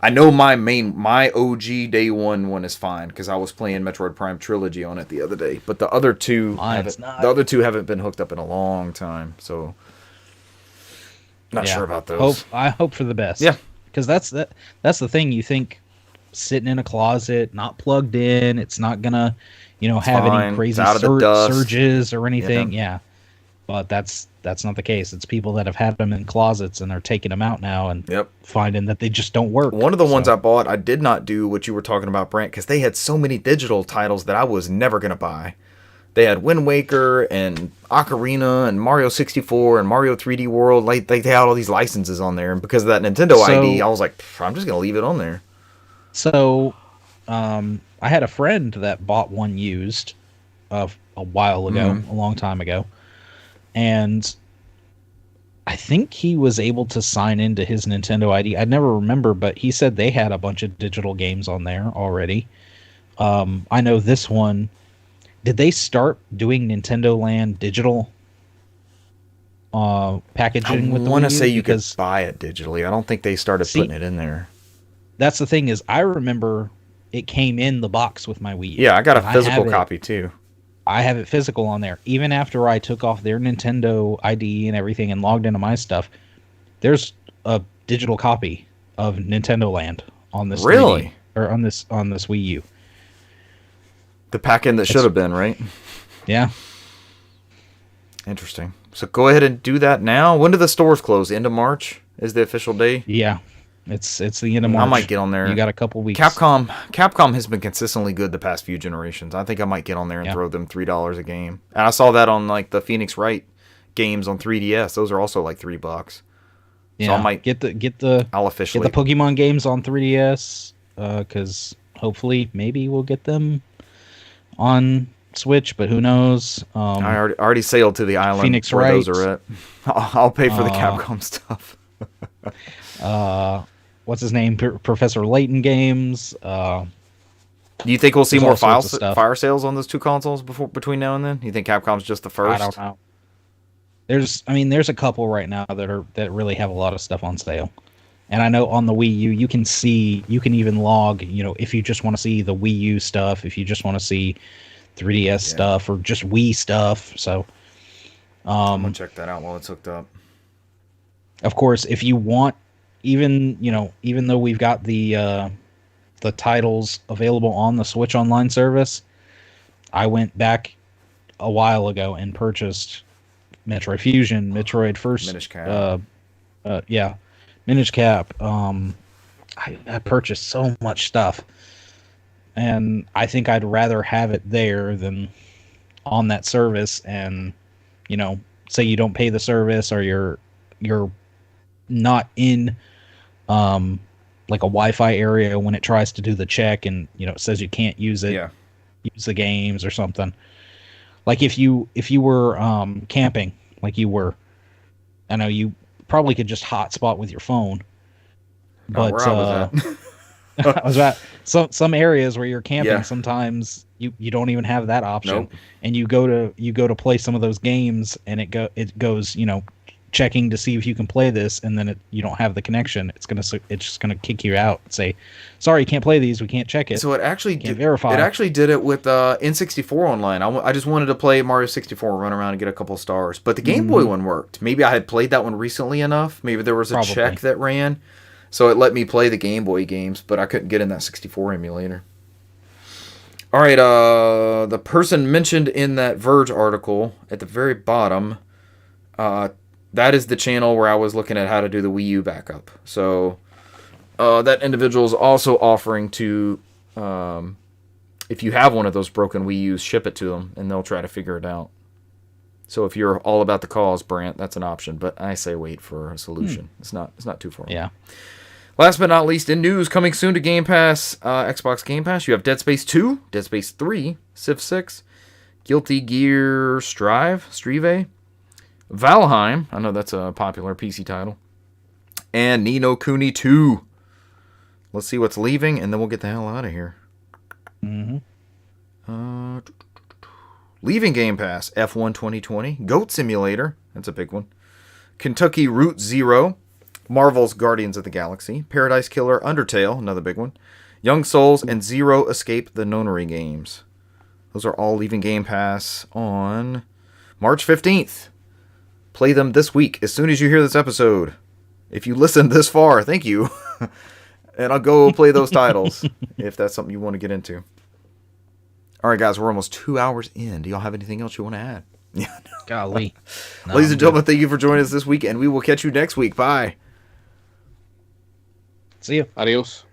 I know my OG day one is fine because I was playing Metroid Prime Trilogy on it the other day. But the other two haven't been hooked up in a long time, so not sure about those. I hope for the best. Yeah, because that's the thing. You think sitting in a closet, not plugged in, it's not gonna, have fine. any crazy surges or anything. Yeah. But that's not the case. It's people that have had them in closets and they're taking them out now and finding that they just don't work. One of the ones I bought, I did not do what you were talking about, Brant, because they had so many digital titles that I was never going to buy. They had Wind Waker and Ocarina and Mario 64 and Mario 3D World. Like they had all these licenses on there. And because of that Nintendo ID, I was like, I'm just going to leave it on there. So I had a friend that bought one used a while ago, a long time ago. And I think he was able to sign into his Nintendo ID. I never remember, but he said they had a bunch of digital games on there already. I know this one. Did they start doing Nintendo Land digital packaging with the Wii U? I want to say you could buy it digitally. I don't think they started putting it in there. That's the thing is, I remember it came in the box with my Wii U. Yeah, I got a physical copy too. I have it physical on there. Even after I took off their Nintendo ID and everything and logged into my stuff, there's a digital copy of Nintendo Land on this 3D, or on this Wii U. The pack-in that should have been, right? Yeah. Interesting. So go ahead and do that now. When do the stores close? End of March is the official day? Yeah. It's the end of March. I might get on there. You got a couple weeks. Capcom has been consistently good the past few generations. I think I might get on there and throw them $3 a game. And I saw that on like the Phoenix Wright games on 3DS. Those are also like $3. Yeah. So I might I'll officially get the Pokemon games on 3DS because hopefully maybe we'll get them on Switch, but who knows? I already sailed to the island Phoenix where Wright. Those are at. I'll pay for the Capcom stuff. What's his name? Professor Layton games. Do you think we'll see more fire sales on those two consoles between now and then? You think Capcom's just the first? I don't know. There's a couple right now that really have a lot of stuff on sale. And I know on the Wii U, you can even log, if you just want to see the Wii U stuff, if you just want to see 3DS stuff or just Wii stuff. So I'm gonna check that out while it's hooked up. Of course, if you want, even though we've got the titles available on the Switch Online service, I went back a while ago and purchased Metroid Fusion, Metroid First, Minish Cap. Minish Cap. I purchased so much stuff, and I think I'd rather have it there than on that service. And say you don't pay the service, or you're not in like a Wi-Fi area when it tries to do the check, and it says you can't use it. Use the games or something. Like if you were camping, like you were, I know you probably could just hotspot with your phone. But I was at some areas where you're camping, sometimes you don't even have that option. Nope. And you go to play some of those games, and it goes checking to see if you can play this, and then you don't have the connection. It's just gonna kick you out and say, sorry, you can't play these, we can't check it. So it actually can't verify. It actually did it with N64 online. I just wanted to play Mario 64, run around and get a couple stars, but the Game Boy one worked. Maybe I had played that one recently enough. Maybe there was a check that ran, so it let me play the Game Boy games, but I couldn't get in that 64 emulator. All right, the person mentioned in that Verge article at the very bottom, that is the channel where I was looking at how to do the Wii U backup. So that individual is also offering to, if you have one of those broken Wii U's, ship it to them, and they'll try to figure it out. So if you're all about the cause, Brant, that's an option. But I say wait for a solution. It's not too far. Yeah. Last but not least, in news, coming soon to Game Pass, Xbox Game Pass, you have Dead Space 2, Dead Space 3, Civ 6, Guilty Gear Strive, Valheim, I know that's a popular PC title, and Ni no Kuni 2. Let's see what's leaving, and then we'll get the hell out of here. Leaving Game Pass, F1 2020, Goat Simulator, that's a big one, Kentucky Route Zero, Marvel's Guardians of the Galaxy, Paradise Killer, Undertale, another big one, Young Souls, and Zero Escape the Nonary games. Those are all leaving Game Pass on March 15th. Play them this week as soon as you hear this episode. If you listened this far, thank you. And I'll go play those titles if that's something you want to get into. All right, guys, we're almost 2 hours in. Do y'all have anything else you want to add? Yeah. Golly. No, Ladies I'm and gentlemen, thank you for joining us this week, and we will catch you next week. Bye. good. See you. Adios.